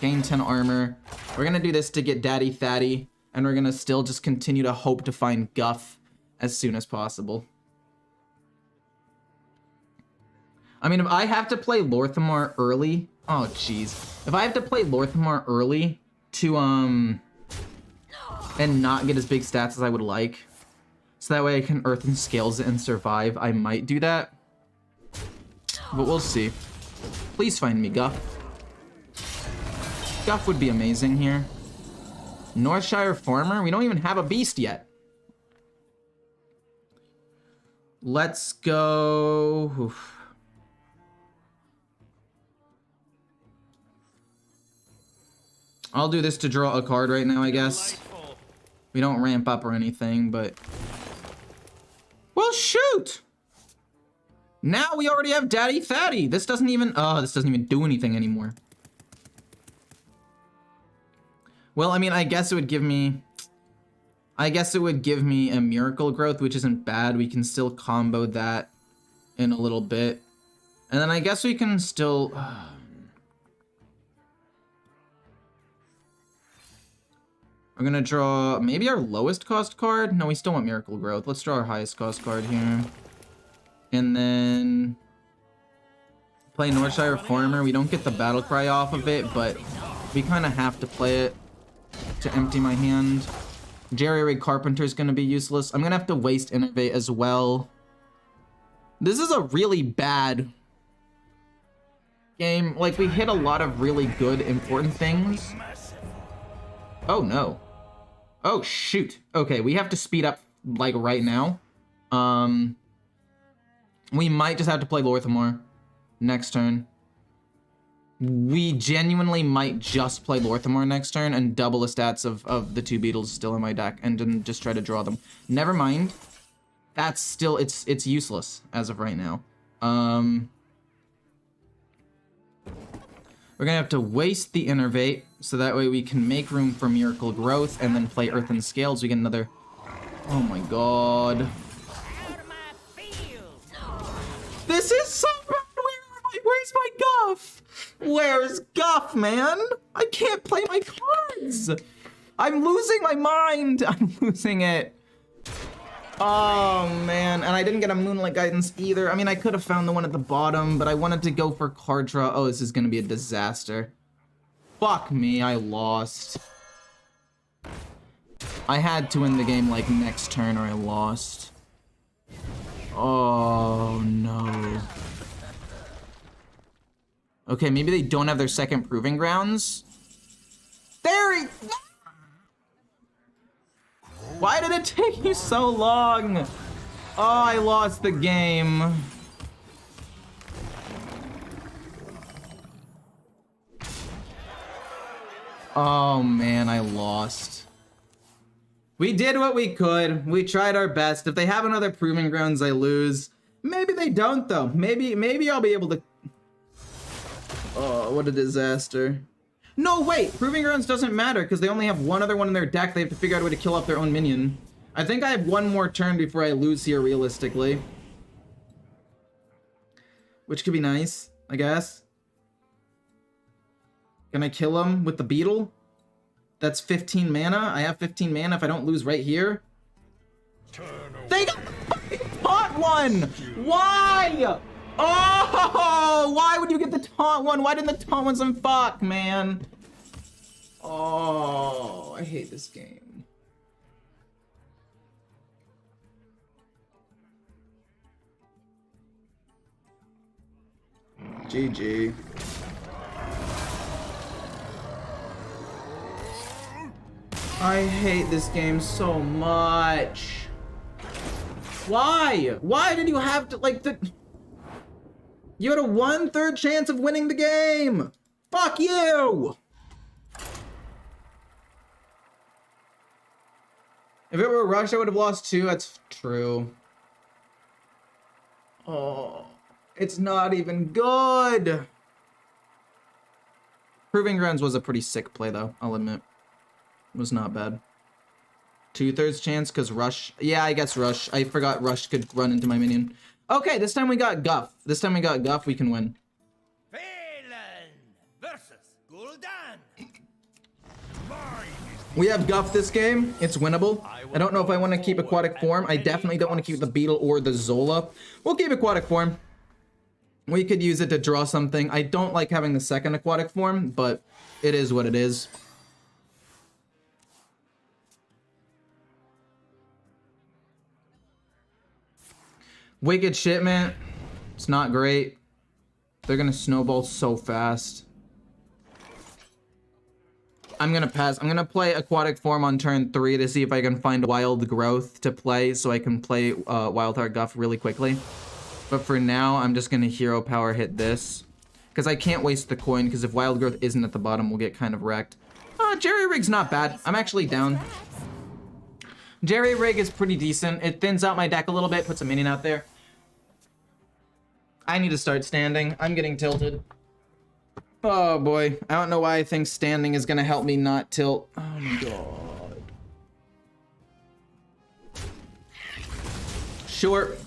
Speaker 1: gain 10 armor. We're gonna do this to get Daddy Thaddy, and we're gonna still just continue to hope to find Guff as soon as possible. I mean, if I have to play Lorthamar early, oh jeez. If I have to play Lorthamar early to, and not get as big stats as I would like, so that way I can Earthen Scales it and survive, I might do that. But we'll see. Please find me Guff. Guff would be amazing here. Northshire Farmer? We don't even have a beast yet. Let's go... Oof. I'll do this to draw a card right now, I guess. We don't ramp up or anything, but... Well, shoot! Now we already have Daddy Thaddy. This doesn't even... Oh, this doesn't even do anything anymore. Well, I mean, I guess it would give me... I guess it would give me a Miracle Growth, which isn't bad. We can still combo that in a little bit. And then I guess we can still... We're gonna draw maybe our lowest cost card. No, we still want Miracle Growth. Let's draw our highest cost card here. And then play Northshire Farmer. We don't get the battle cry off of it, but we kind of have to play it to empty my hand. Jerry Rig Carpenter is gonna be useless. I'm gonna have to waste Innervate as well. This is a really bad game. Like, we hit a lot of really good, important things. Oh no. Oh shoot. Okay, we have to speed up like right now. We might just have to play Lorthamar next turn. We genuinely might just play Lorthamar next turn and double the stats of the two beetles still in my deck and then just try to draw them. Never mind. That's still, it's useless as of right now. We're gonna have to waste the Innervate, so that way we can make room for Miracle Growth and then play Earthen Scales. We get another... Oh my god. This is so bad! Where's my Guff? Where's Guff, man? I can't play my cards! I'm losing my mind! I'm losing it. Oh, man. And I didn't get a Moonlight Guidance either. I mean, I could have found the one at the bottom, but I wanted to go for card draw. Oh, this is gonna be a disaster. Fuck me, I lost. I had to win the game, like, next turn or I lost. Oh, no. Okay, maybe they don't have their second Proving Grounds. There he... Why did it take you so long? Oh, I lost the game. Oh man, I lost. We did what we could. We tried our best. If they have another Proving Grounds, I lose. Maybe they don't though. Maybe I'll be able to... Oh, what a disaster. No, wait! Proving Grounds doesn't matter because they only have one other one in their deck. They have to figure out a way to kill off their own minion. I think I have one more turn before I lose here, realistically. Which could be nice, I guess. Can I kill him with the beetle? That's 15 mana. I have 15 mana if I don't lose right here. They got the fucking taunt one! Why? Oh! Why would you get the taunt one? Why didn't the taunt one some fuck, man? Oh, I hate this game. GG. I hate this game so much. Why? Why did you have to, like, you had a 1/3 chance of winning the game! Fuck you! If it were Rush, I would have lost 2. That's true. Oh, it's not even good. Proving Grounds was a pretty sick play, though, I'll admit. It was not bad. 2/3 chance, because Rush... Yeah, I guess Rush. I forgot Rush could run into my minion. Okay, this time we got Guff. This time we got Guff, we can win.
Speaker 6: Villains! versus Gul'dan.
Speaker 1: We have Guff this game. It's winnable. I don't know if I want to keep Aquatic Form. I definitely don't want to keep the Beetle or the Zola. We'll keep Aquatic Form. We could use it to draw something. I don't like having the second Aquatic Form, but it is what it is. Wicked Shipment. It's not great. They're gonna snowball so fast. I'm gonna pass. I'm gonna play Aquatic Form on turn 3 to see if I can find Wild Growth to play so I can play Wild Heart Guff really quickly. But for now, I'm just gonna Hero Power hit this. Because I can't waste the coin, because if Wild Growth isn't at the bottom, we'll get kind of wrecked. Jerry Rig's not bad. I'm actually down. Jerry Rig is pretty decent. It thins out my deck a little bit, puts a minion out there. I need to start standing. I'm getting tilted. Oh boy. I don't know why I think standing is gonna help me not tilt. Oh my god. Short.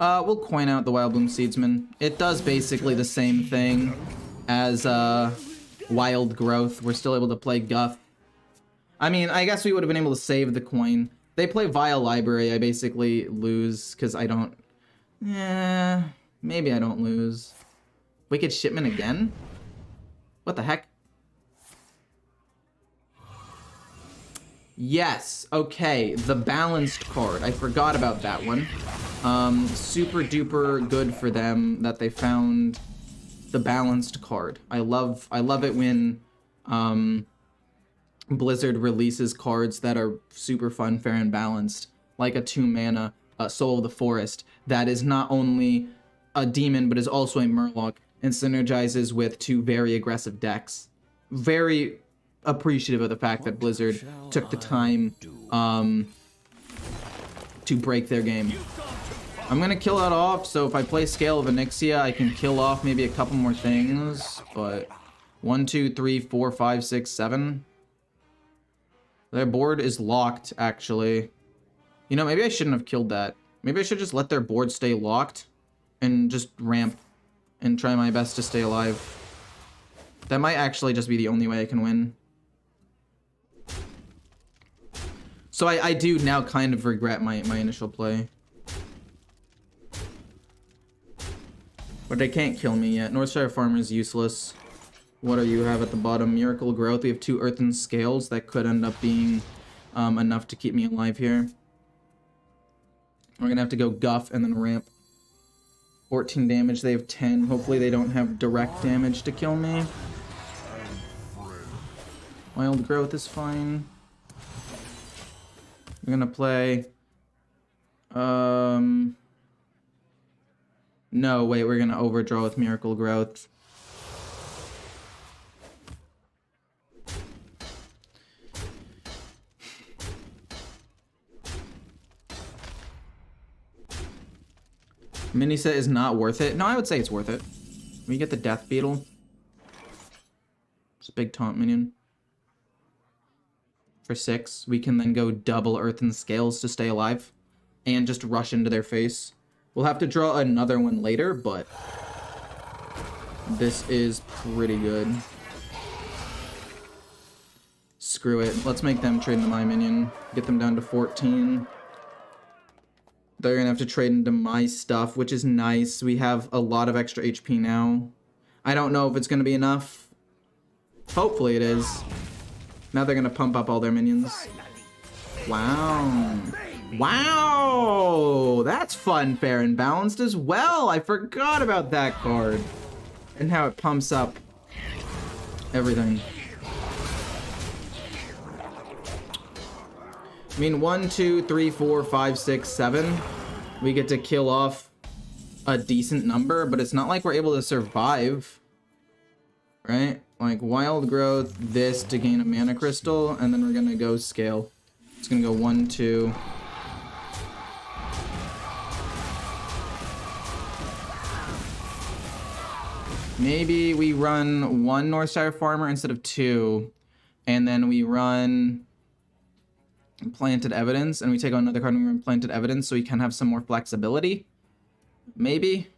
Speaker 1: We'll coin out the Wild Bloom Seedsman. It does basically the same thing as Wild Growth. We're still able to play Guff. I mean, I guess we would have been able to save the coin. They play Vile Library. I basically lose because I don't... Yeah, maybe I don't lose. Wicked Shipment again? What the heck? Yes, okay, the Balanced card. I forgot about that one. Super duper good for them that they found the Balanced card. I love it when Blizzard releases cards that are super fun, fair, and balanced, like a 2-mana Soul of the Forest that is not only a demon but is also a Murloc and synergizes with 2 very aggressive decks. Very appreciative of the fact that Blizzard took the time to break their game. I'm gonna kill that off, so if I play Scale of Onyxia, I can kill off maybe a couple more things, but 1, 2, 3, 4, 5, 6, 7. Their board is locked, actually. You know, maybe I shouldn't have killed that. Maybe I should just let their board stay locked and just ramp and try my best to stay alive. That might actually just be the only way I can win. So I do now kind of regret my initial play. But they can't kill me yet. Northshire Farmer is useless. What do you have at the bottom? Miracle Growth. We have 2 Earthen Scales that could end up being enough to keep me alive here. We're gonna have to go Guff and then ramp. 14 damage. They have 10. Hopefully they don't have direct damage to kill me. Wild Growth is fine. We're gonna play... No, wait, we're gonna Overdraw with Miracle Growth. MINISET is not worth it. No, I would say it's worth it. We get the Death Beetle. It's a big taunt minion. For 6, we can then go double Earthen Scales to stay alive. And just rush into their face. We'll have to draw another one later, but this is pretty good. Screw it. Let's make them trade into my minion. Get them down to 14. They're gonna have to trade into my stuff, which is nice. We have a lot of extra HP now. I don't know if it's gonna be enough. Hopefully it is. Now they're gonna pump up all their minions. Wow. Wow! That's fun, fair, and balanced as well. I forgot about that card. And how it pumps up everything. I mean, 1, 2, 3, 4, 5, 6, 7. We get to kill off a decent number, but it's not like we're able to survive. Right? Like, Wild Growth, this to gain a Mana Crystal, and then we're gonna go Scale. It's gonna go 1, 2... Maybe we run 1 Northshire Farmer instead of 2, and then we run Planted Evidence, and we take out another card and we run Planted Evidence so we can have some more flexibility. Maybe?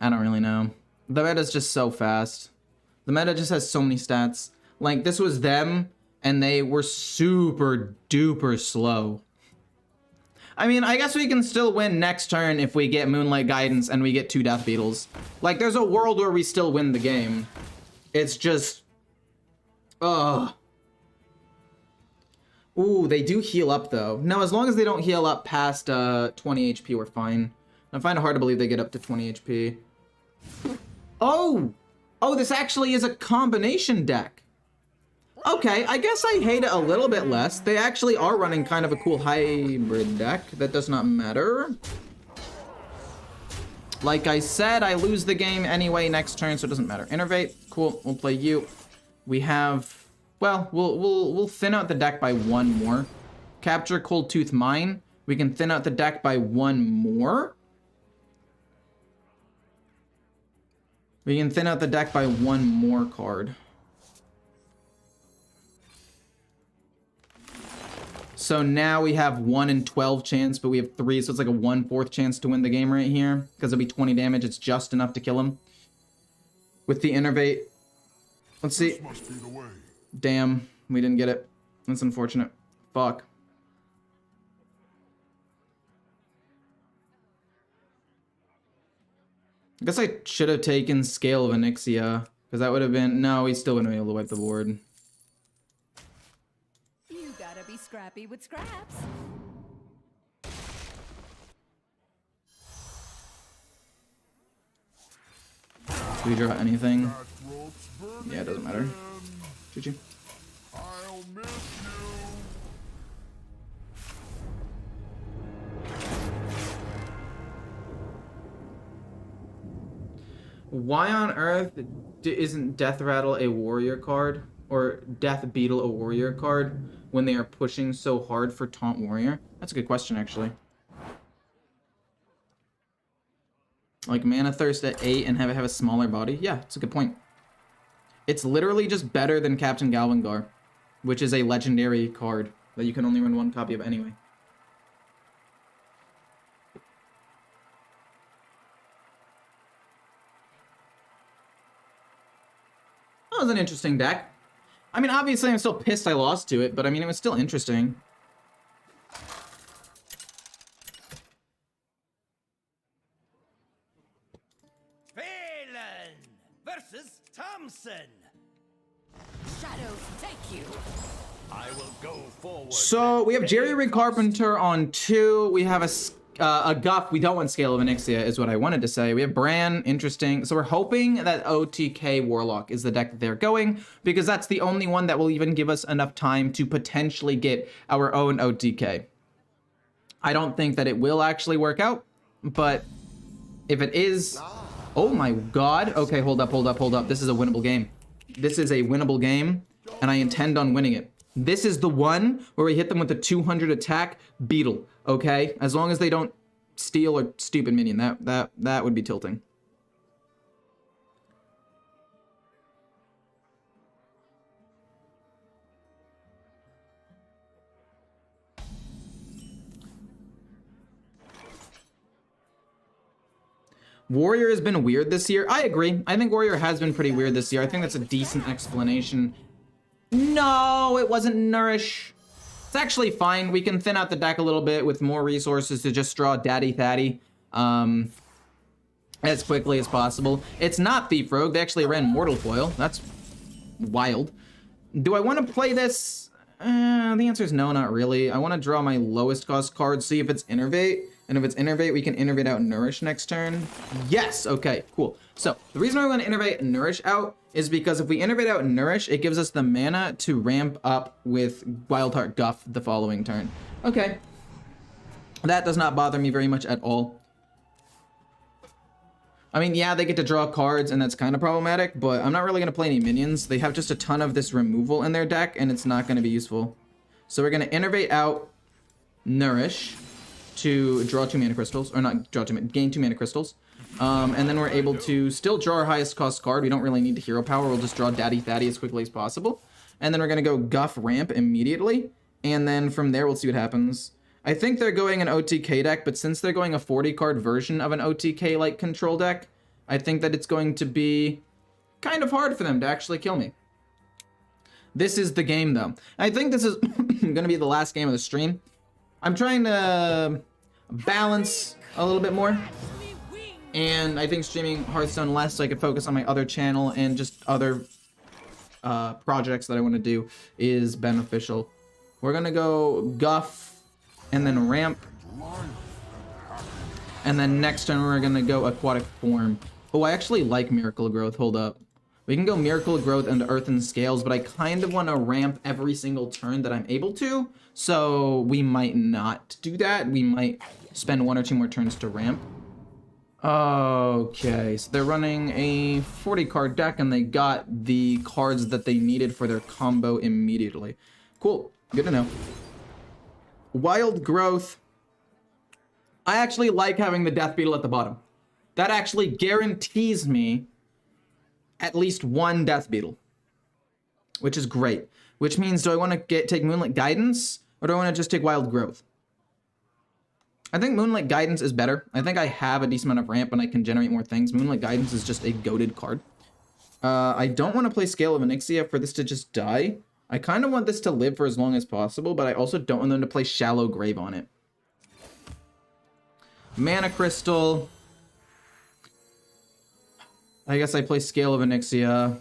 Speaker 1: I don't really know. The meta's just so fast. The meta just has so many stats. Like, this was them, and they were super duper slow. I mean, I guess we can still win next turn if we get Moonlight Guidance and we get 2 Death Beetles. Like, there's a world where we still win the game. It's just... Ugh. Ooh, they do heal up, though. No, as long as they don't heal up past 20 HP, we're fine. I find it hard to believe they get up to 20 HP. Oh! Oh, this actually is a combination deck. Okay, I guess I hate it a little bit less. They actually are running kind of a cool hybrid deck. That does not matter. Like I said, I lose the game anyway next turn, so it doesn't matter. Innervate, cool. We'll play you. We have, well, we'll thin out the deck by 1 more. Capture Cold Tooth Mine. We can thin out the deck by 1 more. We can thin out the deck by 1 more card. So now we have 1 in 12 chance, but we have 3, so it's like a 1/4 chance to win the game right here. Because it'll be 20 damage, it's just enough to kill him. With the Innervate. Let's see. Damn, we didn't get it. That's unfortunate. Fuck. I guess I should have taken Scale of Onyxia, because that would have been... No, we still wouldn't be able to wipe the board.
Speaker 5: You gotta be scrappy with scraps.
Speaker 1: Do we draw anything? Yeah, it doesn't matter. GG.
Speaker 2: I'll miss you.
Speaker 1: Why on earth isn't Death Rattle a warrior card? Or Death Beetle a warrior card when they are pushing so hard for Taunt Warrior? That's a good question, actually. Like Mana Thirst at 8 and have it have a smaller body? Yeah, it's a good point. It's literally just better than Captain Galvangar, which is a legendary card that you can only run 1 copy of anyway. That was an interesting deck. I mean, obviously I'm still pissed I lost to it, but I mean, it was still interesting.
Speaker 6: Phelan versus Thompson.
Speaker 5: Shadows take you.
Speaker 6: I will go forward.
Speaker 1: So we have Jerry Rig Carpenter on 2. We have a Guff. We don't want Scale of Onyxia is what I wanted to say. We have Bran. Interesting. So we're hoping that OTK Warlock is the deck that they're going, because that's the only one that will even give us enough time to potentially get our own OTK. I don't think that it will actually work out, but if it is... Oh my god. Okay, hold up, hold up, hold up. This is a winnable game. This is a winnable game, and I intend on winning it. This is the one where we hit them with a 200 attack beetle, okay? As long as they don't steal or stupid minion, that would be tilting. Warrior has been weird this year. I agree. I think Warrior has been pretty weird this year. I think that's a decent explanation. No, it wasn't Nourish. It's actually fine. We can thin out the deck a little bit with more resources to just draw Daddy Thaddy as quickly as possible. It's not Thief Rogue. They actually ran Mortal Coil. That's wild. Do I want to play this? The answer is no, not really. I want to draw my lowest cost card, see if it's Innervate. And if it's Innervate, we can Innervate out Nourish next turn. Yes! Okay, cool. So, the reason why we're going to Innervate Nourish out is because if we Innervate out Nourish, it gives us the mana to ramp up with Wildheart Guff the following turn. Okay. That does not bother me very much at all. I mean, yeah, they get to draw cards, and that's kind of problematic, but I'm not really going to play any minions. They have just a ton of this removal in their deck, and it's not going to be useful. So we're going to Innervate out Nourish to draw 2 mana crystals, or not draw 2 mana, gain 2 mana crystals. And then we're able to still draw our highest cost card. We don't really need the hero power. We'll just draw Daddy Thaddy as quickly as possible. And then we're going to go Guff Ramp immediately. And then from there, we'll see what happens. I think they're going an OTK deck, but since they're going a 40 card version of an OTK like control deck, I think that it's going to be kind of hard for them to actually kill me. This is the game, though. I think this is going to be the last game of the stream. I'm trying to balance a little bit more. And I think streaming Hearthstone less so I could focus on my other channel and just other projects that I want to do is beneficial. We're going to go Guff and then Ramp. And then next turn we're going to go Aquatic Form. Oh, I actually like Miracle Growth. Hold up. We can go Miracle Growth into Earthen Scales, but I kind of want to ramp every single turn that I'm able to. So we might not do that. We might spend 1 or 2 more turns to ramp. Okay, so they're running a 40 card deck and they got the cards that they needed for their combo immediately. Cool, good to know. Wild Growth. I actually like having the Death Beetle at the bottom. That actually guarantees me at least 1 Death Beetle, which is great. Which means, do I want to take Moonlit Guidance or do I want to just take Wild Growth? I think Moonlit Guidance is better. I think I have a decent amount of ramp and I can generate more things. Moonlit Guidance is just a goated card. I don't want to play Scale of Onyxia for this to just die. I kind of want this to live for as long as possible, but I also don't want them to play Shallow Grave on it. Mana Crystal. I guess I play Scale of Onyxia.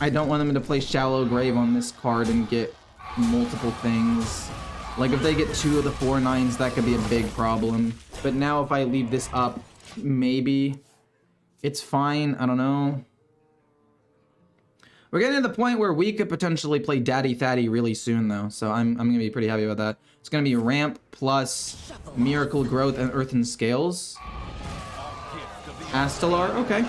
Speaker 1: I don't want them to play Shallow Grave on this card and get multiple things. Like, if they get 2 of the 4/9s, that could be a big problem. But now if I leave this up, maybe it's fine. I don't know. We're getting to the point where we could potentially play Daddy Thaddy really soon, though. So I'm going to be pretty happy about that. It's going to be Ramp plus Miracle Growth and Earthen Scales. Astalar, okay.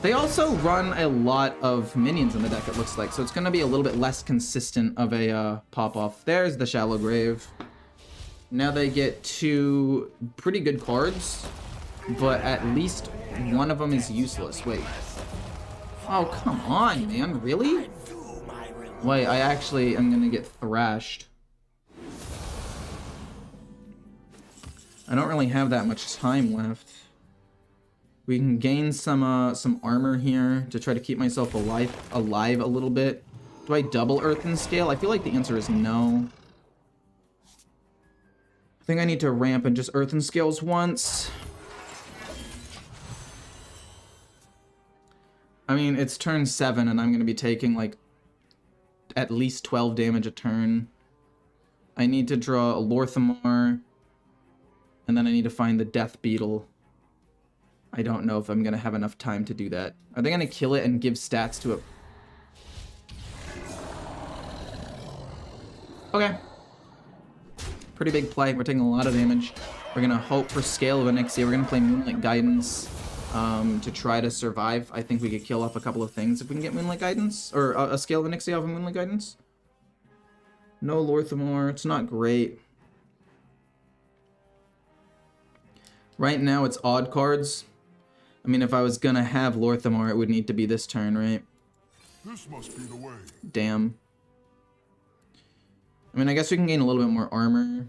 Speaker 1: They also run a lot of minions in the deck, it looks like, so it's going to be a little bit less consistent of a pop-off. There's the Shallow Grave. Now they get 2 pretty good cards, but at least one of them is useless. Wait. Oh, come on, man. Really? Wait, I actually am going to get thrashed. I don't really have that much time left. We can gain some armor here to try to keep myself alive a little bit. Do I double Earthen Scale? I feel like the answer is no. I think I need to ramp and just Earthen Scales once. I mean, it's turn 7 and I'm going to be taking like at least 12 damage a turn. I need to draw a Lorthamar. And then I need to find the Death Beetle. I don't know if I'm going to have enough time to do that. Are they going to kill it and give stats to it? Okay. Pretty big play. We're taking a lot of damage. We're going to hope for Scale of Onyxia. We're going to play Moonlight Guidance to try to survive. I think we could kill off a couple of things if we can get Moonlight Guidance. Or a Scale of Onyxia off of Moonlight Guidance. No Lorthamar. It's not great. Right now it's odd cards. I mean, if I was gonna have Lorthamar, it would need to be this turn, right?
Speaker 2: This must be the way.
Speaker 1: Damn. I mean, I guess we can gain a little bit more armor.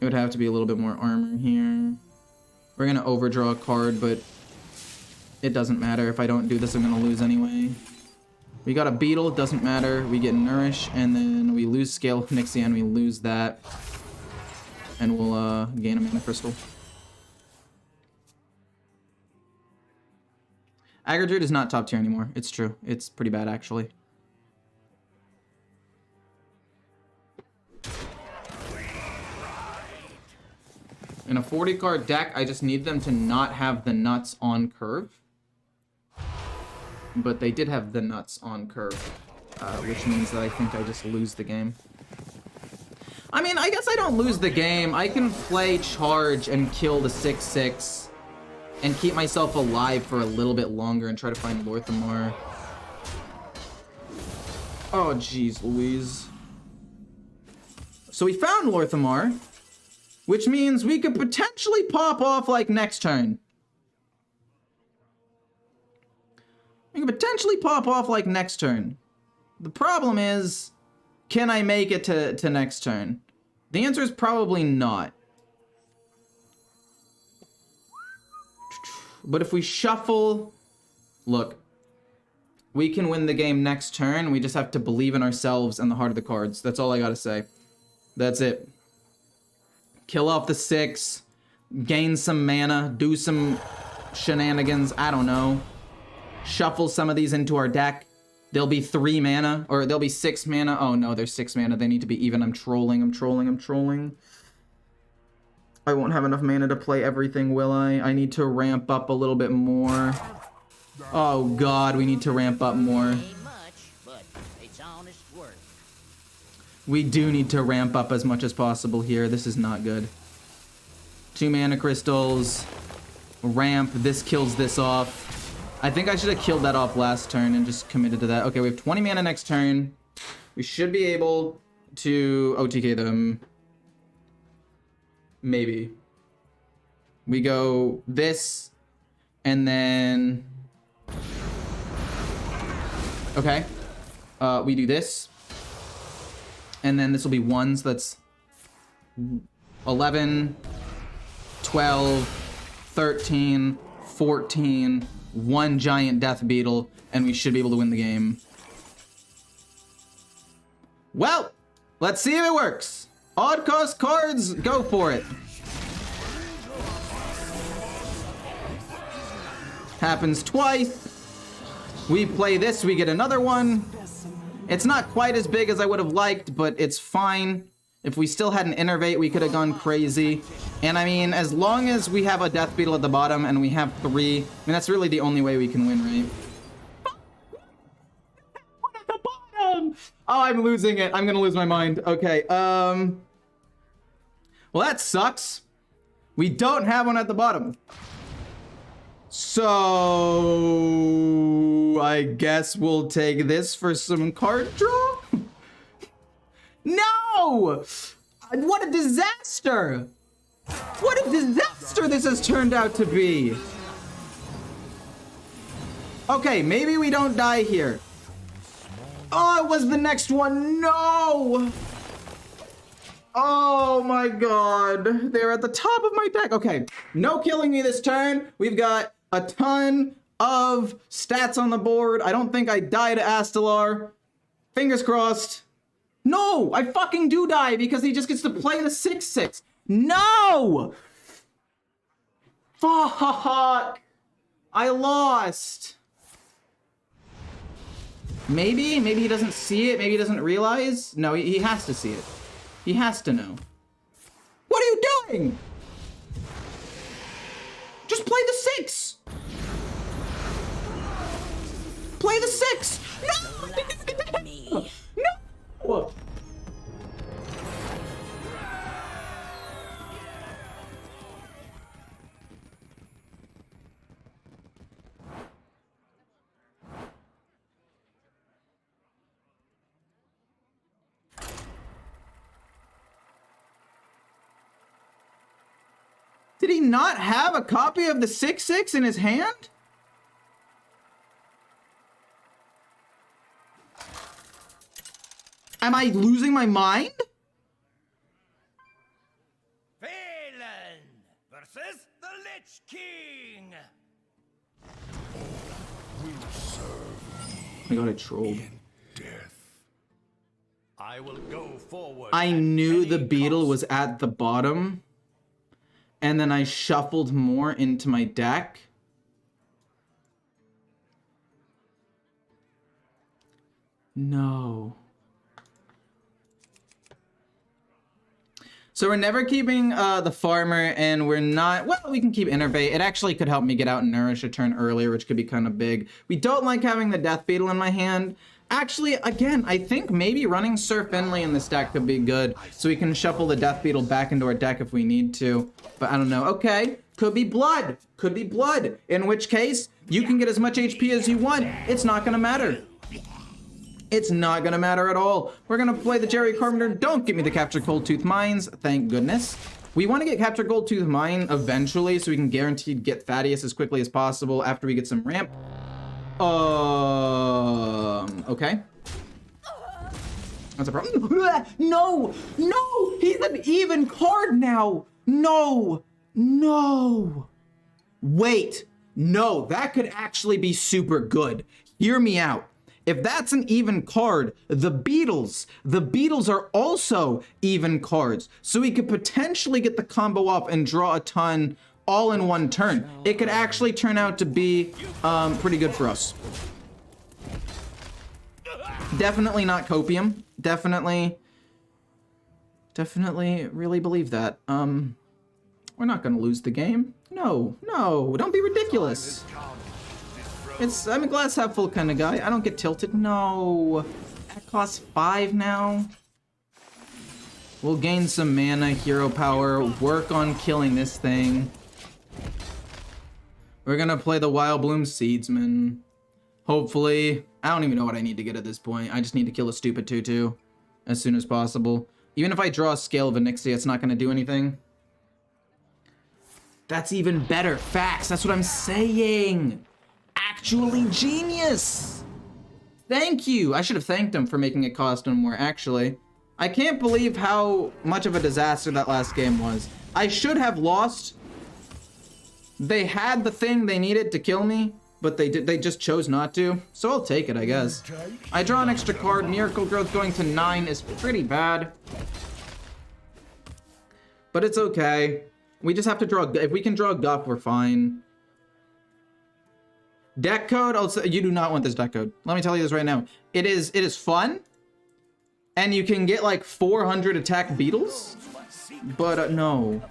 Speaker 1: It would have to be a little bit more armor here. We're gonna overdraw a card, but it doesn't matter. If I don't do this, I'm gonna lose anyway. We got a Beetle, it doesn't matter. We get Nourish, and then we lose Scale of Onyxia, and we lose that. And we'll gain a Mana Crystal. Aggro Druid is not top tier anymore. It's true. It's pretty bad, actually. In a 40 card deck, I just need them to not have the nuts on curve. But they did have the nuts on curve, which means that I think I just lose the game. I mean, I guess I don't lose the game. I can play Charge and kill the 6/6 and keep myself alive for a little bit longer and try to find Lorthamar. Oh, jeez Louise. So we found Lorthamar, which means we could potentially pop off like next turn. We can potentially pop off like next turn. The problem is, can I make it to next turn? The answer is probably not. But if we shuffle... Look. We can win the game next turn. We just have to believe in ourselves and the heart of the cards. That's all I gotta say. That's it. Kill off the 6. Gain some mana. Do some shenanigans. I don't know. Shuffle some of these into our deck. There'll be 3 mana. Or there'll be 6 mana. Oh no, there's 6 mana. They need to be even. I'm trolling. I won't have enough mana to play everything, will I? I need to ramp up a little bit more. Oh god, we need to ramp up more.
Speaker 6: Ain't much, but it's honest work.
Speaker 1: We do need to ramp up as much as possible here. This is not good. 2 mana crystals. Ramp. This kills this off. I think I should have killed that off last turn and just committed to that. Okay, we have 20 mana next turn. We should be able to OTK them. Maybe. We go this, and then... Okay. We do this. And then this will be 1, so that's 11, 12, 13, 14, 1 giant death beetle, and we should be able to win the game. Well, let's see if it works. Odd cost cards, go for it. Happens twice. We play this, we get another one. It's not quite as big as I would have liked, but it's fine. If we still had an Innervate, we could have gone crazy. And I mean, as long as we have a Death Beetle at the bottom and we have 3, I mean, that's really the only way we can win, right? At the bottom! Oh, I'm losing it. I'm gonna lose my mind. Okay, well, that sucks. We don't have one at the bottom. So I guess we'll take this for some card draw? No! What a disaster! What a disaster this has turned out to be! Okay, maybe we don't die here. Oh, it was the next one. No! Oh my god. They're at the top of my deck. Okay, no killing me this turn. We've got a ton of stats on the board. I don't think I die to Astalar. Fingers crossed. No, I fucking do die because he just gets to play the 6/6. No! Fuck! I lost. Maybe he doesn't see it. Maybe he doesn't realize. No, he has to see it. He has to know. What are you doing? Just play the 6. Play the 6. No! No! Did he not have a copy of the 6/6 in his hand? Am I losing my mind?
Speaker 6: Phelan versus the Lich King.
Speaker 1: I got it trolled.
Speaker 6: I will go forward.
Speaker 1: I knew the beetle was at the bottom, and then I shuffled more into my deck. No. So we're never keeping the farmer, and we're not... Well, we can keep Innervate. It actually could help me get out and nourish a turn earlier, which could be kind of big. We don't like having the Death Beetle in my hand. Actually, again, I think maybe running Sir Finley in this deck could be good, so we can shuffle the Death Beetle back into our deck if we need to. But I don't know. Okay, could be blood. Could be blood. In which case, you can get as much HP as you want. It's not gonna matter. It's not gonna matter at all. We're gonna play the Jerry Carpenter. Don't give me the Capture Cold Tooth Mines, thank goodness. We want to get Capture Gold Tooth Mine eventually, so we can guaranteed get Thaddeus as quickly as possible after we get some ramp. Okay. That's a problem. No! No! He's an even card now! No! No! Wait! No, that could actually be super good. Hear me out. If that's an even card, the beetles are also even cards. So we could potentially get the combo up and draw a ton all in one turn. It could actually turn out to be pretty good for us. Definitely not copium. Definitely really believe that. We're not gonna lose the game. No, don't be ridiculous. I'm a glass half full kind of guy. I don't get tilted. No. That costs 5 now. We'll gain some mana, hero power, work on killing this thing. We're gonna play the Wild Bloom Seedsman. Hopefully. I don't even know what I need to get at this point. I just need to kill a stupid 2/2 as soon as possible. Even if I draw a Scale of Onyxia, it's not gonna do anything. That's even better. Facts. That's what I'm saying. Actually genius. Thank you. I should have thanked him for making it cost him more, actually. I can't believe how much of a disaster that last game was. I should have lost. They had the thing they needed to kill me, but they just chose not to. So I'll take it, I guess. I draw an extra card. Miracle Growth going to 9 is pretty bad. But it's okay. We just have to draw. If we can draw Guff, we're fine. Deck code, you do not want this deck code. Let me tell you this right now. It is fun, and you can get like 400 attack beetles, but no.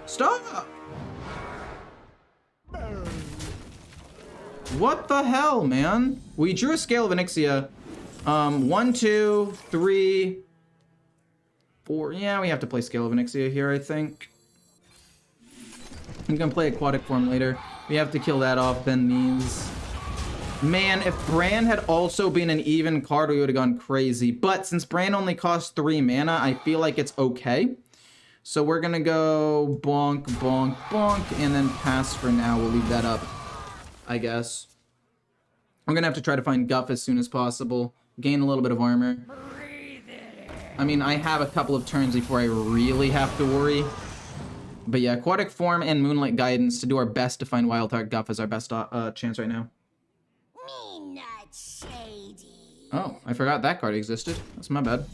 Speaker 1: Stop! What the hell, man? We drew a Scale of Onyxia. 1, 2, 3, 4. Yeah, we have to play Scale of Onyxia here, I think. I'm gonna play Aquatic Form later. We have to kill that off, then these. Man, if Bran had also been an even card, we would have gone crazy. But since Bran only costs 3 mana, I feel like it's okay. So we're gonna go bonk, bonk, bonk, and then pass for now. We'll leave that up, I guess. I'm gonna have to try to find Guff as soon as possible. Gain a little bit of armor. I mean, I have a couple of turns before I really have to worry. But yeah, Aquatic Form and Moonlight Guidance to do our best to find Wildheart Guff is our best chance right now.
Speaker 3: Me not shady.
Speaker 1: Oh, I forgot that card existed. That's my bad.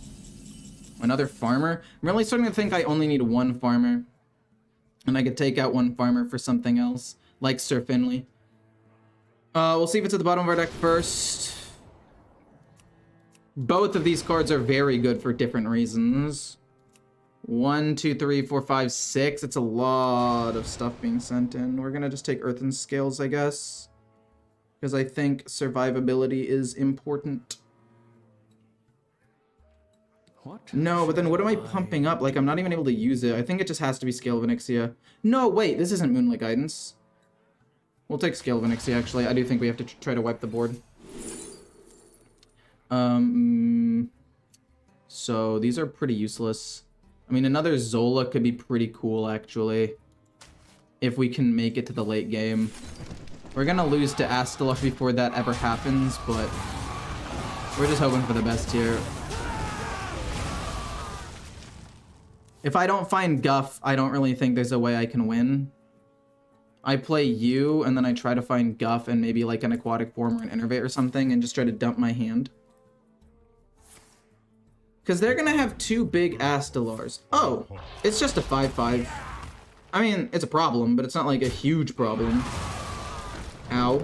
Speaker 1: Another farmer. I'm really starting to think I only need 1 farmer. And I could take out 1 farmer for something else, like Sir Finley. We'll see if it's at the bottom of our deck first. Both of these cards are very good for different reasons. 1, 2, 3, 4, 5, 6. It's a lot of stuff being sent in. We're gonna just take Earthen Scales, I guess. Because I think survivability is important.
Speaker 6: What?
Speaker 1: No, but then what am I pumping up? Like, I'm not even able to use it. I think it just has to be Scale of Onyxia. No, wait, this isn't Moonlight Guidance. We'll take Scale of Onyxia, actually. I do think we have to try to wipe the board. So these are pretty useless. I mean, another Zola could be pretty cool, actually. If we can make it to the late game. We're gonna lose to Astalok before that ever happens, but we're just hoping for the best here. If I don't find Guff, I don't really think there's a way I can win. I play you, and then I try to find Guff and maybe like an Aquatic Form or an Innervate or something, and just try to dump my hand. Because they're gonna have 2 big Astalars. Oh, it's just a 5/5. I mean, it's a problem, but it's not like a huge problem. Ow.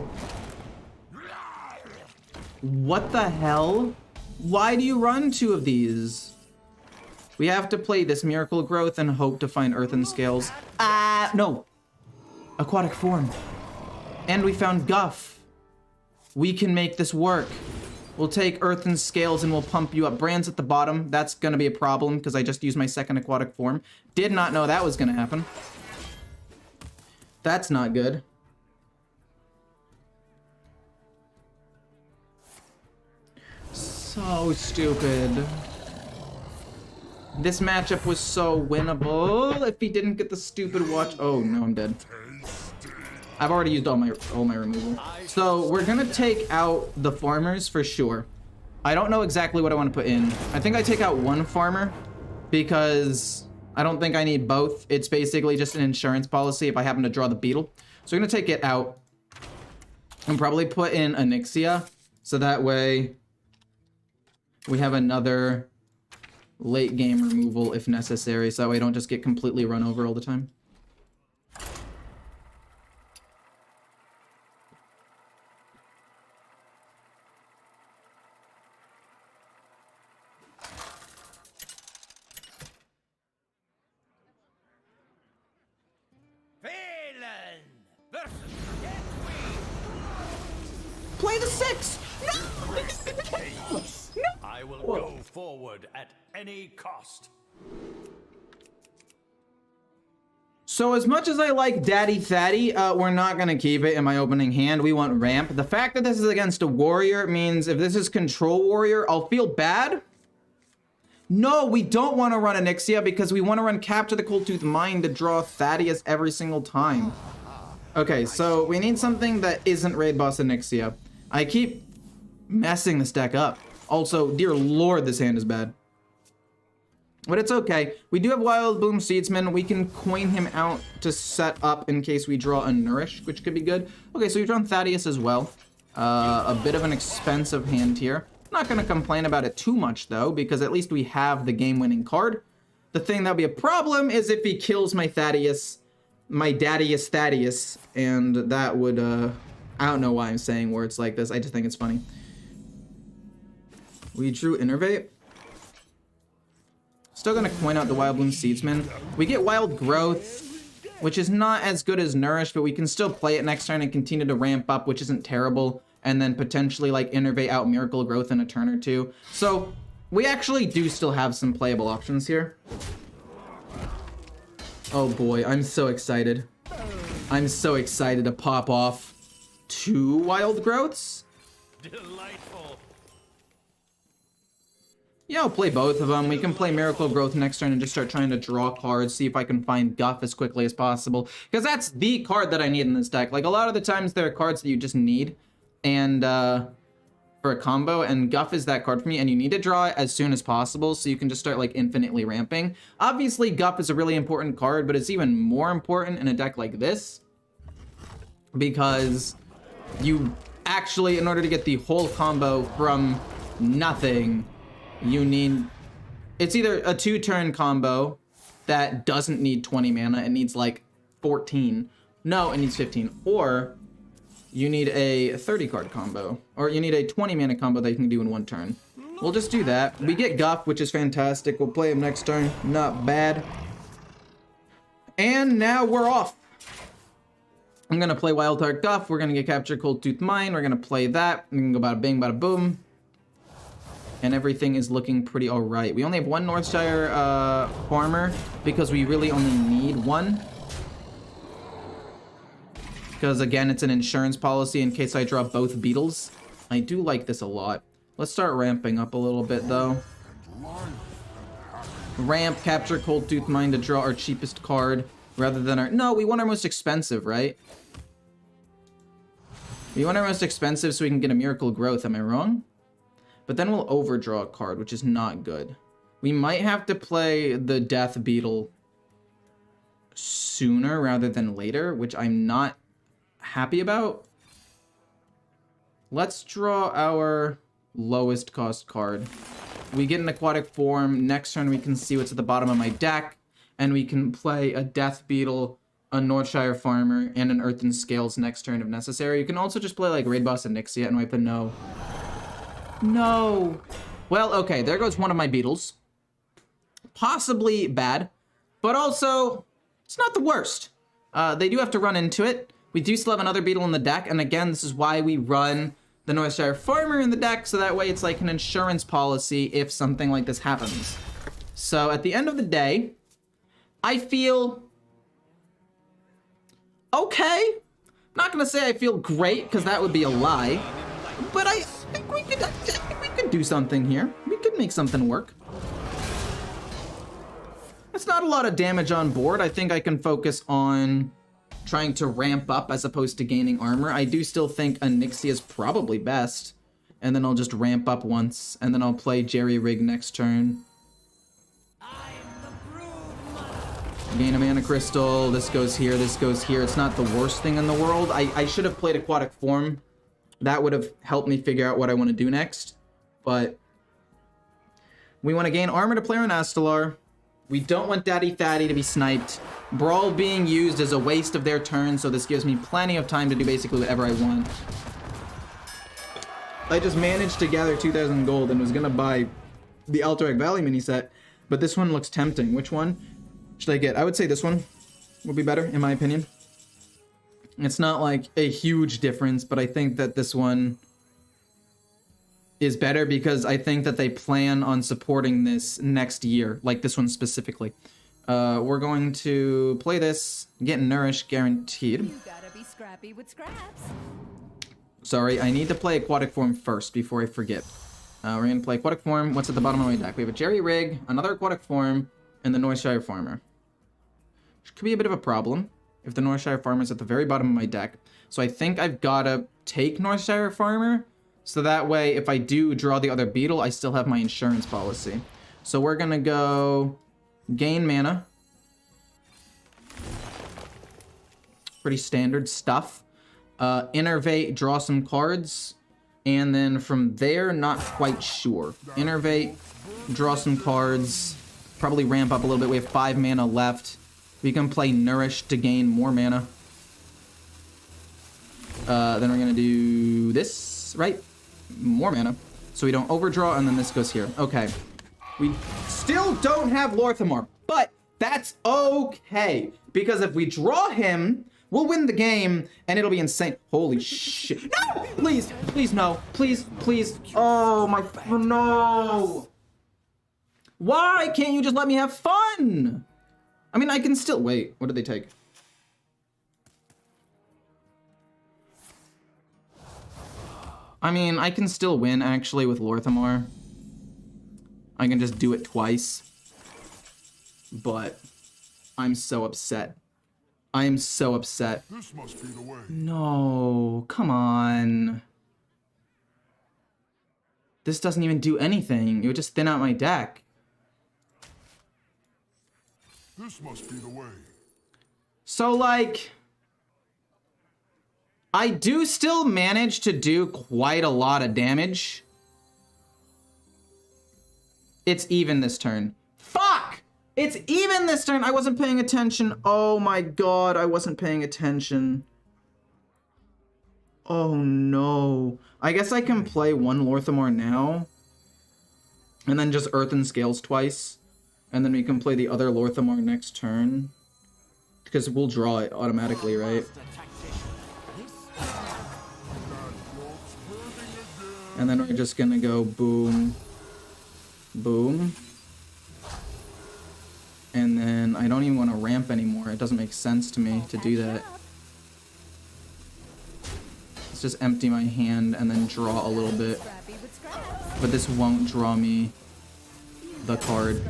Speaker 1: What the hell? Why do you run 2 of these? We have to play this Miracle Growth and hope to find Earthen Scales. No. Aquatic Form. And we found Guff. We can make this work. We'll take Earthen Scales and we'll pump you up. Bran's at the bottom. That's gonna be a problem because I just used my second Aquatic Form. Did not know that was gonna happen. That's not good. So stupid. This matchup was so winnable if he didn't get the stupid watch. Oh no, I'm dead. I've already used all my removal. So we're gonna take out the farmers for sure. I don't know exactly what I want to put in. I think I take out 1 farmer because I don't think I need both. It's basically just an insurance policy if I happen to draw the beetle. So we're gonna take it out and probably put in Onyxia, so that way we have another late game removal if necessary, so that way I don't just get completely run over all the time.
Speaker 6: Phelan versus Deathwing.
Speaker 1: Play the 6!
Speaker 6: I will go forward at any cost.
Speaker 1: So as much as I like Daddy Thaddy, we're not going to keep it in my opening hand. We want ramp. The fact that this is against a warrior means if this is control warrior, I'll feel bad. No, we don't want to run Onyxia because we want to run Capture the Cold-Tooth Mind to draw Thaddeus every single time. Okay, so we need something that isn't Raid Boss Onyxia. I keep messing this deck up. Also, dear lord, this hand is bad. But it's okay. We do have Wild Boom Seedsman. We can coin him out to set up in case we draw a Nourish, which could be good. Okay, so we've drawn Thaddeus as well. A bit of an expensive hand here. Not going to complain about it too much, though, because at least we have the game-winning card. The thing that'll be a problem is if he kills my Thaddeus, my Daddius Thaddeus, and that would, I don't know why I'm saying words like this. I just think it's funny. We drew Innervate. Still going to coin out the Wild Bloom Seedsman. We get Wild Growth, which is not as good as Nourish, but we can still play it next turn and continue to ramp up, which isn't terrible. And then potentially like Innervate out Miracle Growth in a turn or two. So we actually do still have some playable options here. Oh boy, I'm so excited. I'm so excited to pop off 2 Wild Growths.
Speaker 6: Delightful.
Speaker 1: Yeah, I'll play both of them. We can play Miracle Growth next turn and just start trying to draw cards, see if I can find Guff as quickly as possible. Because that's the card that I need in this deck. Like, a lot of the times there are cards that you just need and for a combo, and Guff is that card for me, and you need to draw it as soon as possible so you can just start, like, infinitely ramping. Obviously, Guff is a really important card, but it's even more important in a deck like this because you actually, in order to get the whole combo from nothing, you need, it's either a 2-turn combo that doesn't need 20 mana, it needs like 14. No, it needs 15. Or you need a 30 card combo, or you need a 20 mana combo that you can do in 1 turn. We'll just do that. We get Guff, which is fantastic. We'll play him next turn. Not bad. And now we're off. I'm gonna play Wild Heart Guff. We're gonna get Capture Cold-Tooth Mind. We're gonna play that. We can go bada bing, bada boom. And everything is looking pretty alright. We only have 1 Northshire farmer because we really only need 1. Because again, it's an insurance policy in case I draw both beetles. I do like this a lot. Let's start ramping up a little bit though. Ramp, Capture Cold-Tooth Mind to draw our cheapest card rather than our... No, we want our most expensive, right? We want our most expensive so we can get a Miracle Growth, am I wrong? But then we'll overdraw a card, which is not good. We might have to play the Death Beetle sooner rather than later, which I'm not happy about. Let's draw our lowest cost card. We get an Aquatic Form. Next turn we can see what's at the bottom of my deck, and we can play a Death Beetle, a Northshire Farmer, and an Earthen Scales next turn if necessary. You can also just play like Raid Boss Onyxia and wipe the no. No. Well, okay, there goes one of my beetles. Possibly bad, but also it's not the worst. They do have to run into it. We do still have another beetle in the deck, and again, this is why we run the Northshire Farmer in the deck, so that way it's like an insurance policy if something like this happens. So at the end of the day, I feel okay. I'm not gonna say I feel great, because that would be a lie, but I think we could do something here. We could make something work. It's not a lot of damage on board. I think I can focus on trying to ramp up as opposed to gaining armor. I do still think Onyxia is probably best. And then I'll just ramp up once, and then I'll play Jerry Rig next turn.
Speaker 6: I'm the brood mother.
Speaker 1: Gain a mana crystal. This goes here. This goes here. It's not the worst thing in the world. I should have played aquatic form. That would have helped me figure out what I want to do next. But we want to gain armor to play on Astalar. We don't want Daddy Fatty to be sniped. Brawl being used is a waste of their turn, so this gives me plenty of time to do basically whatever I want. I just managed to gather 2,000 gold and was gonna buy the Alterac Valley mini set, but this one looks tempting. Which one should I get? I would say this one would be better, in my opinion. It's not like a huge difference, but I think that this one is better because I think that they plan on supporting this next year, like this one specifically. We're going to play this, get nourished guaranteed.
Speaker 5: You gotta be scrappy with scraps.
Speaker 1: Sorry, I need to play aquatic form first before I forget. We're gonna play aquatic form. What's at the bottom of my deck? We have a Jerry Rig, another aquatic form, and the Northshire Farmer. Which could be a bit of a problem if the Northshire Farmer is at the very bottom of my deck. So I think I've gotta take Northshire Farmer, so that way if I do draw the other beetle, I still have my insurance policy. So we're gonna go gain mana. Pretty standard stuff. Innervate, draw some cards, and then from there, not quite sure. Innervate, draw some cards, probably ramp up a little bit. We have 5 mana left. We can play Nourish to gain more mana. Then we're gonna do this, right? More mana. So we don't overdraw, and then this goes here. Okay. We still don't have Lorthamar, but that's okay. Because if we draw him, we'll win the game, and it'll be insane. Holy shit. No! Please, please, no. Please, please. Oh, my... No! Why can't you just let me have fun? I mean, I can still... Wait, what did they take? I mean, I can still win, actually, with Lorthamar. I can just do it twice. But I'm so upset. I am so upset.
Speaker 2: This must be the way.
Speaker 1: No, come on. This doesn't even do anything. It would just thin out my deck.
Speaker 2: This must be the way.
Speaker 1: So, like, I do still manage to do quite a lot of damage. It's even this turn. Fuck! It's even this turn. I wasn't paying attention. Oh my god, I wasn't paying attention. Oh no. I guess I can play one Lorthamar now. And then just Earthen Scales twice. And then we can play the other Lorthamar next turn. Because we'll draw it automatically, right? And then we're just gonna go boom. Boom. And then I don't even want to ramp anymore. It doesn't make sense to me to do that. Let's just empty my hand and then draw a little bit. But this won't draw me the card.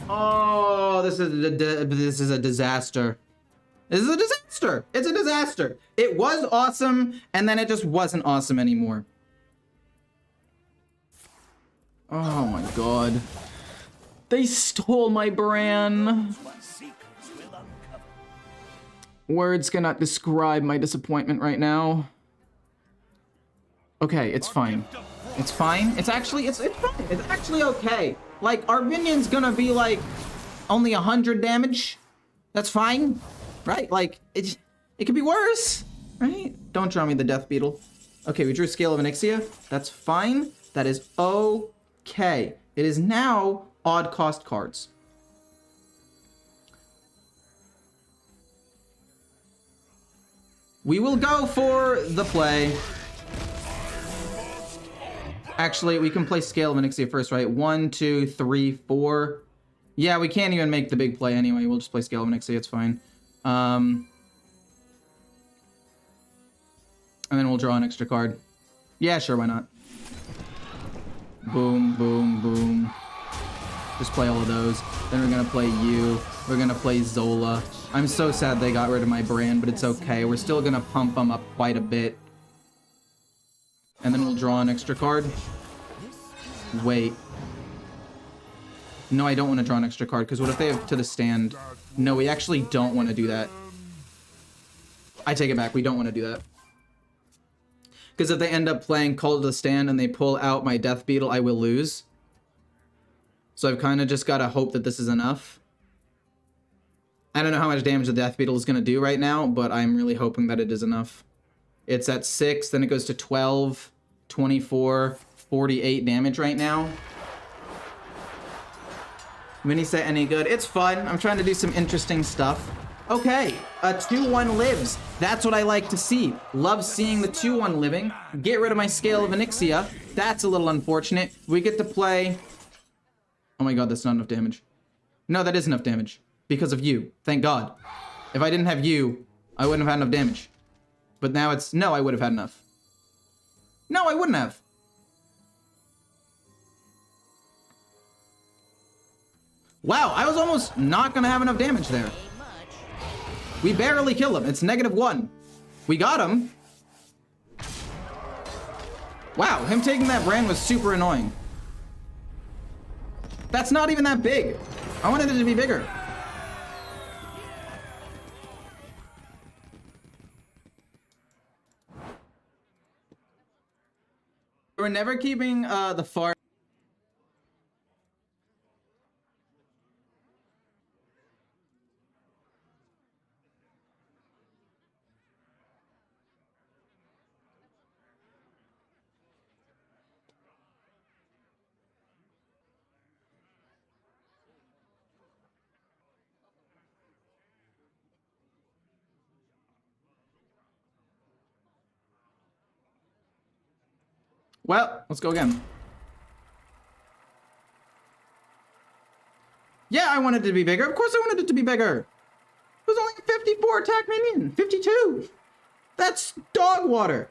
Speaker 1: Oh, this is a disaster. This is a disaster. It's a disaster. It was awesome, and then it just wasn't awesome anymore. Oh my god. They stole my Bran. Words cannot describe my disappointment right now. Okay, it's fine. It's fine. It's actually, it's fine. It's actually okay. Like, our minion's gonna be like only 100 damage. That's fine, right? Like, it could be worse, right? Don't draw me the Death Beetle. Okay, we drew Scale of Onyxia. That's fine. That is okay. It is now odd cost cards. We will go for the play. Actually, we can play Scale of Onyxia first, right? 1, 2, 3, 4. Yeah, we can't even make the big play anyway. We'll just play Scale of Onyxia, it's fine. And then we'll draw an extra card. Yeah, sure, why not? Boom, boom, boom. Just play all of those. Then we're gonna play you. We're gonna play Zola. I'm so sad they got rid of my brand, but it's okay. We're still gonna pump them up quite a bit. And then we'll draw an extra card. Wait. No, I don't want to draw an extra card, because what if they have to the stand? No, we actually don't want to do that. I take it back. We don't want to do that. Because if they end up playing Call to the Stand and they pull out my Death Beetle, I will lose. So I've kind of just got to hope that this is enough. I don't know how much damage the Death Beetle is going to do right now, but I'm really hoping that it is enough. It's at 6, then it goes to 12, 24, 48 damage right now. MINISET any good? It's fun. I'm trying to do some interesting stuff. Okay, a 2-1 lives. That's what I like to see. Love seeing the 2-1 living. Get rid of my Scale of Onyxia. That's a little unfortunate. We get to play... Oh my god, that's not enough damage. No, that is enough damage. Because of you. Thank god. If I didn't have you, I wouldn't have had enough damage. But now it's... No, I would have had enough. No, I wouldn't have. Wow, I was almost not gonna have enough damage there. We barely killed him. It's -1. We got him. Wow, him taking that brand was super annoying. That's not even that big. I wanted it to be bigger. We're never keeping the far... Well, let's go again. Yeah, I wanted it to be bigger. Of course I wanted it to be bigger. It was only a 54 attack minion. 52. That's dog water.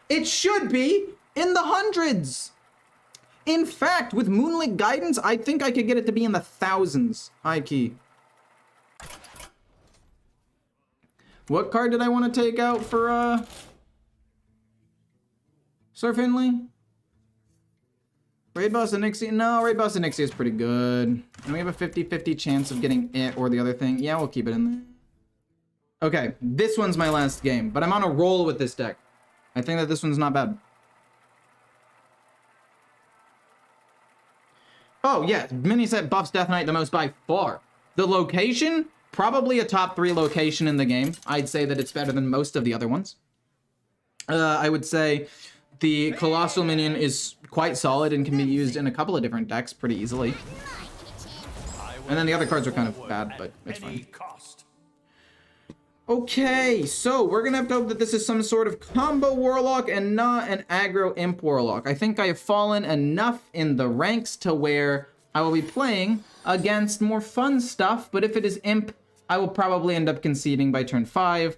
Speaker 1: It should be in the hundreds. In fact, with Moonlit Guidance, I think I could get it to be in the thousands. High key. What card did I want to take out for, Sir Finley? Raid Boss Onyxia? No, Raid Boss Onyxia is pretty good. And we have a 50-50 chance of getting it or the other thing. Yeah, we'll keep it in there. Okay, this one's my last game, but I'm on a roll with this deck. I think that this one's not bad. Oh, yeah, MINISET buffs Death Knight the most by far. The location? Probably a top 3 location in the game. I'd say that it's better than most of the other ones. I would say the Colossal Minion is quite solid and can be used in a couple of different decks pretty easily. And then the other cards are kind of bad, but it's fine. Okay, so we're gonna have to hope that this is some sort of combo Warlock and not an aggro Imp Warlock. I think I have fallen enough in the ranks to where I will be playing against more fun stuff, but if it is Imp, I will probably end up conceding by turn 5.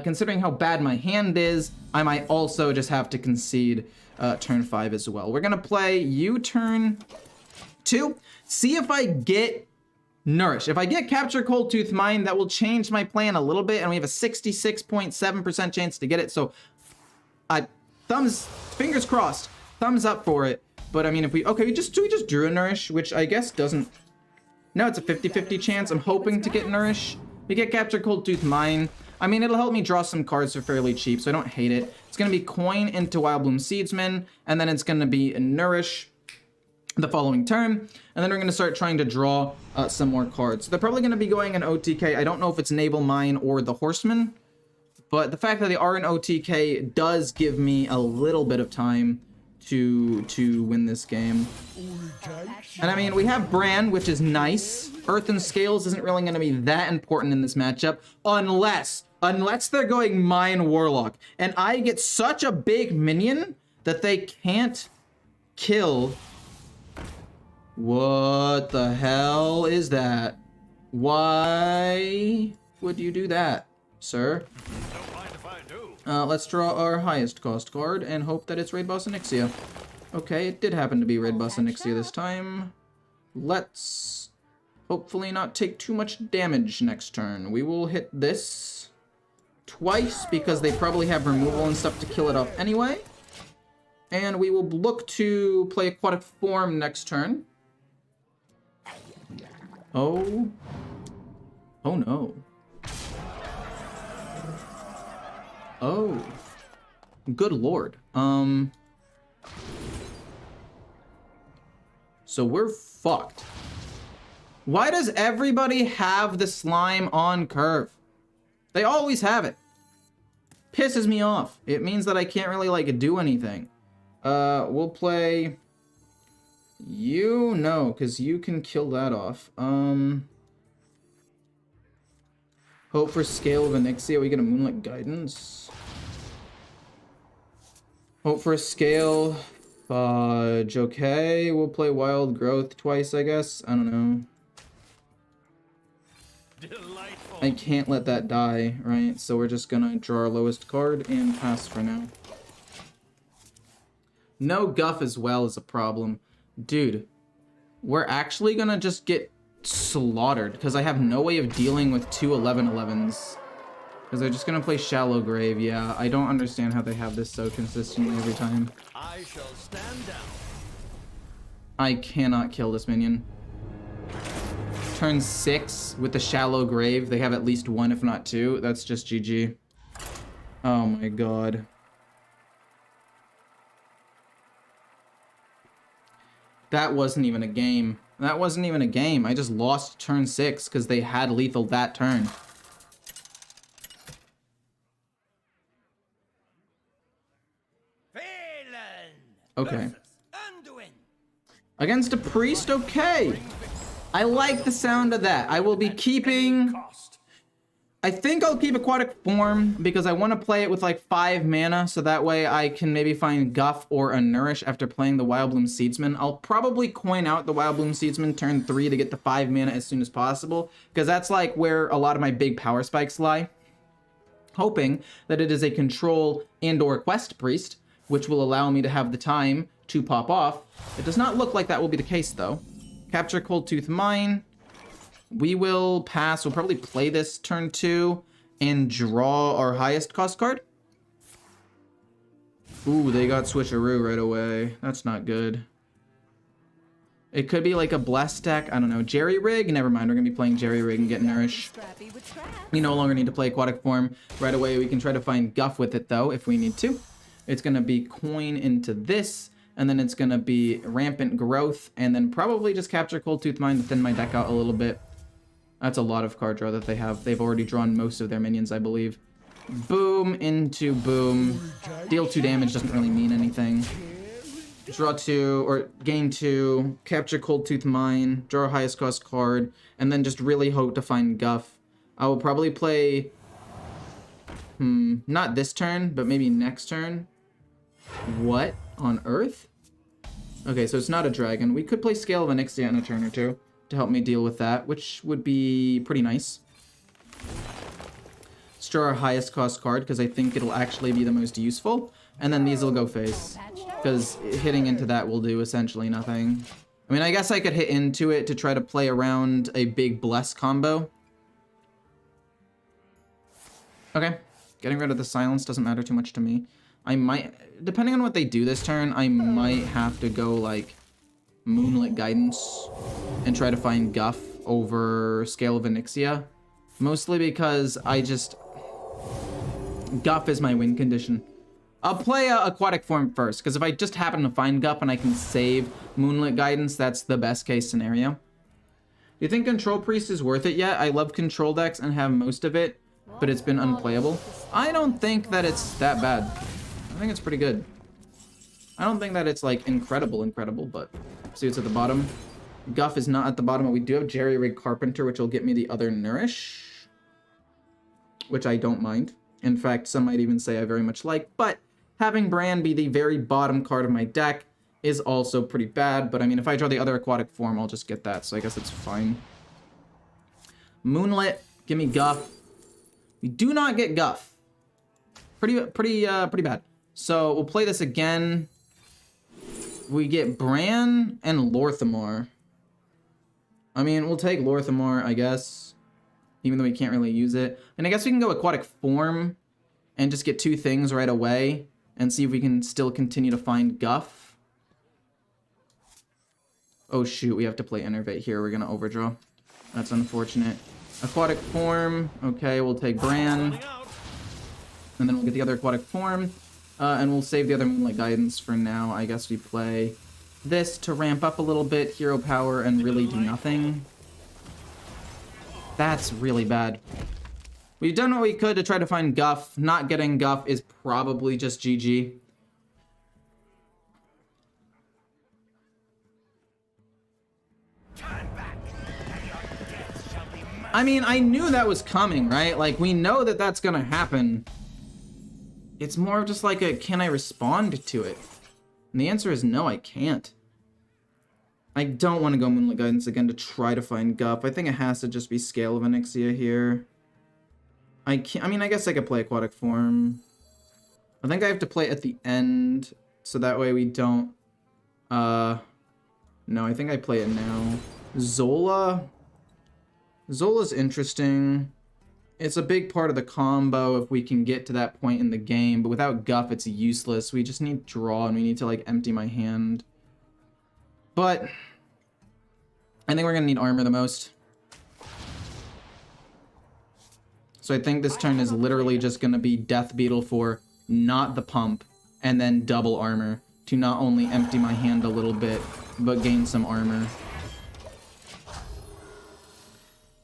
Speaker 1: Considering how bad my hand is, I might also just have to concede turn 5 as well. We're gonna play you turn 2. See if I get Nourish. If I get Capture Cold Tooth Mine, that will change my plan a little bit, and we have a 66.7% chance to get it, so fingers crossed, thumbs up for it. But I mean, if we just drew a Nourish, which I guess doesn't... No, it's a 50-50 chance. I'm hoping to get Nourish. We get Capture Cold Tooth Mine. I mean, it'll help me draw some cards for fairly cheap, so I don't hate it. It's going to be Coin into Wildbloom Seedsman, and then it's going to be Nourish the following turn, and then we're going to start trying to draw some more cards. They're probably going to be going in OTK. I don't know if it's Naval Mine or the Horseman, but the fact that they are in OTK does give me a little bit of time to win this game. And I mean, we have Bran, which is nice. Earth and Scales isn't really going to be that important in this matchup, unless they're going Mine Warlock, and I get such a big minion that they can't kill. What the hell is that? Why would you do that, sir?
Speaker 2: Don't mind if I do.
Speaker 1: Let's draw our highest cost card and hope that it's Raid Boss Onyxia. Okay, it did happen to be Raid Boss Onyxia this time. Let's hopefully not take too much damage next turn. We will hit this twice because they probably have removal and stuff to kill it off anyway. And we will look to play Aquatic Form next turn. Oh. Oh no. Oh. Good lord. So we're fucked. Why does everybody have the slime on curve? They always have it. Pisses me off. It means that I can't really, like, do anything. We'll play... You? No, because you can kill that off. Hope for Scale of Onyxia. We get a Moonlit Guidance. Hope for a Scale. Fudge. Okay, we'll play Wild Growth twice, I guess. I don't know.
Speaker 6: Delightful.
Speaker 1: I can't let that die, right? So we're just gonna draw our lowest card and pass for now. No Guff as well is a problem. Dude, we're actually gonna just get slaughtered because I have no way of dealing with two 11/11s. Because they're just gonna play Shallow Grave. Yeah, I don't understand how they have this so consistently every time.
Speaker 6: I shall stand down.
Speaker 1: I cannot kill this minion. Turn 6 with the Shallow Grave. They have at least one, if not two. That's just GG. Oh my god. That wasn't even a game. That wasn't even a game. I just lost turn 6 because they had lethal that turn. Okay. Against a priest, okay. I like the sound of that. I will be keeping... I think I'll keep Aquatic Form because I want to play it with like 5 mana, so that way I can maybe find Guff or a Nourish after playing the Wildbloom Seedsman. I'll probably coin out the Wildbloom Seedsman turn 3 to get the 5 mana as soon as possible, because that's like where a lot of my big power spikes lie. Hoping that it is a control and or quest priest, which will allow me to have the time to pop off. It does not look like that will be the case though. Capture Cold Tooth Mine. We will pass. We'll probably play this turn 2 and draw our highest cost card. Ooh, they got Switcheroo right away. That's not good. It could be like a Bless deck. I don't know. Jerry Rig? Never mind. We're going to be playing Jerry Rig and get Nourish. We no longer need to play Aquatic Form. Right away, we can try to find Guff with it, though, if we need to. It's going to be coin into this, and then it's going to be Rampant Growth, and then probably just Capture Cold Tooth Mine to thin my deck out a little bit. That's a lot of card draw that they have. They've already drawn most of their minions, I believe. Boom into boom. Deal 2 damage doesn't really mean anything. Draw 2, or gain 2, capture Cold Tooth Mine, draw a highest cost card, and then just really hope to find Guff. I will probably play... not this turn, but maybe next turn. What on earth? Okay, so it's not a dragon. We could play Scale of Onyxia in a turn or two to help me deal with that, which would be pretty nice. Let's draw our highest cost card, because I think it'll actually be the most useful. And then these will go face, because hitting into that will do essentially nothing. I mean, I guess I could hit into it to try to play around a big Bless combo. Okay, getting rid of the silence doesn't matter too much to me. I might, depending on what they do this turn, I might have to go like Moonlit Guidance and try to find Guff over Scale of Onyxia. Mostly because I just... Guff is my win condition. I'll play Aquatic Form first, because if I just happen to find Guff and I can save Moonlit Guidance, that's the best case scenario. Do you think Control Priest is worth it yet? I love Control decks and have most of it, but it's been unplayable. I don't think that it's that bad. I think it's pretty good. I don't think that it's like incredible, but see what's at the bottom. Guff is not at the bottom, but we do have Jerry Rig Carpenter, which will get me the other Nourish, which I don't mind. In fact, some might even say I very much like, but having Bran be the very bottom card of my deck is also pretty bad. But I mean, if I draw the other Aquatic Form, I'll just get that, so I guess it's fine. Moonlit, give me Guff. We do not get Guff. Pretty bad. So we'll play this again. We get Bran and Lorthamar. I mean, we'll take Lorthamar, I guess, even though we can't really use it. And I guess we can go Aquatic Form and just get 2 things right away and see if we can still continue to find Guff. Oh shoot, we have to play Innervate here. We're gonna overdraw. That's unfortunate. Aquatic form. Okay, we'll take Bran. And then we'll get the other aquatic form. And we'll save the other Moonlight Guidance for now. I guess we play this to ramp up a little bit. Hero power and really do nothing. That's really bad. We've done what we could to try to find Guff. Not getting Guff is probably just GG. I mean, I knew that was coming, right? Like, we know that that's gonna happen. It's more of just like a, can I respond to it? And the answer is no, I can't. I don't want to go Moonlight Guidance again to try to find Guff. I think it has to just be Scale of Onyxia here. I mean, I guess I could play Aquatic Form. I think I have to play at the end, so that way we don't... No, I think I play it now. Zola? Zola's interesting. It's a big part of the combo if we can get to that point in the game, but without Guff, it's useless. We just need draw, and we need to, like, empty my hand. But I think we're gonna need armor the most. So I think this turn is literally just gonna be Death Beetle for not the pump, and then double armor to not only empty my hand a little bit, but gain some armor.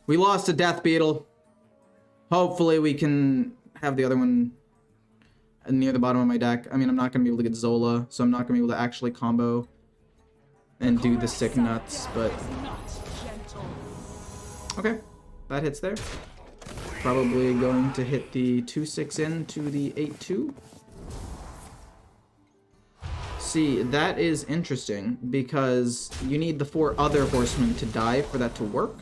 Speaker 1: We lost a Death Beetle. Hopefully we can have the other one near the bottom of my deck. I mean, I'm not gonna be able to get Zola, so I'm not gonna be able to actually combo and do the sick nuts, but... Okay, that hits there. Probably going to hit the 2-6 into the 8-2. See, that is interesting, because you need the 4 other horsemen to die for that to work.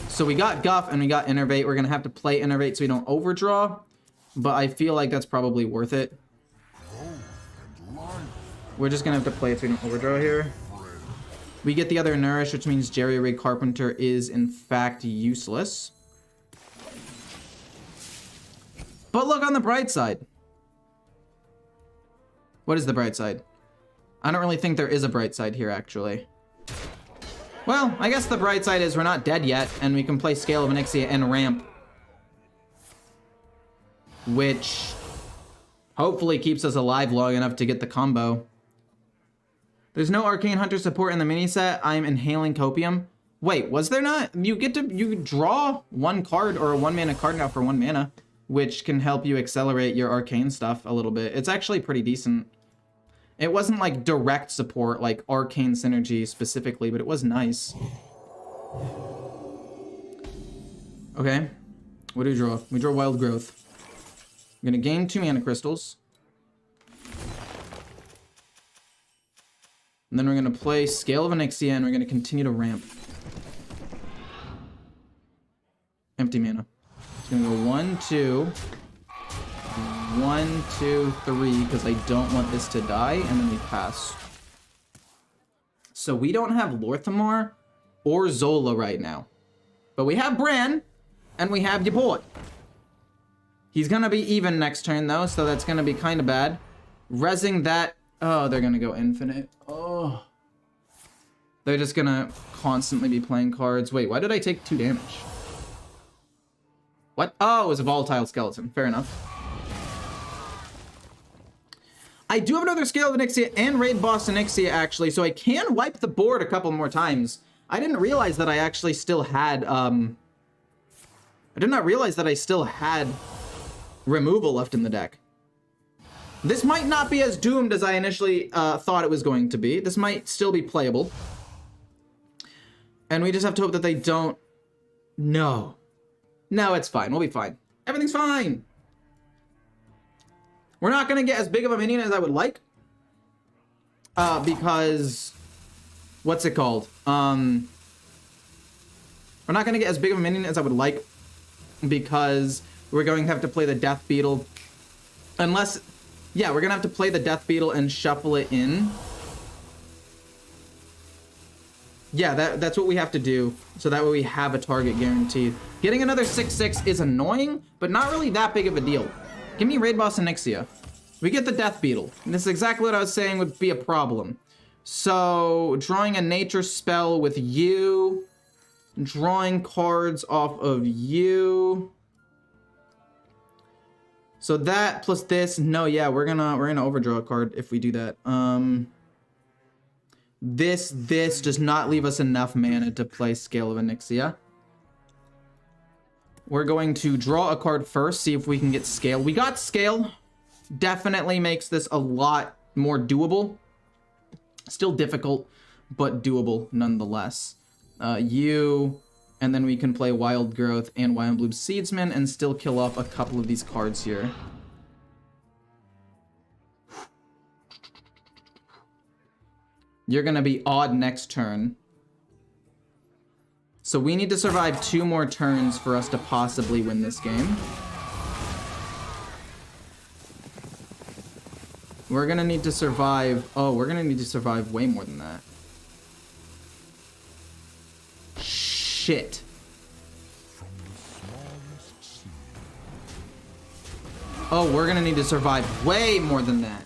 Speaker 1: So we got Guff and we got Innervate. We're gonna have to play Innervate so we don't overdraw, but I feel like that's probably worth it. We're just gonna have to play it so we don't overdraw here. We get the other Nourish, which means Jerry Rig Carpenter is in fact useless. But look on the bright side. What is the bright side? I don't really think there is a bright side here, actually. Well, I guess the bright side is we're not dead yet, and we can play Scale of Onyxia and ramp. Which hopefully keeps us alive long enough to get the combo. There's no Arcane Hunter support in the mini set. I'm inhaling Copium. Wait, was there not? You draw 1 card or a 1 mana card now for 1 mana, which can help you accelerate your arcane stuff a little bit. It's actually pretty decent. It wasn't like direct support, like arcane synergy specifically, but it was nice. Okay, what do we draw? We draw Wild Growth. I'm gonna gain 2 mana crystals. And then we're gonna play Scale of Onyxia and we're gonna continue to ramp. Empty mana. It's gonna go 1, 2. 1, 2, 3, because I don't want this to die, and then we pass. So we don't have Lorthamar or Zola right now. But we have Bran, and we have Yabort. He's gonna be even next turn though, so that's gonna be kind of bad. Rezzing that... Oh, they're gonna go infinite. Oh. They're just gonna constantly be playing cards. Wait, why did I take 2 damage? What? Oh, it was a volatile skeleton. Fair enough. I do have another Scale of Onyxia and Raid Boss Onyxia, actually, so I can wipe the board a couple more times. I didn't realize that I actually still had, I did not realize that I still had removal left in the deck. This might not be as doomed as I initially thought it was going to be. This might still be playable. And we just have to hope that they don't... No. No, it's fine. We'll be fine. Everything's fine. We're not going to get as big of a minion as I would like. Because... What's it called? We're not going to get as big of a minion as I would like. Because we're going to have to play the Death Beetle. Unless... Yeah, we're going to have to play the Death Beetle and shuffle it in. Yeah, that's what we have to do. So that way we have a target guaranteed. Getting another 6/6 is annoying, but not really that big of a deal. Give me Raid Boss Onyxia. We get the Death Beetle. And this is exactly what I was saying would be a problem. So, drawing a nature spell with you. Drawing cards off of you. So that plus this, no, yeah, we're gonna overdraw a card if we do that. This does not leave us enough mana to play Scale of Onyxia. We're going to draw a card first, see if we can get Scale. We got Scale. Definitely makes this a lot more doable. Still difficult, but doable nonetheless. You, and then we can play Wild Growth and Wild Bloom Seedsman and still kill off a couple of these cards here. You're gonna be odd next turn. So we need to survive 2 more turns for us to possibly win this game. We're gonna need to survive... Oh, we're gonna need to survive way more than that. Shit. Oh, we're gonna need to survive way more than that.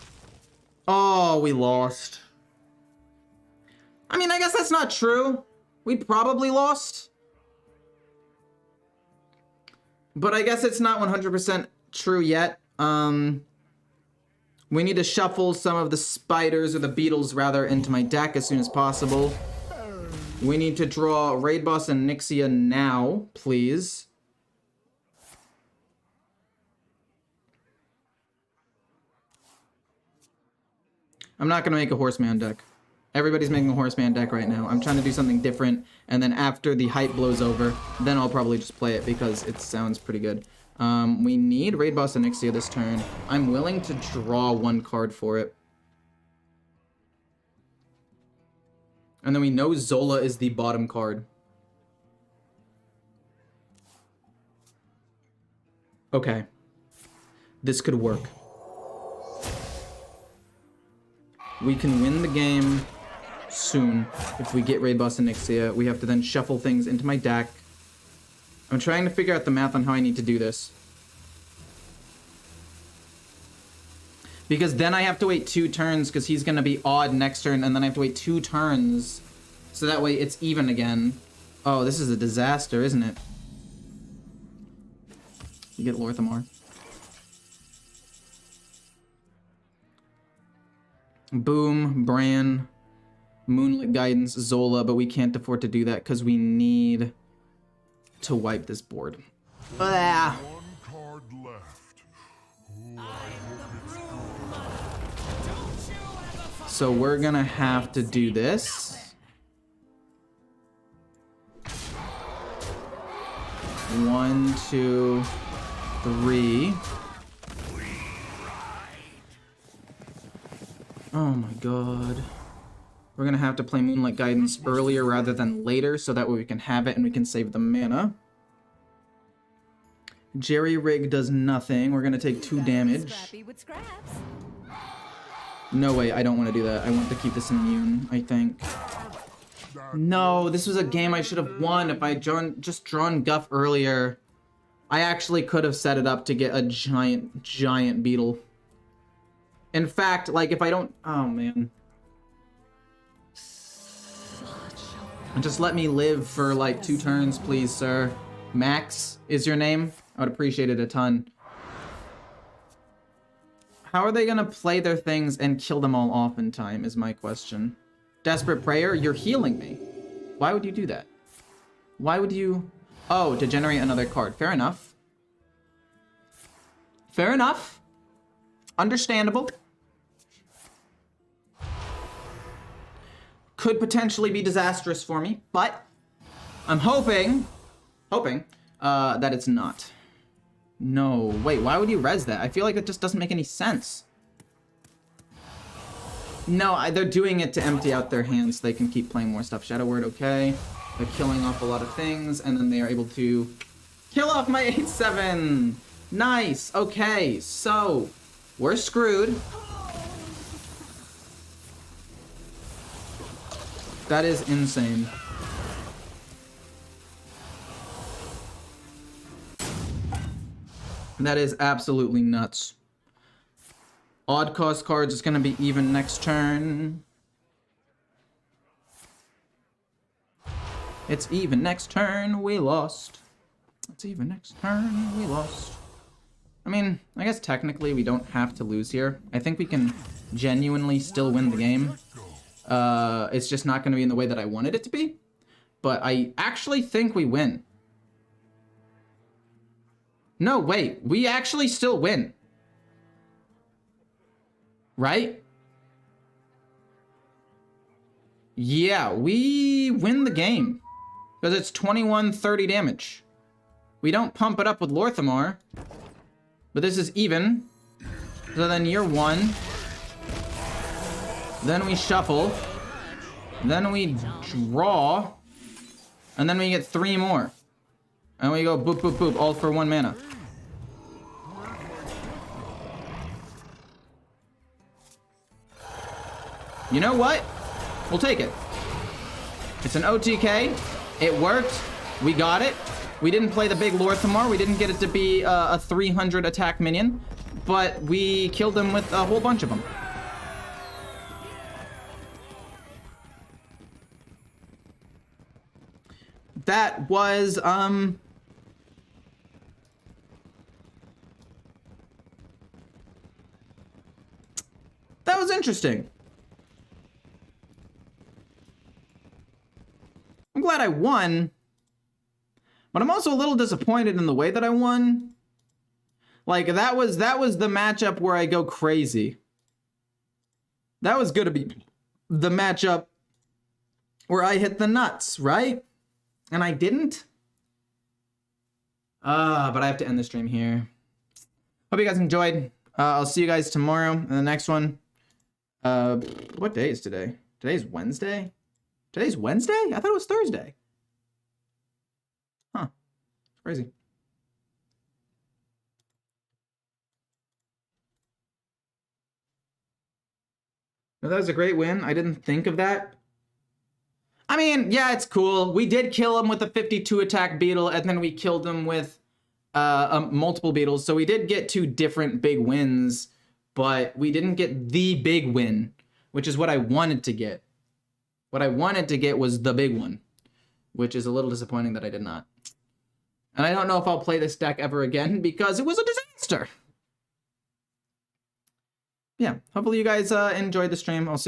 Speaker 1: Oh, we lost. I mean, I guess that's not true. We probably lost. But I guess it's not 100% true yet. We need to shuffle some of the spiders, or the beetles rather, into my deck as soon as possible. We need to draw Raid Boss and Nyxia now, please. I'm not gonna make a Horseman deck. Everybody's making a Horseman deck right now. I'm trying to do something different, and then after the hype blows over, then I'll probably just play it because it sounds pretty good. We need Raid Boss and Nyxia this turn. I'm willing to draw 1 card for it. And then we know Zola is the bottom card. Okay. This could work. We can win the game soon if we get Raid Boss and Nyxia. We have to then shuffle things into my deck. I'm trying to figure out the math on how I need to do this. Because then I have to wait 2 turns because he's going to be odd next turn, and then I have to wait 2 turns. So that way it's even again. Oh, this is a disaster, isn't it? You get Lorthamar. Boom, Bran, Moonlit Guidance, Zola, but we can't afford to do that because we need to wipe this board. Ah.
Speaker 2: 1 card left.
Speaker 1: So we're gonna have to do this. 1, 2, 3. Oh my god. We're gonna have to play Moonlight Guidance earlier rather than later, so that way we can have it and we can save the mana. Jerry Rig does nothing. We're gonna take 2 damage. No way, I don't want to do that. I want to keep this immune, I think. No, this was a game I should have won if I just drawn Guff earlier. I actually could have set it up to get a giant beetle. In fact, like, if I don't... Oh, man. Just let me live for, like, 2 turns, please, sir. Max is your name? I would appreciate it a ton. How are they gonna play their things and kill them all off in time, is my question. Desperate Prayer, you're healing me. Why would you do that? Why would you... Oh, to generate another card. Fair enough. Fair enough. Understandable. Could potentially be disastrous for me, but I'm hoping that it's not. No, wait, why would you res that? I feel like it just doesn't make any sense. No, they're doing it to empty out their hands so they can keep playing more stuff. Shadow Word, okay. They're killing off a lot of things, and then they are able to kill off my 8/7. Nice, okay, so we're screwed. That is insane. That is absolutely nuts. Odd cost cards is going to be even next turn. It's even next turn, we lost. It's even next turn, we lost. I mean, I guess technically we don't have to lose here. I think we can genuinely still win the game. It's just not going to be in the way that I wanted it to be. But I actually think we win. No, wait. We actually still win. Right? Yeah, we win the game. Because it's 21-30 damage. We don't pump it up with Lorthamar. But this is even. So then year 1. Then we shuffle. Then we draw. And then we get 3 more. And we go boop, boop, boop, all for 1 mana. You know what? We'll take it. It's an OTK. It worked. We got it. We didn't play the big Lorthamar. We didn't get it to be a 300 attack minion. But we killed him with a whole bunch of them. That was, that was interesting. I'm glad I won, but I'm also a little disappointed in the way that I won. Like, that was the matchup where I go crazy. That was gonna be the matchup where I hit the nuts, right? And I didn't. But I have to end the stream here. Hope you guys enjoyed. I'll see you guys tomorrow in the next one. What day is today? Today's Wednesday? Today's Wednesday? I thought it was Thursday. Huh. Crazy. No, that was a great win. I didn't think of that. I mean, yeah, it's cool. We did kill him with a 52 attack beetle, and then we killed him with multiple beetles. So we did get 2 different big wins, but we didn't get the big win, which is what I wanted to get. What I wanted to get was the big one, which is a little disappointing that I did not. And I don't know if I'll play this deck ever again because it was a disaster. Yeah, hopefully you guys enjoyed the stream. I'll see